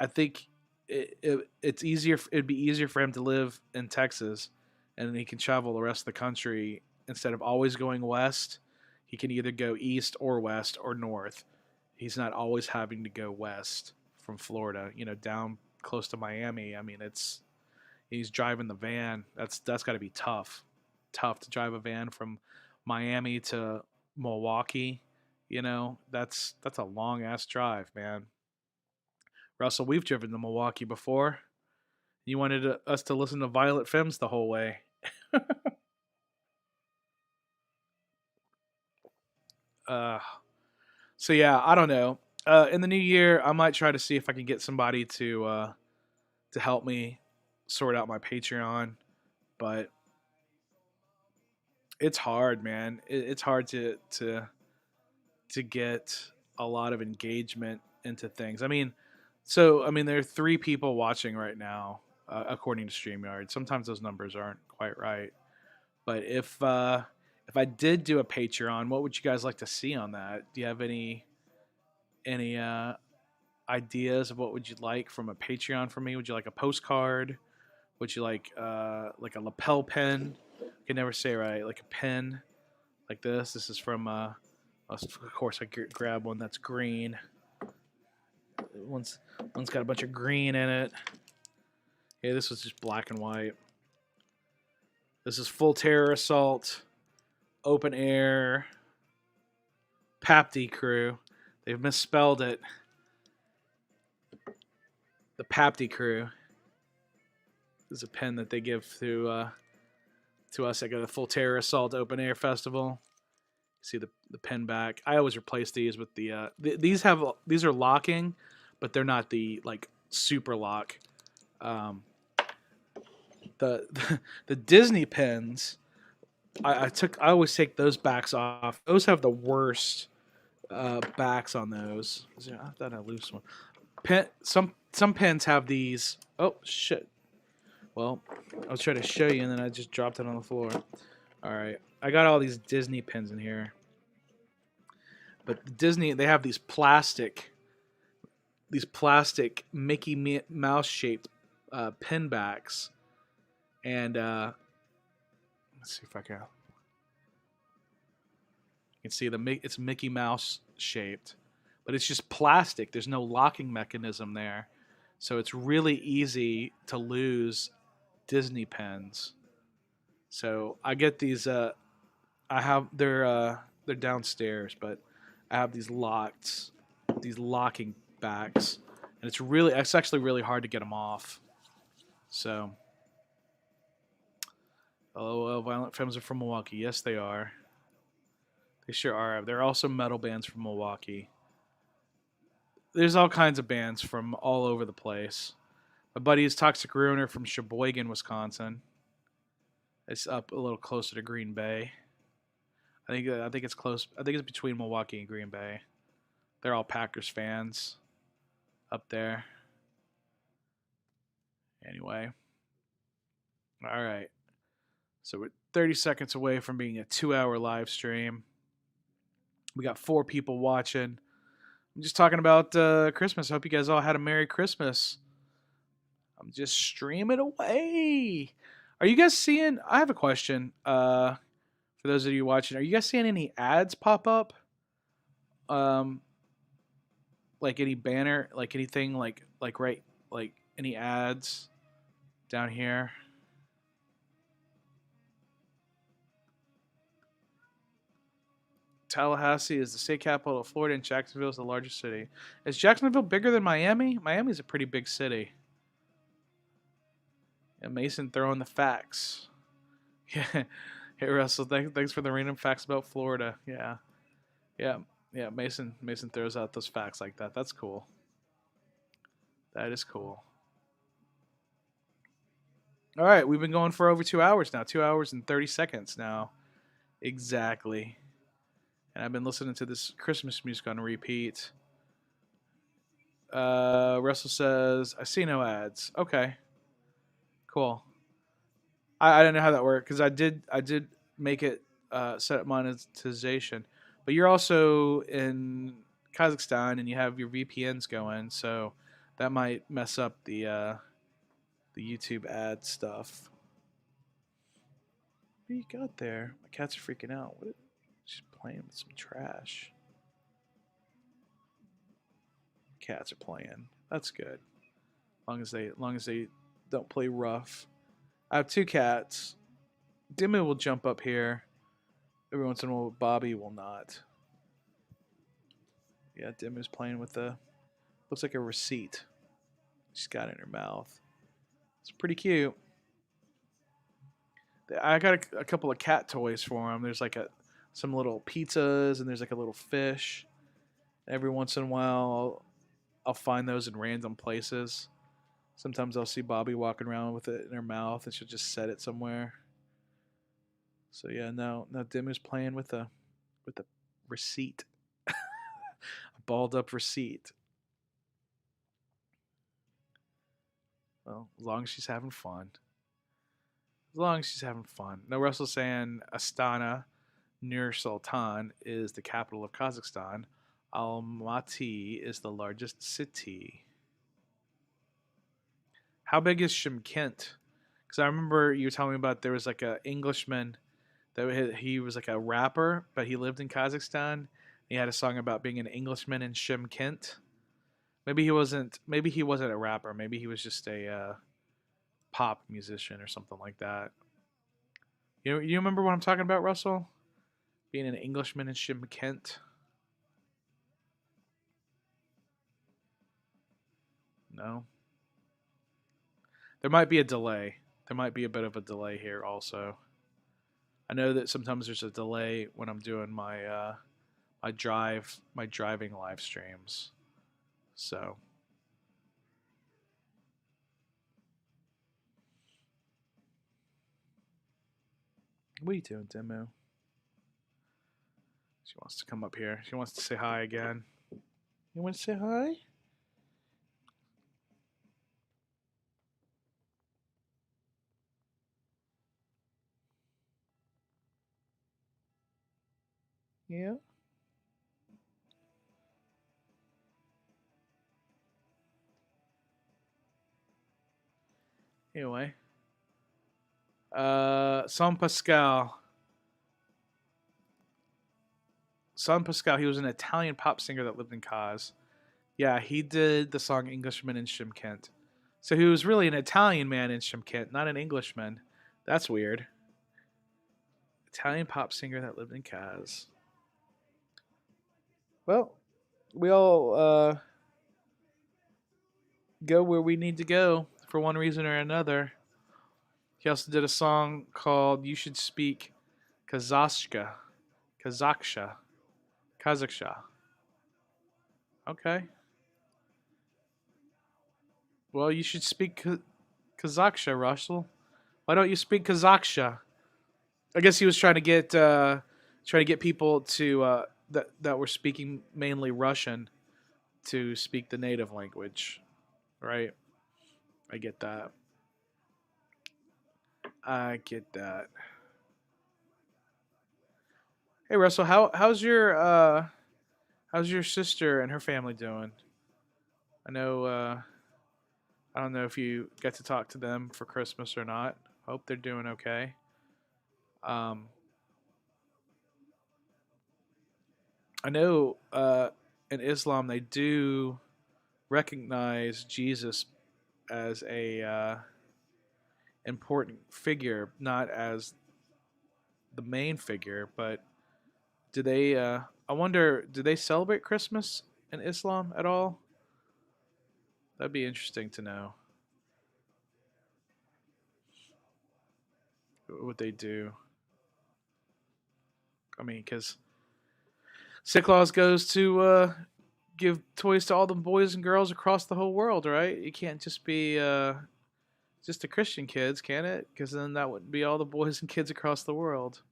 think it's easier. It'd be easier for him to live in Texas, and then he can travel the rest of the country instead of always going west. He can either go east or west or north. He's not always having to go west from Florida. Down close to Miami. I mean, he's driving the van. That's got to be tough. Tough to drive a van from Miami to Milwaukee. That's a long ass drive, man. Russell, we've driven to Milwaukee before. You wanted us to listen to Violet Femmes the whole way. uh, so yeah, I don't know. In the new year, I might try to see if I can get somebody to help me sort out my Patreon, but it's hard, man. It's hard to get a lot of engagement into things. I mean, there are 3 people watching right now, according to StreamYard. Sometimes those numbers aren't quite right, but if I did do a Patreon, what would you guys like to see on that? Do you have any ideas of what would you like from a Patreon from me? Would you like a postcard? Would you like a lapel pin? I can never say it right. Like a pen, like this. This is from of course I grab one that's green. One's got a bunch of green in it. Yeah, this was just black and white. This is Full Terror Assault, Open Air, Papty Crew. They've misspelled it. The Papty Crew is a pen that they give to us at the Full Terror Assault Open Air Festival. See the pen back. I always replace these with these are locking, but they're not the like super lock. The Disney pens, I always take those backs off. Those have the worst backs on those. I thought I loose one. Some pens have these. Oh shit. Well, I was trying to show you, and then I just dropped it on the floor. All right, I got all these Disney pens in here, but Disney, they have these plastic Mickey Mouse shaped pen backs, and let's see if I can. You can see it's Mickey Mouse shaped, but it's just plastic. There's no locking mechanism there, so it's really easy to lose Disney pens. So I get these. I have they're downstairs, but I have these locking backs, and it's actually really hard to get them off. So, oh, Violent Femmes are from Milwaukee. Yes, they are. They sure are. They're also metal bands from Milwaukee. There's all kinds of bands from all over the place. My buddy is Toxic Ruiner from Sheboygan, Wisconsin. It's up a little closer to Green Bay. I think it's close. I think it's between Milwaukee and Green Bay. They're all Packers fans up there. Anyway. All right. So we're 30 seconds away from being a 2-hour live stream. We got 4 people watching. I'm just talking about Christmas. I hope you guys all had a Merry Christmas. I'm just streaming away. Are you guys seeing? I have a question. For those of you watching, are you guys seeing any ads pop up? Like any banner, like anything, like right, like any ads down here. Tallahassee is the state capital of Florida, and Jacksonville is the largest city. Is Jacksonville bigger than Miami? Miami's a pretty big city. And Mason throwing the facts. Yeah. Hey Russell, thanks for the random facts about Florida. Yeah. Yeah. Yeah, Mason throws out those facts like that. That's cool. That is cool. All right, we've been going for over 2 hours now. 2 hours and 30 seconds now. Exactly. And I've been listening to this Christmas music on repeat. Russell says, I see no ads. Okay. Cool. I don't know how that worked because I did make it set up monetization, but you're also in Kazakhstan and you have your VPNs going, so that might mess up the YouTube ad stuff. What do you got there? My cats are freaking out. What? She's playing with some trash. Cats are playing. That's good. Long as they don't play rough. I have two cats. Dimmu will jump up here every once in a while. Bobby will not. Yeah, Dimmu's playing with the looks like a receipt. She's got it in her mouth. It's pretty cute. I got a couple of cat toys for him. There's like some little pizzas and there's like a little fish. Every once in a while, I'll find those in random places. Sometimes I'll see Bobby walking around with it in her mouth, and she'll just set it somewhere. So yeah, no, Dimmu's playing with a receipt, a balled up receipt. Well, as long as she's having fun. As long as she's having fun. No, Russell's saying Astana, Nur Sultan, is the capital of Kazakhstan. Almaty is the largest city. How big is Shymkent? Because I remember you telling me about there was like an Englishman that he was like a rapper, but he lived in Kazakhstan. He had a song about being an Englishman in Shymkent. Maybe he wasn't. Maybe he wasn't a rapper. Maybe he was just a pop musician or something like that. You remember what I'm talking about, Russell? Being an Englishman in Shymkent. No. There might be a delay. There might be a bit of a delay here also. I know that sometimes there's a delay when I'm doing my driving live streams. So what are you doing, Demo? She wants to come up here. She wants to say hi again. You want to say hi? Yeah. Anyway. San Pascal. San Pascal, he was an Italian pop singer that lived in Kaz. Yeah, he did the song Englishman in Shymkent. So he was really an Italian man in Shymkent, not an Englishman. That's weird. Italian pop singer that lived in Kaz. Well, we all go where we need to go for one reason or another. He also did a song called You Should Speak Kazakhsha. Kazakhsha. Kazakhsha. Okay. Well, you should speak Kazakhsha, Russell. Why don't you speak Kazakhsha? I guess he was trying to get people to that were speaking mainly Russian to speak the native language, right? I get that. I get that. Hey Russell, how's your sister and her family doing? I know I don't know if you get to talk to them for Christmas or not. Hope they're doing okay. Um, I know in Islam they do recognize Jesus as a important figure, not as the main figure, but Do they? I wonder. Do they celebrate Christmas in Islam at all? That'd be interesting to know what they do. I mean, because Santa Claus goes to give toys to all the boys and girls across the whole world, right? It can't just be just the Christian kids, can it? Because then that would be all the boys and kids across the world.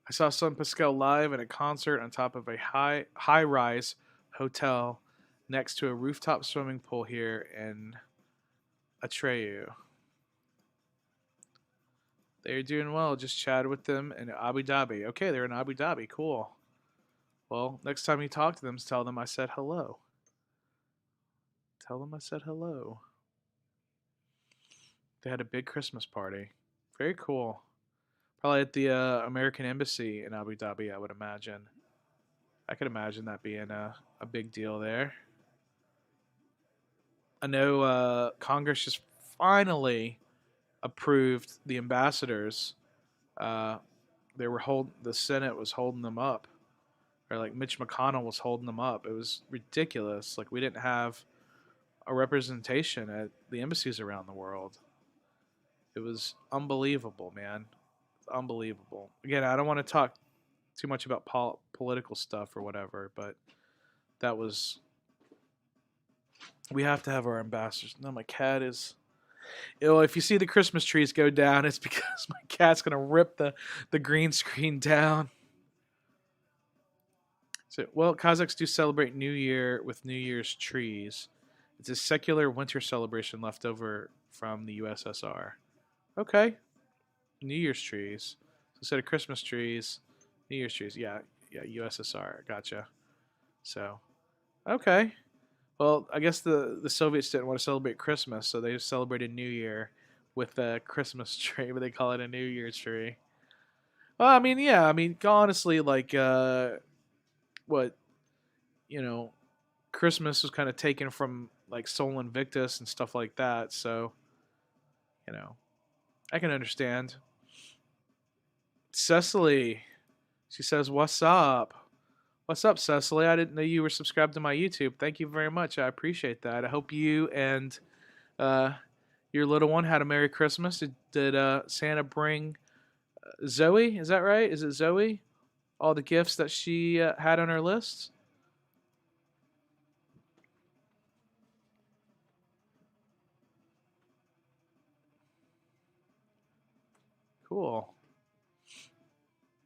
I saw Son Pascal live at a concert on top of a high rise hotel next to a rooftop swimming pool here in Atreyu. They're doing well. Just chatted with them in Abu Dhabi. Okay, they're in Abu Dhabi. Cool. Well, next time you talk to them, tell them I said hello. Tell them I said hello. They had a big Christmas party. Very cool. Probably at the American Embassy in Abu Dhabi, I would imagine. I could imagine that being a big deal there. I know Congress just finally approved the ambassadors. Uh, the Senate was holding them up, or like Mitch McConnell was holding them up. It was ridiculous. Like we didn't have a representation at the embassies around the world. It was unbelievable, man. It's unbelievable. Again, I don't want to talk too much about political stuff or whatever, but that was. We have to have our ambassadors. No, my cat is. If you see the Christmas trees go down, it's because my cat's gonna rip the green screen down. So, well, Kazakhs do celebrate New Year with New Year's trees. It's a secular winter celebration left over from the USSR. Okay, New Year's trees. So instead of Christmas trees, New Year's trees. Yeah, yeah, USSR. Gotcha. So, okay. Well, I guess the Soviets didn't want to celebrate Christmas, so they just celebrated New Year with a Christmas tree, but they call it a New Year's tree. Well, I mean, yeah, I mean, honestly, like, what, you know, Christmas was kind of taken from, like, Sol Invictus and stuff like that, so, you know, I can understand. Cecily, she says, "What's up?" What's up, Cecily? I didn't know you were subscribed to my YouTube. Thank you very much. I appreciate that. I hope you and uh, your little one had a Merry Christmas. Did Santa bring Zoe? Is that right? Is it Zoe? All the gifts that she had on her list? Cool.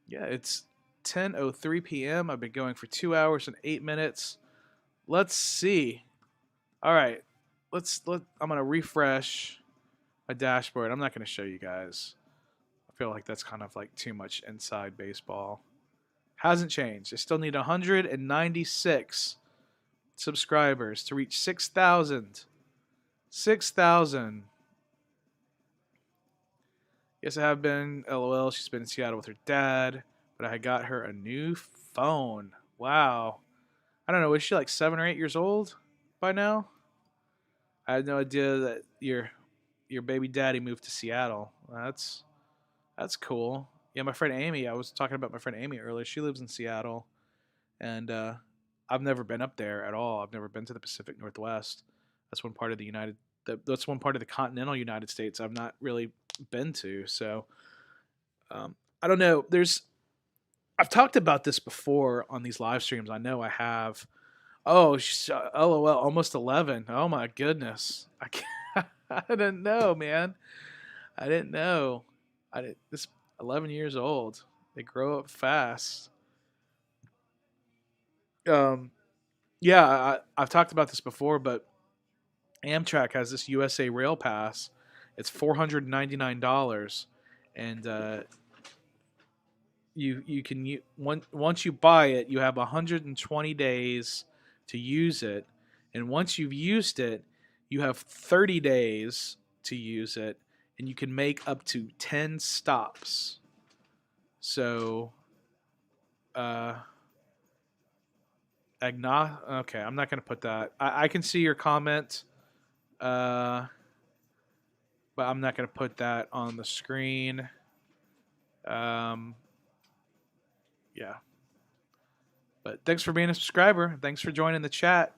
Yeah, it's 10:03 p.m. I've been going for 2 hours and 8 minutes. Let's see. All right. I'm going to refresh my dashboard. I'm not going to show you guys. I feel like that's kind of like too much inside baseball. Hasn't changed. I still need 196 subscribers to reach 6,000. 6,000. Yes, I have been. LOL. She's been in Seattle with her dad, but I got her a new phone. Wow. I don't know. Is she like 7 or 8 years old by now? I had no idea that your baby daddy moved to Seattle. That's cool. Yeah, my friend Amy. I was talking about my friend Amy earlier. She lives in Seattle, and I've never been up there at all. I've never been to the Pacific Northwest. That's one part of the United. That's one part of the continental United States I've not really been to. So I don't know. I've talked about this before on these live streams. I know I have. Oh, LOL, almost 11. Oh my goodness. I can't, I didn't know, man. I didn't know. This 11 years old. They grow up fast. Um, yeah, I've talked about this before, but Amtrak has this USA Rail Pass. It's $499, and you can once you buy it, you have 120 days to use it, and once you've used it, you have 30 days to use it, and you can make up to 10 stops. So, uh, okay, I'm not gonna put that. I can see your comment, uh, but I'm not gonna put that on the screen. Um, yeah. But thanks for being a subscriber. Thanks for joining the chat.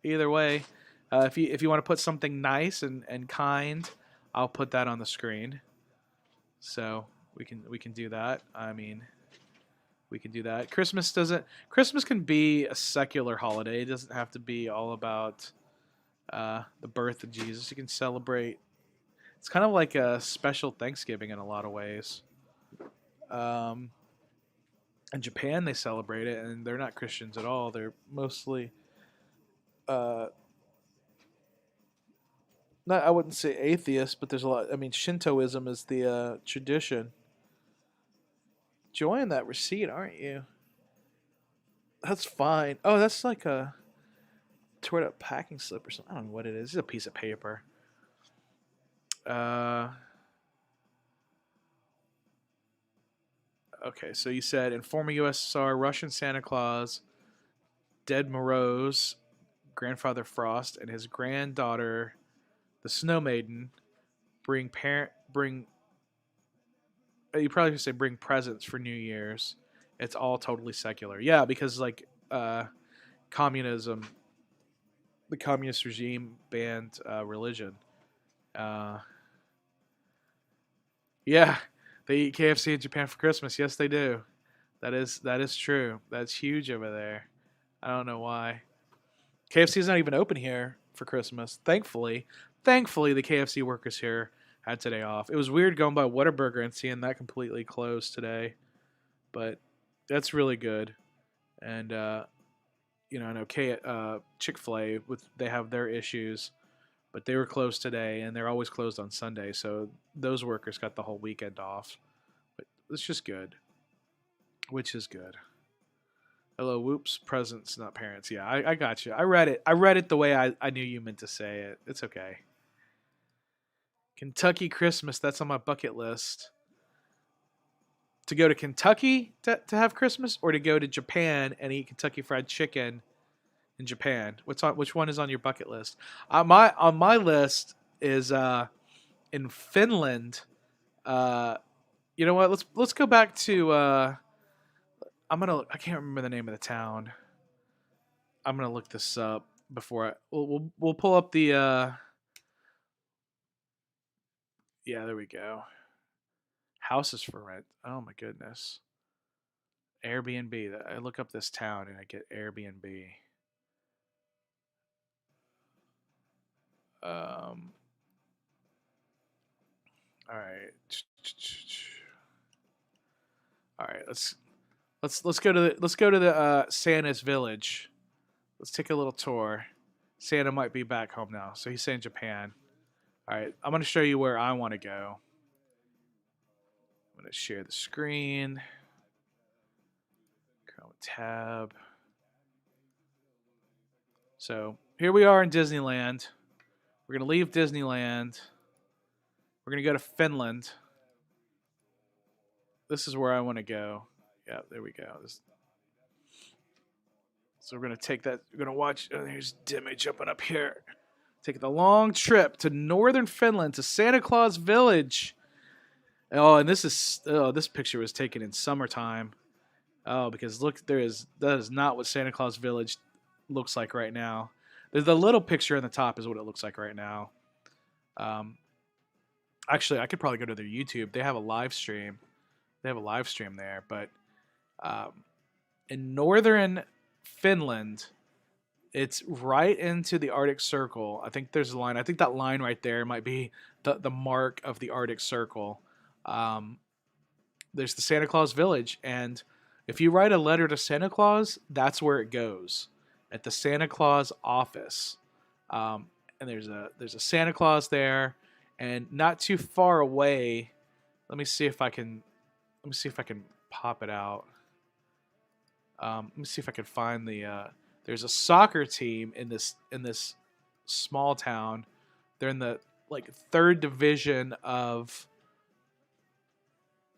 Either way, if you want to put something nice and kind, I'll put that on the screen. So we can do that. I mean, we can do that. Christmas can be a secular holiday. It doesn't have to be all about the birth of Jesus. You can celebrate. It's kind of like a special Thanksgiving in a lot of ways. Um, in Japan, they celebrate it, and they're not Christians at all. They're mostly, uh, not I wouldn't say atheists, but there's a lot. I mean, Shintoism is the tradition. Enjoying that receipt, aren't you? That's fine. Oh, that's like a tore up packing slip or something. I don't know what it is. It's a piece of paper. Uh, okay, so you said in former USSR, Russian Santa Claus, Dead Moroz, Grandfather Frost, and his granddaughter, the Snow Maiden, bring. You probably should say bring presents for New Year's. It's all totally secular. Yeah, because like communism, the communist regime banned religion. Uh, yeah, they eat KFC in Japan for Christmas. Yes, they do. That is true. That's huge over there. I don't know why. KFC is not even open here for Christmas. Thankfully, the KFC workers here had today off. It was weird going by Whataburger and seeing that completely closed today, but that's really good. And I know Chick-fil-A they have their issues, but they were closed today, and they're always closed on Sunday. So those workers got the whole weekend off. But it's just good, which is good. Hello, whoops, presents, not parents. Yeah, I got you. I read it. I read it the way I knew you meant to say it. It's okay. Kentucky Christmas, that's on my bucket list. To go to Kentucky to have Christmas, or to go to Japan and eat Kentucky Fried Chicken in Japan? Which one is on your bucket list? On my list is in Finland. Uh, you know what? Let's go back to I can't remember the name of the town. I'm gonna look this up before we'll pull up the yeah, there we go. Houses for rent. Oh my goodness. Airbnb. I look up this town and I get Airbnb. All right. All right. Let's go to the Santa's village. Let's take a little tour. Santa might be back home now, so he's saying Japan. All right, I'm gonna show you where I want to go. I'm gonna share the screen. Chrome tab. So here we are in Disneyland. We're gonna leave Disneyland. We're gonna go to Finland. This is where I want to go. Yeah, there we go. So we're gonna take that. We're gonna watch. Oh, there's Dimmy jumping up here. Taking the long trip to northern Finland to Santa Claus Village. Oh, and this picture was taken in summertime. Oh, because look, that is not what Santa Claus Village looks like right now. There's the little picture on the top is what it looks like right now. Actually, I could probably go to their YouTube. They have a live stream. They have a live stream there, but in northern Finland, it's right into the Arctic Circle. I think there's a line. I think that line right there might be the mark of the Arctic Circle. There's the Santa Claus Village, and if you write a letter to Santa Claus, that's where it goes, at the Santa Claus office. And there's a Santa Claus there, and not too far away. Let me see if I can pop it out. Let me see if I can find the. There's a soccer team in this small town. They're in the like third division of.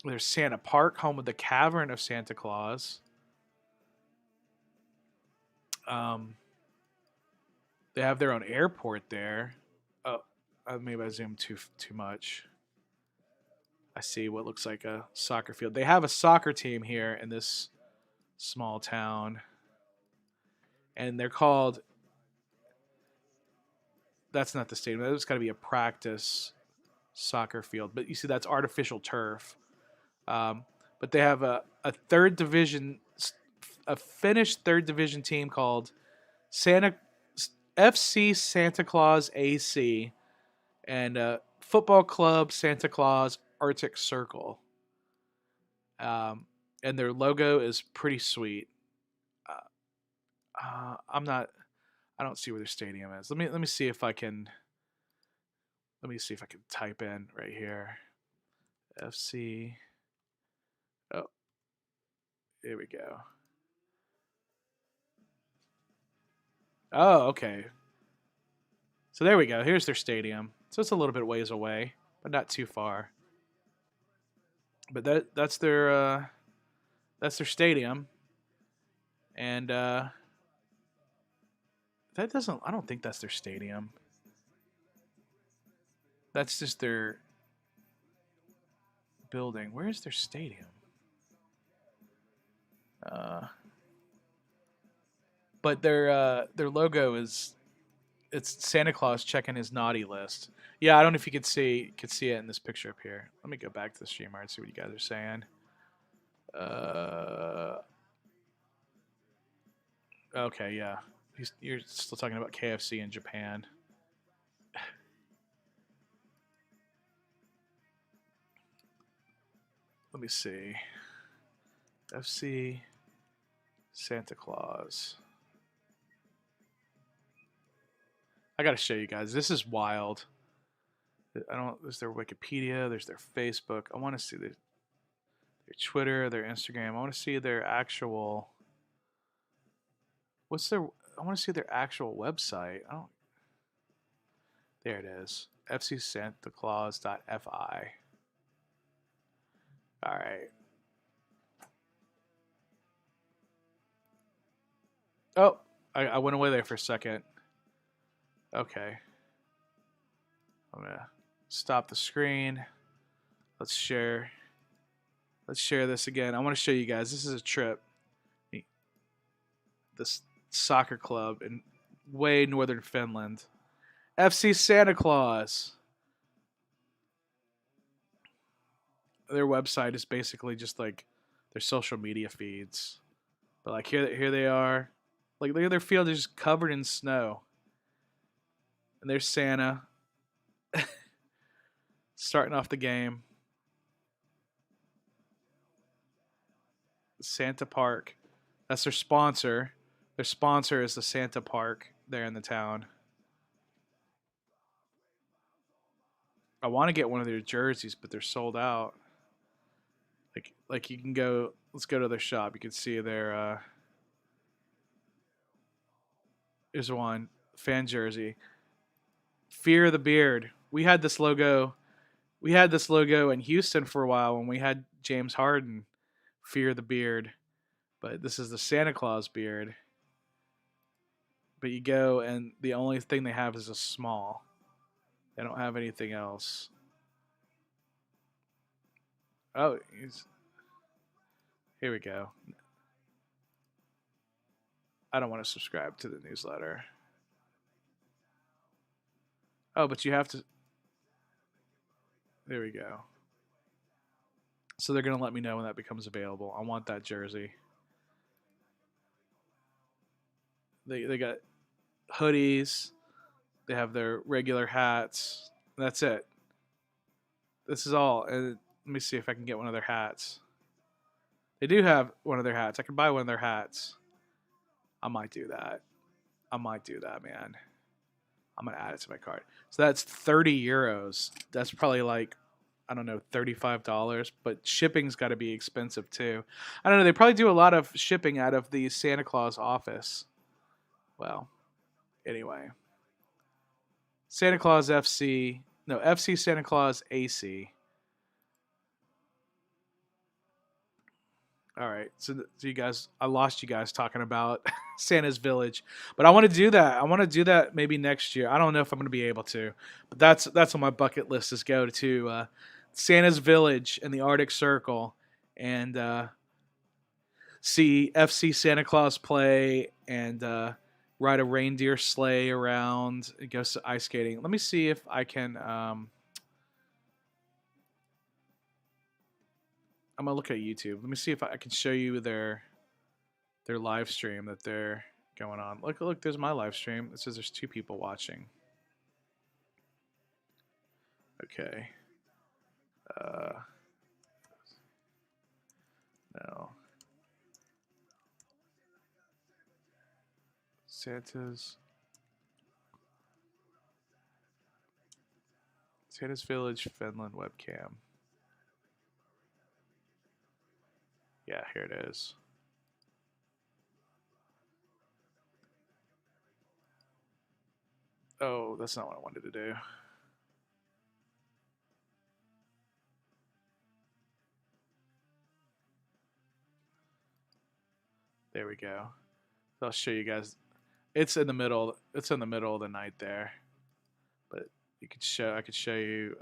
There's Santa Park, home of the Cavern of Santa Claus. They have their own airport there. Oh, maybe I zoomed too much. I see what looks like a soccer field. They have a soccer team here in this small town, and they're called. That's not the stadium. That's got to be a practice soccer field. But you see, that's artificial turf. Um, but they have a third division, a Finnish third division team called Santa FC Santa Claus AC, and football club Santa Claus Arctic Circle. And their logo is pretty sweet. I'm not. I don't see where their stadium is. Let me see if I can. Let me see if I can type in right here. FC. Oh, here we go. Oh, okay. So there we go. Here's their stadium. So it's a little bit ways away, but not too far. But that's their stadium, and that doesn't. I don't think that's their stadium. That's just their building. Where is their stadium? But their logo is it's Santa Claus checking his naughty list. Yeah, I don't know if you could see it in this picture up here. Let me go back to the streamer and see what you guys are saying. Okay, yeah. You're still talking about KFC in Japan. Let me see. FC Santa Claus. I gotta show you guys. This is wild. There's their Wikipedia. There's their Facebook. I want to see their Twitter, their Instagram. I want to see their actual. I want to see their actual website. There it is. fcsantaclaus.fi. All right. Oh, I went away there for a second. Okay. I'm gonna stop the screen. Let's share this again. I want to show you guys. This is a trip. This soccer club in way northern Finland. FC Santa Claus. Their website is basically just like their social media feeds. But like here they are. Like look at their field is just covered in snow. And there's Santa starting off the game. Santa Park. That's their sponsor. Their sponsor is the Santa Park there in the town. I want to get one of their jerseys, but they're sold out. Like you can go. Let's go to their shop. You can see their. Here's one fan jersey. Fear the Beard. We had this logo. We had this logo in Houston for a while when we had James Harden. Fear the Beard, but this is the Santa Claus beard. But you go and the only thing they have is a small. They don't have anything else. Oh, here we go. I don't want to subscribe to the newsletter. Oh, but you have to. There we go. So they're going to let me know when that becomes available. I want that jersey. They got hoodies. They have their regular hats. That's it. This is all. And let me see if I can get one of their hats. They do have one of their hats. I can buy one of their hats. I might do that. Man. I'm going to add it to my cart. So that's 30 euros. That's probably like, I don't know, $35, but shipping's got to be expensive too. I don't know. They probably do a lot of shipping out of the Santa Claus office. Well, anyway. Santa Claus FC. No, FC Santa Claus AC. All right. So you guys, I lost you guys talking about Santa's Village. But I want to do that. I want to do that maybe next year. I don't know if I'm going to be able to. But that's on my bucket list is go to Santa's Village in the Arctic Circle and see FC Santa Claus play and ride a reindeer sleigh around and go ice skating. Let me see if I can. I'm gonna look at YouTube. Let me see if I can show you their live stream that they're going on. Look, there's my live stream. It says there's 2 people watching. Okay. No. Santa's Village, Finland webcam. Yeah, here it is. Oh, that's not what I wanted to do. There we go. I'll show you guys. It's in the middle. It's in the middle of the night there, but you could show. I could show you.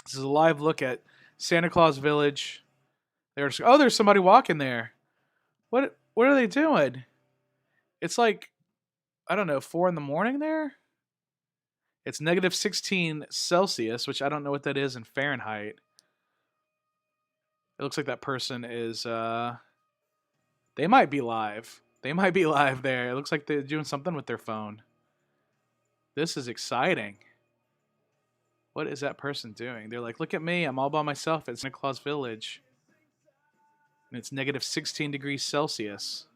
This is a live look at Santa Claus Village. There's somebody walking there. What are they doing? It's like, I don't know, 4 in the morning there. It's negative 16 Celsius, which I don't know what that is in Fahrenheit. It looks like that person is. They might be live. They might be live there. It looks like they're doing something with their phone. This is exciting. What is that person doing? They're like, look at me. I'm all by myself at Santa Claus Village. And it's negative 16 degrees Celsius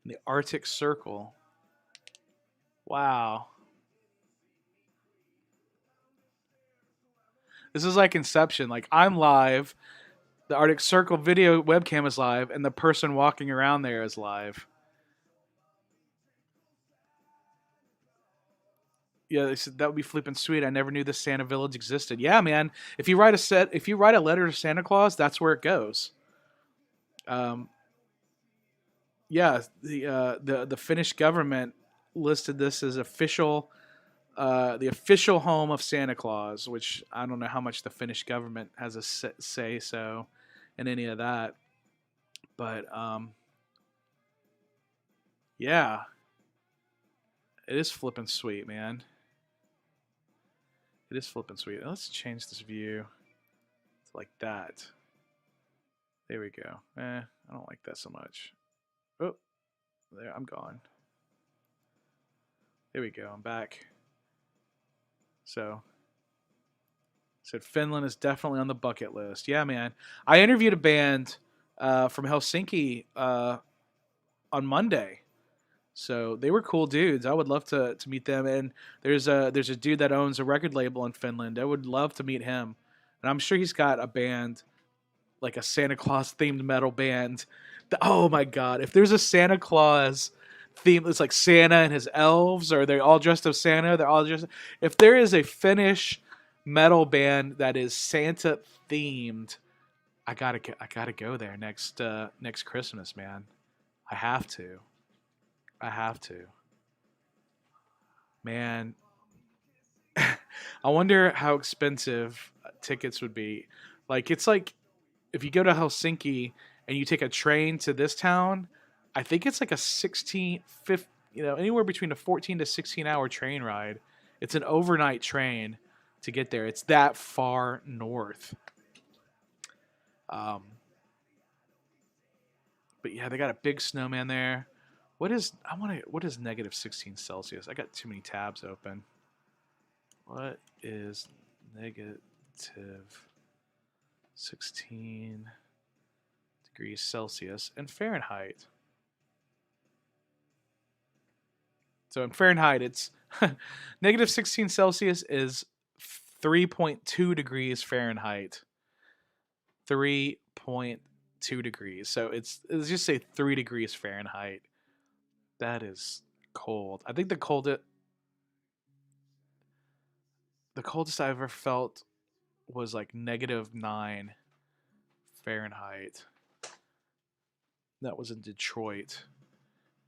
in the Arctic Circle. Wow. This is like Inception. Like, I'm live. The Arctic Circle video webcam is live. And the person walking around there is live. Yeah, they said that would be flipping sweet. I never knew this Santa Village existed. Yeah, man. If you write a letter to Santa Claus, that's where it goes. Yeah, the Finnish government listed this as official, the official home of Santa Claus. Which I don't know how much the Finnish government has a say so in any of that, but yeah, it is flipping sweet, man. It is flipping sweet. Let's change this view to like that. There we go. I don't like that so much. Oh, there, I'm gone. There we go. I'm back. So, said Finland is definitely on the bucket list. Yeah, man. I interviewed a band from Helsinki on Monday. So they were cool dudes. I would love to meet them. And there's a dude that owns a record label in Finland. I would love to meet him. And I'm sure he's got a band, like a Santa Claus themed metal band. Oh my god! If there's a Santa Claus theme, it's like Santa and his elves, or they're all dressed as Santa. They're all just. If there is a Finnish metal band that is Santa themed, I gotta go there next Christmas, man. I have to. Man, I wonder how expensive tickets would be. Like, it's like if you go to Helsinki and you take a train to this town, I think it's like a 16, 15, anywhere between a 14 to 16 hour train ride. It's an overnight train to get there. It's that far north. But yeah, they got a big snowman there. What is negative 16 Celsius? I got too many tabs open. What is negative 16 degrees Celsius in Fahrenheit? So in Fahrenheit, it's negative 16 Celsius is 3.2 degrees Fahrenheit. 3.2 degrees. So let's just say 3 degrees Fahrenheit. That is cold. I think the coldest I ever felt was like -9 Fahrenheit. That was in Detroit.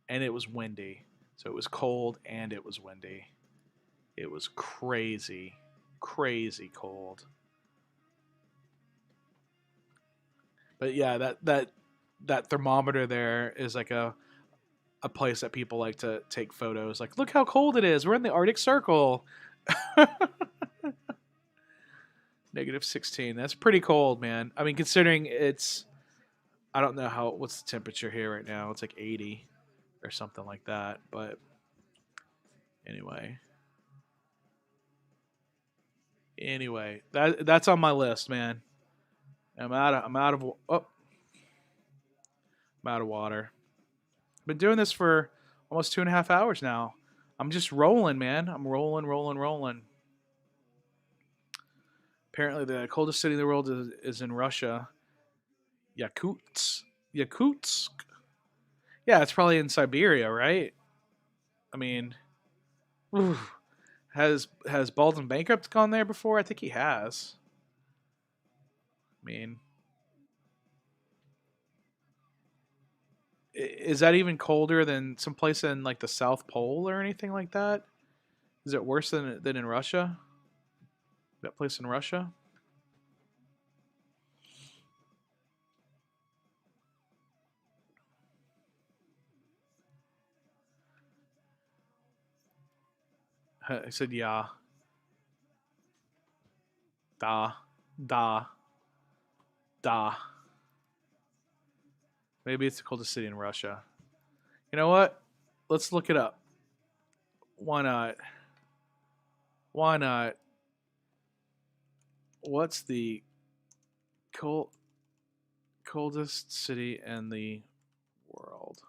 and it was windy. So it was cold and it was windy. It was crazy, crazy cold. But yeah, that thermometer there is like a place that people like to take photos. Like, look how cold it is. We're in the Arctic Circle. -16. That's pretty cold, man. I mean, considering it's, I don't know what's the temperature here right now. It's like 80 or something like that. But anyway, that's on my list, man. I'm out of water. Been doing this for almost 2.5 hours now. I'm just rolling, man. I'm rolling, rolling, rolling. Apparently, the coldest city in the world is in Russia, Yakutsk. Yeah, it's probably in Siberia, right? I mean, oof. Has Baldwin Bankrupt gone there before? I think he has. I mean, is that even colder than someplace in like the South Pole or anything like that? Is it worse than in Russia? That place in Russia? I said yeah. Da, da, da. Maybe it's the coldest city in Russia. You know what? Let's look it up. Why not? Why not? What's the cold, coldest city in the world?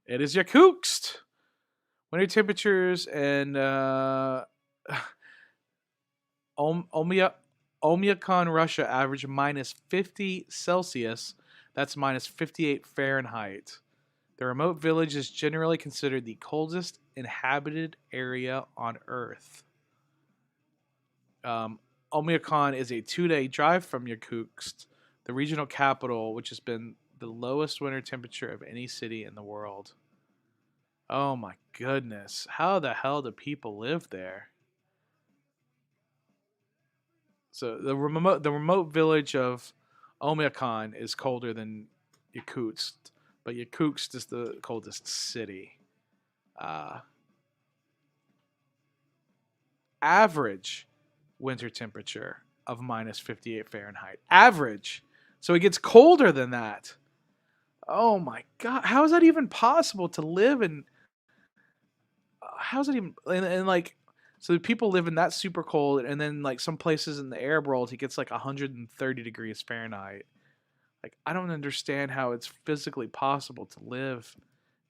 It is Yakutsk. Winter temperatures and Omia, Omyakan, Russia average -50 Celsius. That's -58 Fahrenheit. The remote village is generally considered the coldest inhabited area on Earth. Um, Omyakan is a 2-day drive from Yakutsk, the regional capital, which has been the lowest winter temperature of any city in the world. Oh my goodness. How the hell do people live there? So the remote village of Oymyakon is colder than Yakutsk, but Yakutsk is the coldest city. Uh, Average winter temperature of -58 Fahrenheit. Average. So it gets colder than that. Oh my god. How is that even possible to live in? How's it even? And like, so people live in that super cold, and then like some places in the Arab world, it gets like 130 degrees Fahrenheit. Like, I don't understand how it's physically possible to live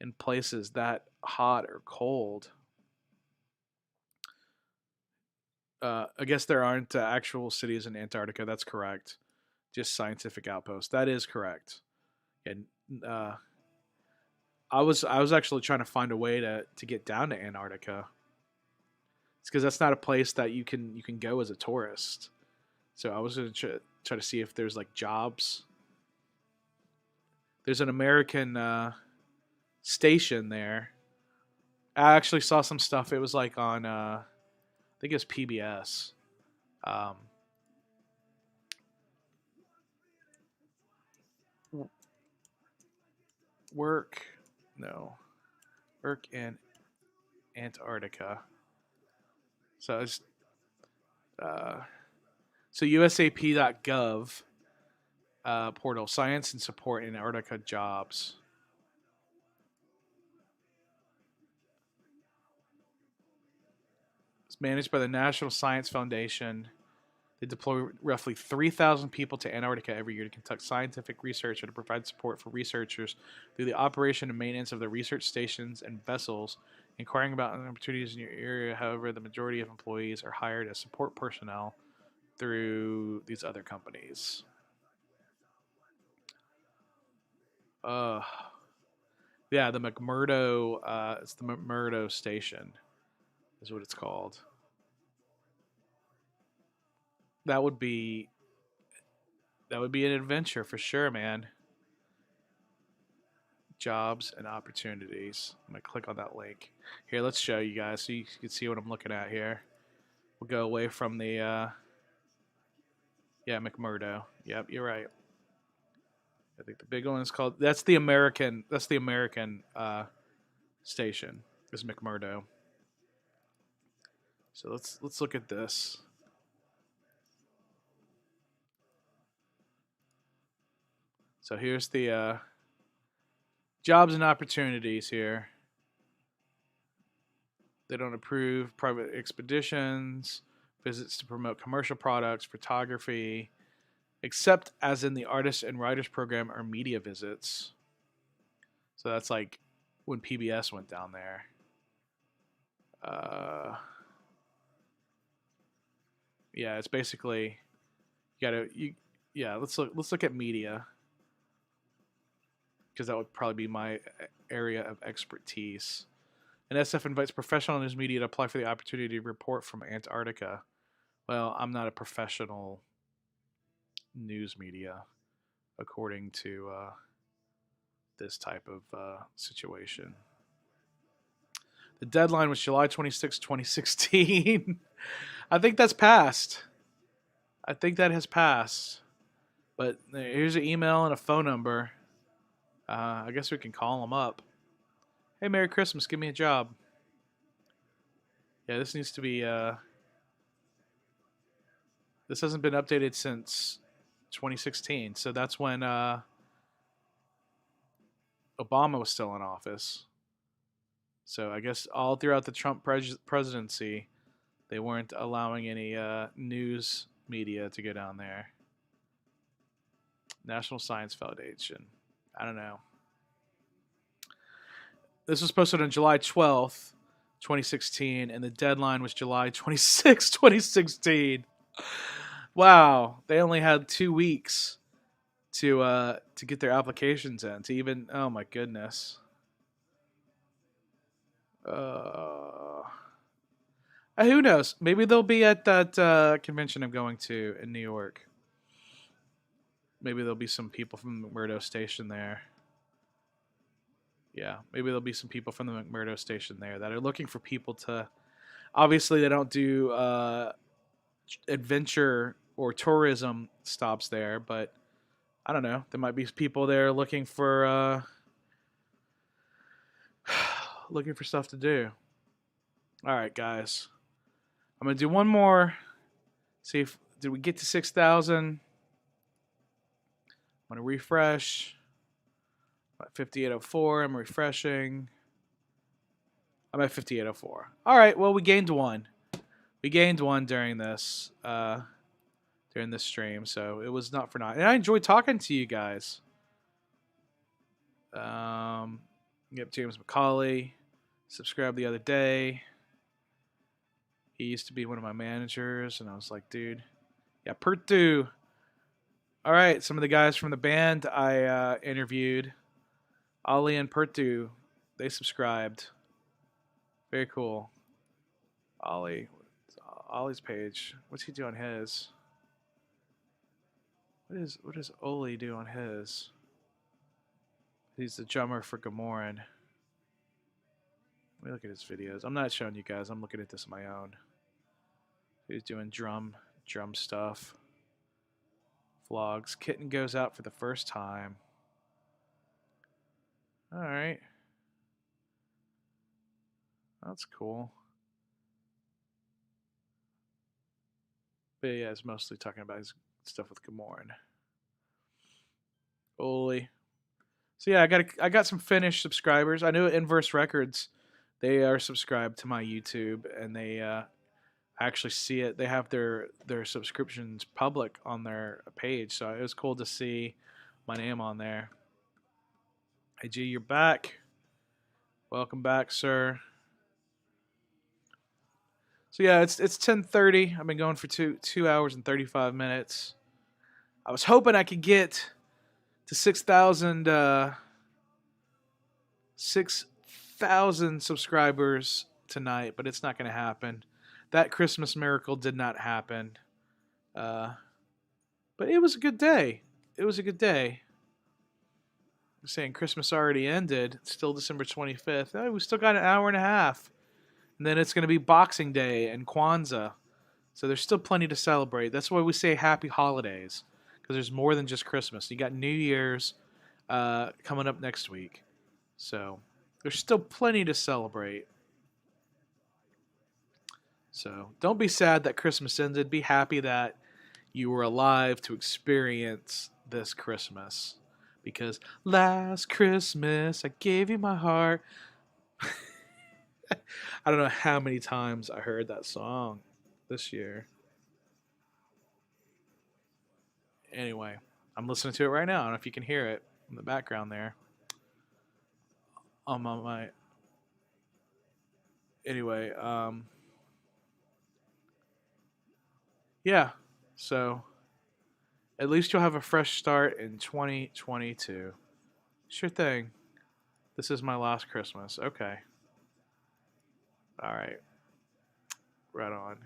in places that hot or cold. I guess there aren't actual cities in Antarctica. That's correct. Just scientific outposts. That is correct. And I was actually trying to find a way to get down to Antarctica. It's because that's not a place that you can go as a tourist. So I was gonna try to see if there's like jobs. There's an American station there. I actually saw some stuff. It was like on I think it was PBS. Um, work, no, work in Antarctica. So it's uh, so USAP.gov portal, science and support in Antarctica jobs. It's managed by the National Science Foundation. They deploy roughly 3,000 people to Antarctica every year to conduct scientific research and to provide support for researchers through the operation and maintenance of the research stations and vessels. Inquiring about opportunities in your area, however, the majority of employees are hired as support personnel through these other companies. Uh, yeah, the McMurdo, it's the McMurdo Station, is what it's called. That would be that would be an adventure for sure, man. jobs and opportunities. I'm going to click on that link. Here, let's show you guys so you can see what I'm looking at here. We'll go away from the, yeah, McMurdo. Yep, you're right. I think the big one is called, that's the American station, is McMurdo. So let's look at this. So here's the jobs and opportunities here. They don't approve private expeditions, visits to promote commercial products, photography, except as in the artists and writers program or media visits. So that's like when PBS went down there. Yeah, it's basically yeah, let's look at media, because that would probably be my area of expertise. And SF invites professional news media to apply for the opportunity to report from Antarctica. Well, I'm not a professional news media, according to this type of situation. The deadline was July 26, 2016. I think that's passed. I think that has passed. But here's an email and a phone number. I guess we can call them up. Hey, Merry Christmas. Give me a job. Yeah, this needs to be... this hasn't been updated since 2016. So that's when Obama was still in office. So I guess all throughout the Trump presidency, they weren't allowing any news media to go down there. National Science Foundation. I don't know. This was posted on July 12th, 2016, and the deadline was July 26th, 2016. Wow, they only had 2 weeks to get their applications in. To even, oh my goodness. Who knows? Maybe they'll be at that convention I'm going to in New York. Maybe there'll be some people from the McMurdo station there. Yeah, maybe there'll be some people from the McMurdo station there that are looking for people to... Obviously, they don't do adventure or tourism stops there, but I don't know. There might be people there looking for stuff to do. All right, guys. I'm going to do one more. See if... Did we get to 6,000? I'm going to refresh. 5804. I'm refreshing. I'm at 5804. All right. Well, we gained one. We gained one during this stream, so it was not for naught. And I enjoyed talking to you guys. Yep, James McCauley subscribed the other day. He used to be one of my managers, and I was like, dude, yeah, Pertu. All right, some of the guys from the band I interviewed, Ali and Pertu, they subscribed. Very cool. Ollie's page. What's he do on his? What does Oli do on his? He's the drummer for Gamoran. Let me look at his videos. I'm not showing you guys. I'm looking at this on my own. He's doing drum stuff. Vlogs. Kitten goes out for the first time. All right. That's cool. But yeah, it's mostly talking about his stuff with Gamoran. Oli. So yeah, I got some Finnish subscribers. I know Inverse Records, they are subscribed to my YouTube, and they actually see it. They have their subscriptions public on their page, so it was cool to see my name on there. Hey G, you're back. Welcome back, sir. So yeah, it's 10:30. I've been going for 2 hours and 35 minutes. I was hoping I could get to 6,000 subscribers tonight, but it's not going to happen. That Christmas miracle did not happen. But it was a good day. It was a good day. I'm saying Christmas already ended. It's still December 25th. Oh, we still got an hour and a half. And then it's going to be Boxing Day and Kwanzaa. So there's still plenty to celebrate. That's why we say happy holidays. Because there's more than just Christmas. You got New Year's coming up next week. So there's still plenty to celebrate. So don't be sad that Christmas ended. Be happy that you were alive to experience this Christmas. Because last Christmas I gave you my heart. I don't know how many times I heard that song this year. Anyway, I'm listening to it right now. I don't know if you can hear it in the background there. On my anyway, yeah. So at least you'll have a fresh start in 2022. Sure thing. This is my last Christmas. Okay. All right. Right on.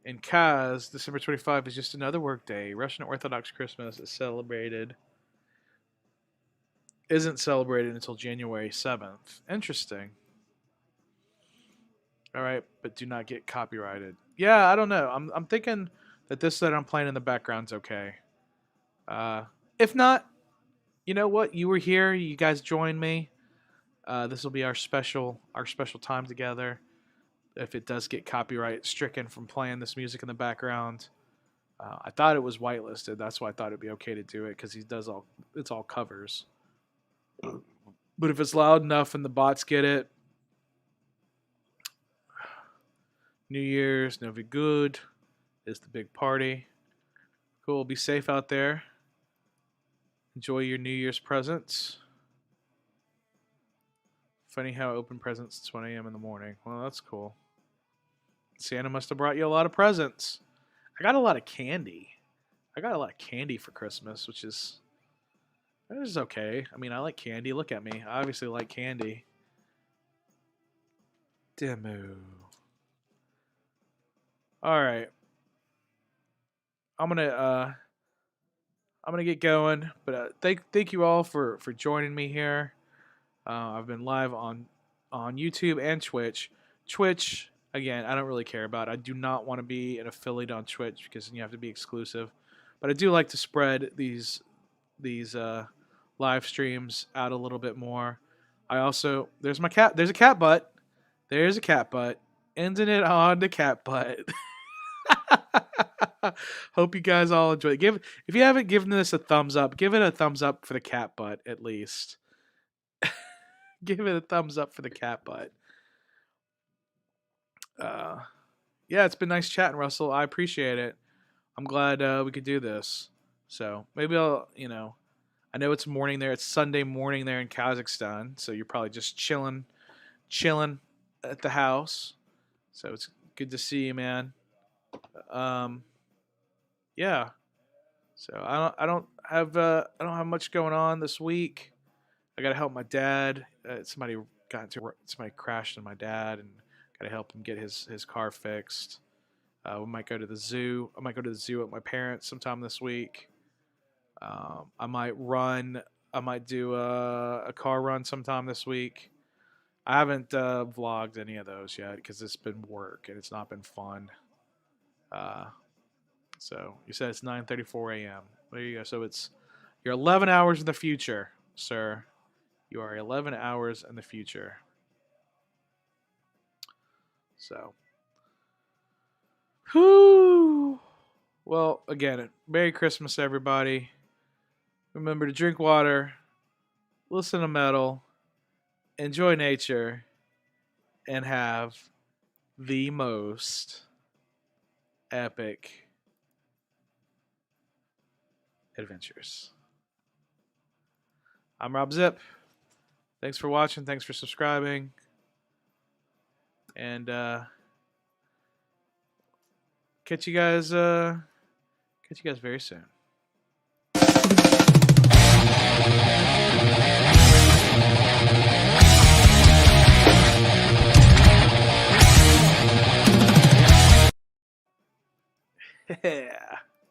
In Kaz, December 25 is just another work day. Russian Orthodox Christmas is isn't celebrated until January 7th. Interesting. All right, but do not get copyrighted. Yeah, I don't know. I'm thinking that I'm playing in the background's okay. If not, you know what? You were here. You guys joined me. This will be our special time together. If it does get copyright stricken from playing this music in the background, I thought it was whitelisted. That's why I thought it'd be okay to do it because it's all covers. But if it's loud enough and the bots get it, New Year's, Novi Good is the big party. Cool. Be safe out there. Enjoy your New Year's presents. Funny how I open presents at 1 a.m. in the morning. Well, that's cool. Santa must have brought you a lot of presents. I got a lot of candy. I got a lot of candy for Christmas, which is okay. I mean, I like candy. Look at me. I obviously like candy. Demo. All right. I'm gonna get going, but thank you all for joining me here. I've been live on YouTube and Twitch. Twitch, again, I don't really care about. I do not want to be an affiliate on Twitch because you have to be exclusive. But I do like to spread these live streams out a little bit more. I also there's a cat butt. There's a cat butt. Ending it on the cat butt. Hope you guys all enjoy it. If you haven't given this a thumbs up, give it a thumbs up for the cat butt at least. Give it a thumbs up for the cat butt. Yeah, it's been nice chatting, Russell. I appreciate it. I'm glad we could do this. So maybe I'll, I know it's morning there. It's Sunday morning there in Kazakhstan. So you're probably just chilling at the house. So it's good to see you, man. Yeah. So I don't have much going on this week. I gotta help my dad. Somebody crashed on my dad, and gotta help him get his car fixed. We might go to the zoo. I might go to the zoo with my parents sometime this week. I might do a car run sometime this week. I haven't vlogged any of those yet because it's been work and it's not been fun. So you said it's 9:34 a.m. There you go. So you're 11 hours in the future, sir. You are 11 hours in the future. So, whoo. Well, again, Merry Christmas, everybody. Remember to drink water, listen to metal, enjoy nature, and have the most epic adventures. I'm Rob Zip. Thanks for watching. Thanks for subscribing. And catch you guys very soon. Yeah.